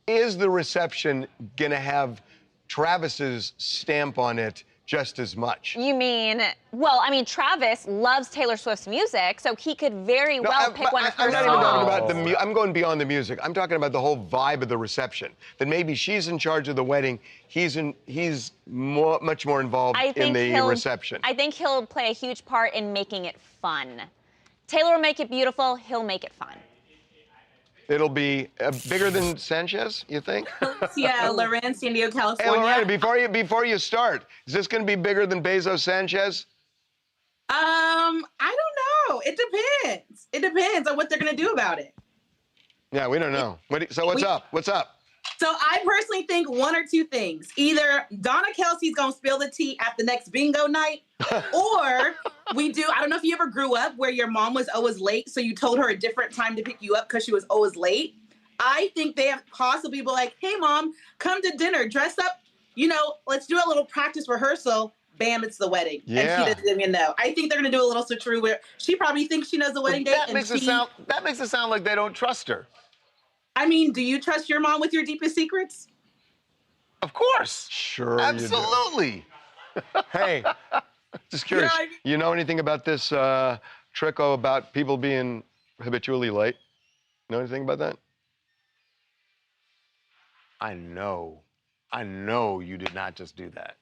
the reception going to have Travis's stamp on it just as much? You mean, well, I mean, Travis loves Taylor Swift's music, so he could very well pick one of her I'm not songs. even talking about I'm going beyond the music. I'm talking about the whole vibe of the reception. That maybe she's in charge of the wedding. He's much more involved in the reception. I think he'll play a huge part in making it fun. Taylor will make it beautiful. He'll make it fun. It'll be bigger than Sanchez, you think? Yeah, Loren, San Diego, California. Hey, Lorena, before you start, is this going to be bigger than Bezos Sanchez? I don't know. It depends. It depends on what they're going to do about it. Yeah, we don't know. So what's up? What's up? So I personally think one or two things. Either Donna Kelsey's going to spill the tea at the next bingo night, or I don't know if you ever grew up where your mom was always late, so you told her a different time to pick you up because she was always late. I think they have possibly been like, hey, Mom, come to dinner, dress up, let's do a little practice rehearsal. Bam, it's the wedding. Yeah. And she doesn't even know. I think they're going to do a little switcheroo where she probably thinks she knows the wedding date. That makes it sound like they don't trust her. I mean, do you trust your mom with your deepest secrets? Of course. Sure. Absolutely. You do. Hey, just curious. You know anything about this trick about people being habitually late? Know anything about that? I know you did not just do that.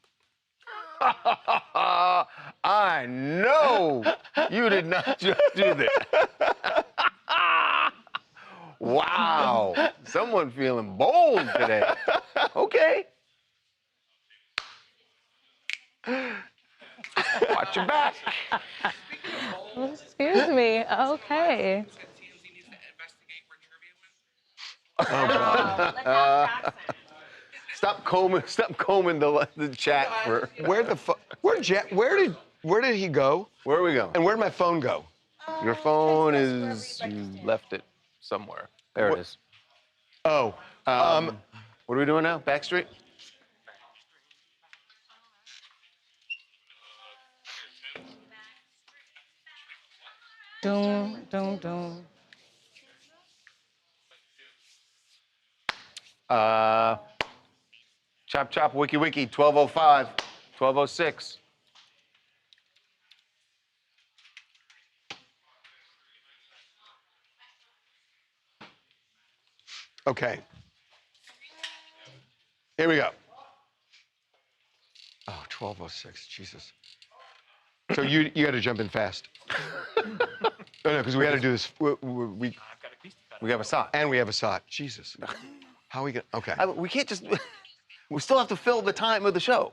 I know you did not just do that. Wow. Someone feeling bold today. Okay. Watch your back. Excuse me. Okay. Oh, God. Stop combing the chat for. Where did he go? Where are we going? And where'd my phone go? Your phone is. You left it somewhere. There it is. Oh. What are we doing now? Backstreet? Doom, doom, doom. Chop chop wiki wiki 1205, 1206. Okay. Here we go. Oh, 1206, Jesus. So you got to jump in fast. Oh, no, because we got to do this. We have a shot. And we have a shot. Jesus. How are we going to? Okay. We can't just. We still have to fill the time of the show.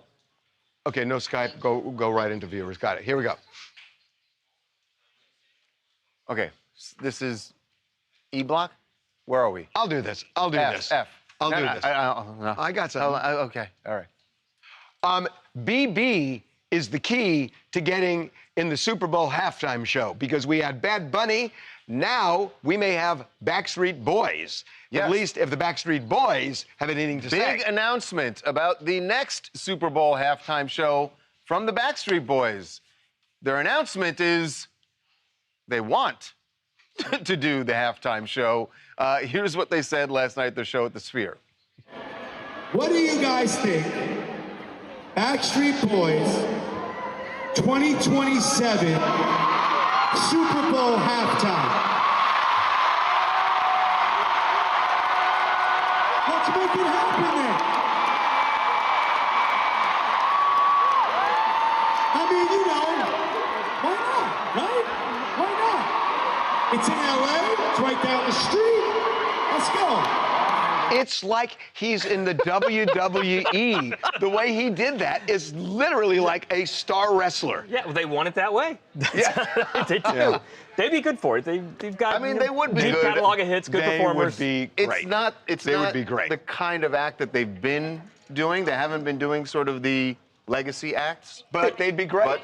Okay, no Skype. Go right into viewers. Got it. Here we go. Okay. This is E block. Where are we? I'll do this. I'll do this. F. I'll do No, this. no. I got something. Okay. All right. BB is the key to getting in the Super Bowl halftime show because we had Bad Bunny. Now we may have Backstreet Boys. Yes. At least if the Backstreet Boys have anything to say. Big announcement about the next Super Bowl halftime show from the Backstreet Boys. Their announcement is they want to do the halftime show. Here's what they said last night at their show at the Sphere. What do you guys think? Backstreet Boys 2027 Super Bowl halftime. Let's make it happen then. I mean, you know, why not, right? Why not? It's in LA, it's right down the street. Let's go. It's like he's in the WWE. The way he did that is literally like a star wrestler. Yeah, well, they want it that way. Yeah. They do. Yeah. They'd be good for it. They've got. I mean, they would be deep good. catalog of hits, good performers. They would be great. They would be great. The kind of act that they've been doing. They haven't been doing sort of the legacy acts. But they'd be great. But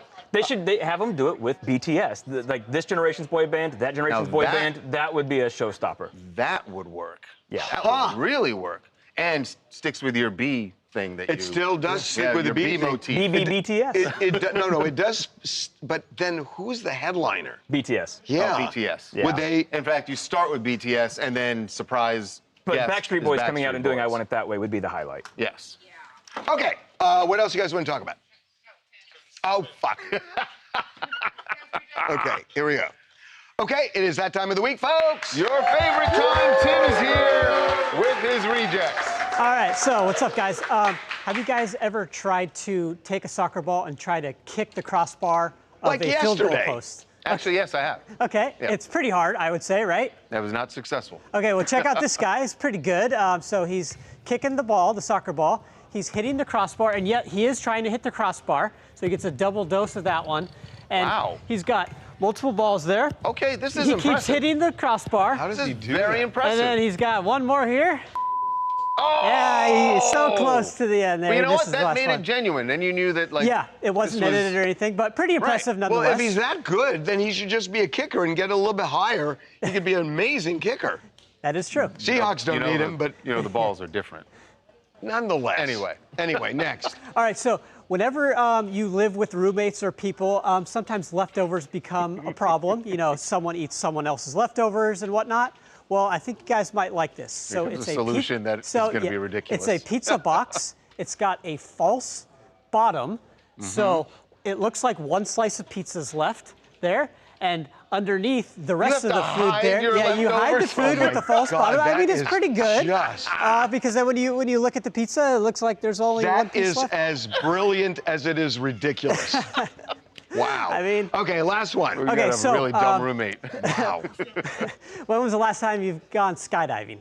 they have them do it with BTS. Like this generation's boy band, that generation's boy band. That would be a showstopper. That would work. Yeah. That would really work. And sticks with your B thing that It still does stick with the your B thing. motif. BTS. No, it does. But then who's the headliner? BTS. Yeah. Oh, BTS. Yeah. Would they? In fact, you start with BTS and then surprise. But guest Backstreet is Boys coming out and doing Boys. I Want It That Way would be the highlight. Yes. Okay. What else you guys want to talk about? Oh, fuck. Okay, here we go. Okay, it is that time of the week, folks. Your favorite time, Tim is here with his rejects. All right, so what's up, guys? Have you guys ever tried to take a soccer ball and try to kick the crossbar of Like a field goal yesterday. post? Actually, yes, I have. Okay, Yeah. it's pretty hard, I would say, right? That was not successful. Okay, well, check out this guy. He's pretty good. So he's kicking the ball, the soccer ball. He's hitting the crossbar, and yet he is trying to hit the crossbar. So he gets a double dose of that one. And Wow. he's got multiple balls there. Okay, this is He impressive. keeps hitting the crossbar. How does he do Very that? impressive. And then he's got one more here. Oh! Yeah, he's so close to the end there. But you know This what? is That lots made fun. it genuine. Then you knew that, like. Yeah, it wasn't this was- edited or anything, but pretty impressive Well, nonetheless. if he's that good, then he should just be a kicker and get a little bit higher. He could be an amazing kicker. That is true. Seahawks don't need him, but You know, the balls are different. nonetheless. Anyway, next. All right, so whenever you live with roommates or people, sometimes leftovers become a problem. You know, someone eats someone else's leftovers and whatnot. Well, I think you guys might like this. So Here comes it's a a solution that is gonna be ridiculous. It's a pizza box. It's got a false bottom, so it looks like one slice of pizza's left there, and underneath the rest of have the to food hide there, your yeah, you hide the leftovers? food Oh with my the false God, bottom. I that mean, it's is pretty good just- because then when you look at the pizza, it looks like there's only one That piece is left. as brilliant as it is ridiculous. Wow. I mean, okay, last one. We Okay, got a so, really dumb roommate. Wow. when was the last time you've gone skydiving?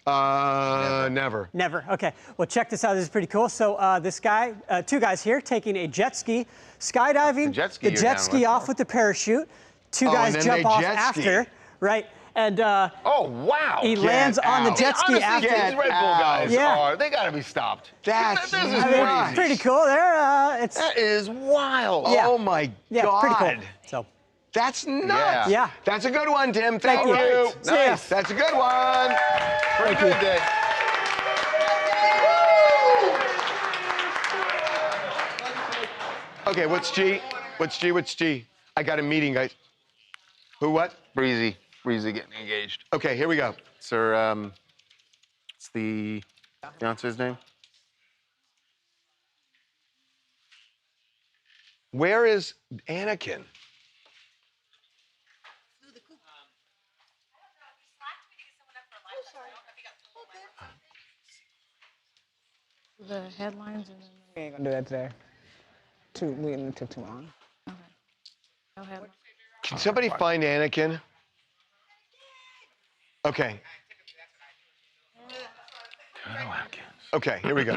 Never. Never. Okay. Well, check this out. This is pretty cool. So this guy, two guys here, taking a jet ski, skydiving. The jet ski you're jet down ski with. off with the parachute. Two Oh, guys and then jump they off jet ski. after, right? And Oh, wow. he lands on the jet ski Honestly, after. these Red Bull guys Yeah. they got to be stopped. That's this is I mean, it's pretty cool. It's That is wild. Yeah. Oh my yeah, God. pretty cool. So That's nuts. Yeah. That's a good one, Tim. Thank All you. right. See ya. Nice. That's a good one. Pretty good day. Okay, what's G? What's G? What's G? I got a meeting, guys. Who, what? Breezy getting engaged. Okay, here we go. Sir, it's the fiance's name? Where is Anakin? The headlines and then We ain't gonna do that today. It took too long. no headlines. Can somebody find Anakin? Okay. Okay, here we go.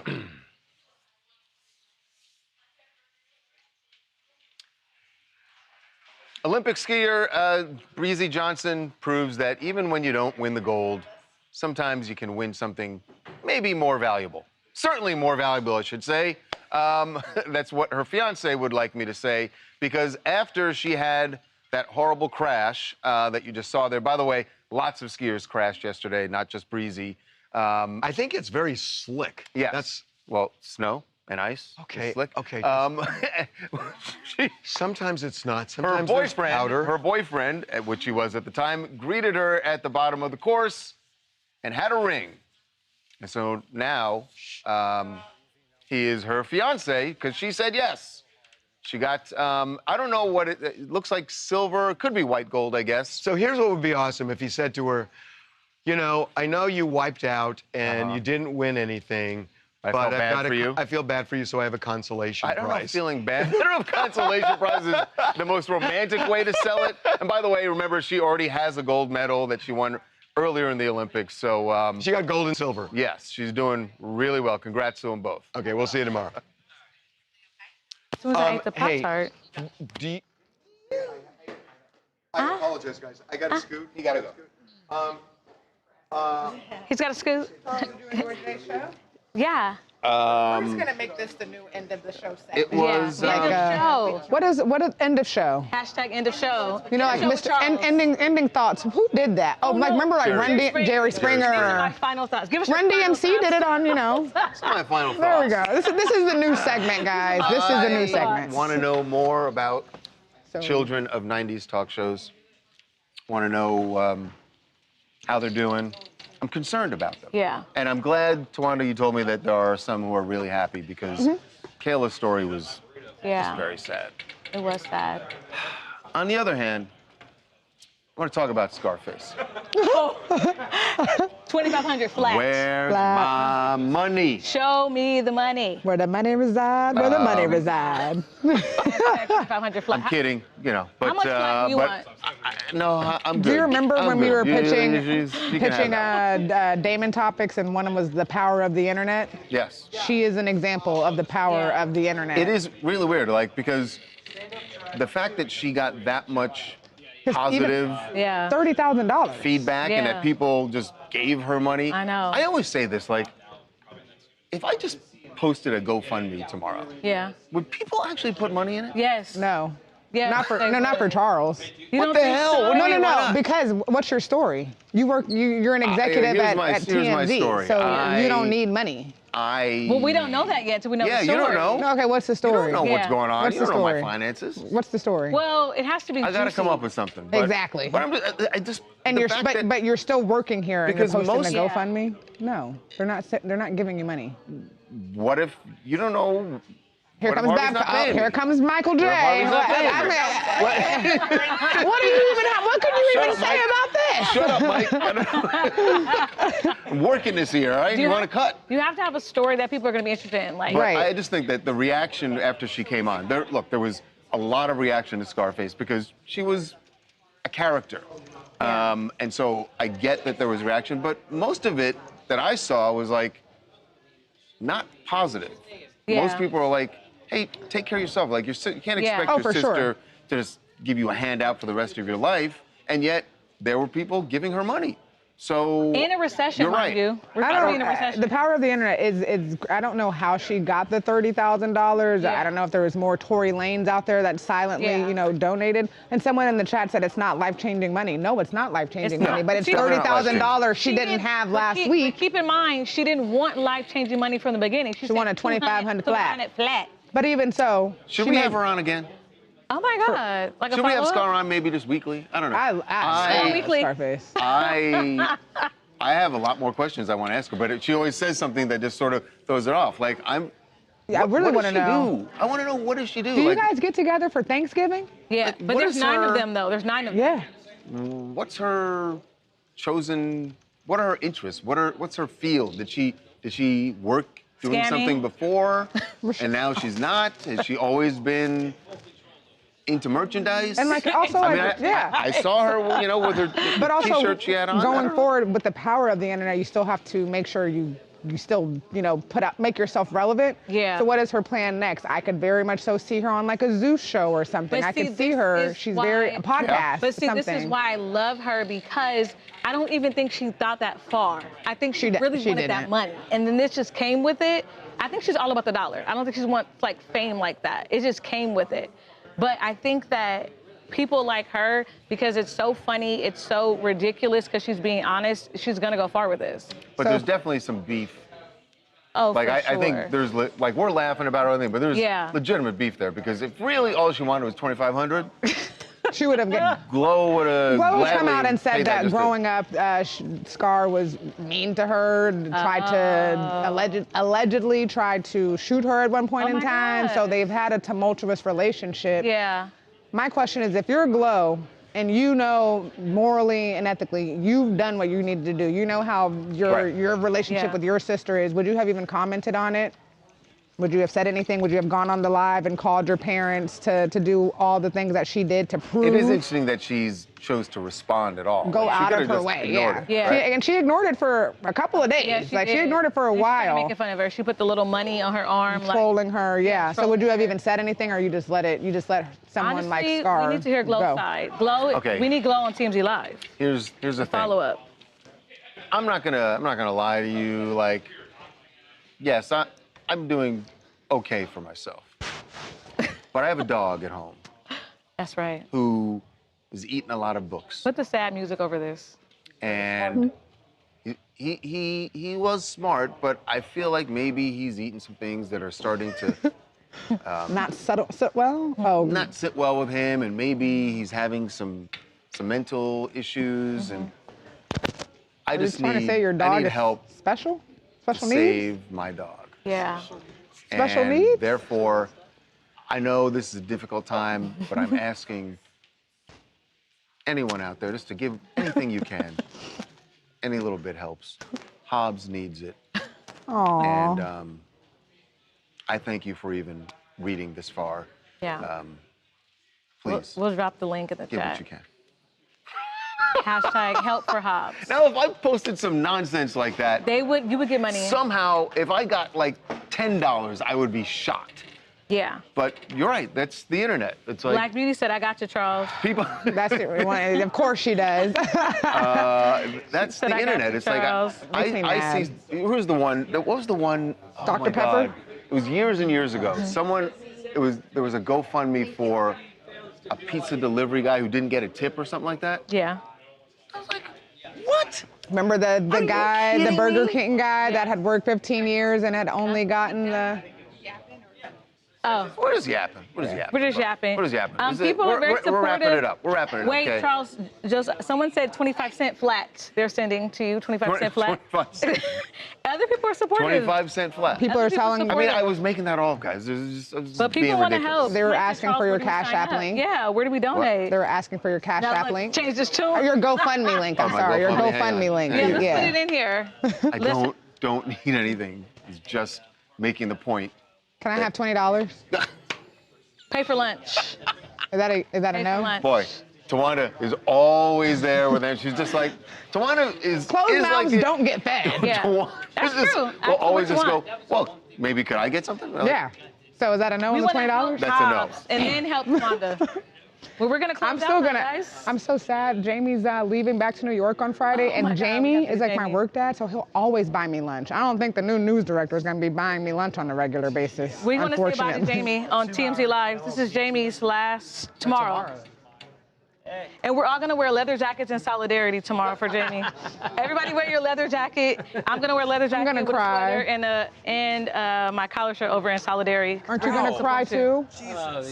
Olympic skier Breezy Johnson proves that even when you don't win the gold, sometimes you can win something maybe more valuable. Certainly more valuable, I should say. That's what her fiance would like me to say, because after she had that horrible crash that you just saw there, by the way, lots of skiers crashed yesterday, not just Breezy. I think it's very slick. Yes. Well, snow and ice. Okay. Is slick. Okay. Sometimes it's not. Her Sometimes there's powder. boyfriend, which he was at the time, greeted her at the bottom of the course and had a ring. And so now he is her fiance because she said yes. She got, I don't know what it looks like, silver. It could be white gold, I guess. So here's what would be awesome if he said to her, you know, I know you wiped out and you didn't win anything. I but felt I've bad got for you. I feel bad for you, so I have a consolation I don't know if prize. feeling bad. I don't know if consolation prize is the most romantic way to sell it. And by the way, remember, she already has a gold medal that she won earlier in the Olympics. So she got gold and silver. Yes, she's doing really well. Congrats to them both. Okay, we'll see you tomorrow. As soon as I ate the hey, Pop-Tart. Do you... I apologize, guys. I got to scoot. You got to go. He's got a scoop. Show? Yeah. We're just gonna make this the new end of the show segment. It was end of show. What is end of show? Hashtag end of show. You know, like Show Mr. Charles. Ending thoughts. Who did that? Oh, like remember like Jerry Springer. These are my final thoughts. Give us your Run final DMC thoughts. did it on, you know. That's my final thoughts. There we go. This is the new segment, guys. This is the new segment. Want to know more about So- children of 90s talk shows? Want to know how they're doing? I'm concerned about them. Yeah. And I'm glad, Tawanda, you told me that there are some who are really happy because Kayla's story was just very sad. It was sad. On the other hand, I want to talk about Scarface. 2,500 flat. Where's my money? Show me the money. Where the money reside, where the money reside. 2,500 flat. I'm kidding, you know. But, How much flat do you want? No, I'm good. Do you remember I'm when we good. were pitching She can have that. Damon topics and one of them was the power of the internet? Yes. She is an example of the power of the internet. It is really weird, like, because the fact that she got that much positive $30,000 feedback and that people just gave her money. I know. I always say this, like, if I just posted a GoFundMe tomorrow, Yeah. would people actually put money in it? Yes. No. Yeah. Not for Charles. You What don't the think hell? so? What do you No, mean, why no, not? because what's your story? You're an executive here's at here's my TMZ, story. so you don't need money. Well, we don't know that yet till we know the Yeah, story. you don't know. No, okay, what's the You story? don't know what's going on. What's You the don't know my story? finances. What's the story? Well, it has to be I got to juicy. come up with something. But, Exactly. But I just And the you're fact that- but you're still working here and you're Because posting most- the GoFundMe? No, they're not giving you money. what if you don't know? Here what if comes Harvey's not paying me? here comes Michael J. What if Harvey's not paying me? What do you even what could you Shut even up, say Mike. about this? Shut up, Mike. I'm working this year, all right? You want to cut? You have to have a story that people are going to be interested in. Like, But I just think that the reaction after she came on, there was a lot of reaction to Scarface because she was a character. And so I get that there was reaction, but most of it that I saw was like not positive. Most people are like, hey, take care of yourself. Like you can't expect your sister to just give you a handout for the rest of your life. And yet there were people giving her money. So in a recession, you're right. The power of the internet is I don't know how she got the $30,000. I don't know if there was more Tory Lanes out there that silently, donated. And someone in the chat said it's not life-changing money. No, it's not life-changing money, but it's $30,000 she didn't have last week. Keep in mind, she didn't want life-changing money from the beginning. She wanted $2,500 flat. But even so, should we have her on again? Oh my God! Like should we have Scar on maybe just weekly? I don't know. I weekly. Scarface. I have a lot more questions I want to ask her, but she always says something that just sort of throws it off. Like I really want to know. I want to know, what does she do? Do you guys get together for Thanksgiving? Yeah, but there's 9 of them though. There's 9 of them. Yeah. What's her chosen? What are her interests? What's her field? Did she work doing something before, and now she's not? Has she always been into merchandise? And like also, I saw her, with her t-shirt she had on. Going forward with the power of the internet, you still have to make sure you still, make yourself relevant. Yeah. So what is her plan next? I could very much so see her on like a Zeus show or something. I could see her. She's a podcast. But see, this is why I love her, because I don't even think she thought that far. I think she really wanted that money. And then this just came with it. I think she's all about the dollar. I don't think she wants like fame like that. It just came with it. But I think that people like her, because it's so funny, it's so ridiculous because she's being honest, she's gonna go far with this. But there's definitely some beef. Oh, like for sure. I think there's like we're laughing about everything, but there's legitimate beef there because if really all she wanted was $2,500, she would have Glow would have come out and said that growing up, Scar was mean to her, tried to allegedly tried to shoot her at one point in time. So they've had a tumultuous relationship. Yeah. My question is, if you're Glow and you know morally and ethically you've done what you needed to do, you know how your relationship with your sister is, would you have even commented on it? Would you have said anything? Would you have gone on the live and called your parents to do all the things that she did to prove? It is interesting that she's chose to respond at all. Go out of her way, and she ignored it for a couple of days. She ignored it for a while. Making fun of her. She put the little money on her arm. Trolling her, So would you have even said anything, or you just let someone Honestly, like Scar we need to hear Glow's side. Glow, we need Glow on TMZ Live. Here's the thing. Follow up. I'm not gonna lie to you. Like, yes, I'm doing okay for myself. But I have a dog at home. That's right. Who is eating a lot of books. Put the sad music over this. And he was smart, but I feel like maybe he's eating some things that are starting to not sit well. Oh, not sit well with him, and maybe he's having some mental issues, and I just need help. Special to needs? Save my dog. Yeah. Special and needs? Therefore, I know this is a difficult time, but I'm asking anyone out there just to give anything you can. Any little bit helps. Hobbs needs it. Aww. And I thank you for even reading this far. Yeah. Please. We'll drop the link in the give chat. what you can. Hashtag help for Hobbs. Now, if I posted some nonsense like that, you would get money. Somehow, if I got like $10, I would be shocked. Yeah. But you're right. That's the internet. It's like Black Beauty said, "I got you, Charles." People. That's it. Of course she does. That's the internet. It's like I see. Who's the one? What was the one? Oh Dr. my Pepper. God. It was years and years ago. Someone. There was a GoFundMe for a pizza delivery guy who didn't get a tip or something like that. Yeah. I was like, what? Remember the guy, the Burger King guy that had worked 15 years and had only gotten the. Oh. What is yapping? What is yapping? We're just yapping. What is yapping? People are very supportive. We're wrapping it up. We're wrapping it up. Wait, okay? Charles, someone said 25 cent flat. They're sending to you 25 cent flat. 25 cent. Other people are supportive. 25 cent flat. People are telling. I mean, I was making that all, guys. But people want to help. They were asking for your Cash App link. Yeah, where do we donate? They were asking for your Cash App link. Change this to or your GoFundMe link. I'm sorry, your GoFundMe link. Yeah, let's put it in here. I don't need anything. It's just making the point. Can I have $20? Pay for lunch. Is that a Pay for no? lunch. Boy, Tawana is always there with them. She's just like, Tawana is Closed is mouths like don't get fed. Yeah. Tawana That's just true. will Ask for always what just you go, want. well, maybe could I get something? Like, Yeah. So is that a no We on the want to help $20? That's a no. jobs and then help Wanda. Well, we're gonna close I'm down still now, gonna. guys. I'm so sad. Jamie's leaving back to New York on Friday, Oh my and God, we Jamie gotta is do like my Jamie. work dad, so he'll always buy me lunch. I don't think the new news director is gonna be buying me lunch on a regular basis. We want to say bye to unfortunately. Jamie on TMZ Live. This is Jamie's last tomorrow. And we're all gonna wear leather jackets in solidarity tomorrow for Jamie. Everybody wear your leather jacket. I'm gonna wear a leather jacket gonna with cry. a sweater and my collar shirt over in solidarity. Aren't you gonna cry too?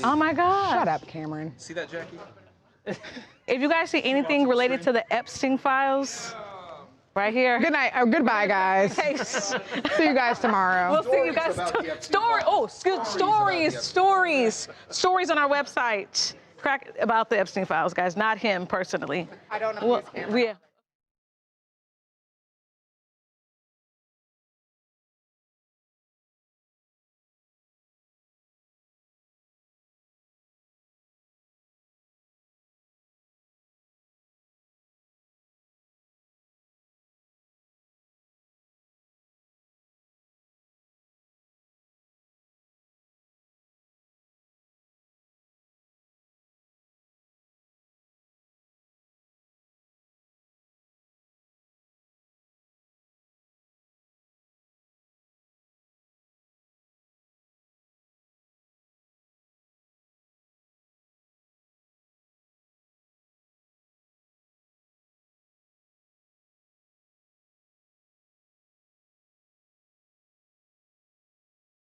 Oh my God. Shut up, Cameron. See that, Jackie? If you guys see anything related to the Epstein files, right here. Good night. Oh, goodbye, guys. Thanks. See you guys tomorrow. We'll see you guys. Stories on our website. Crack about the Epstein files, guys. Not him personally. I don't know. Well,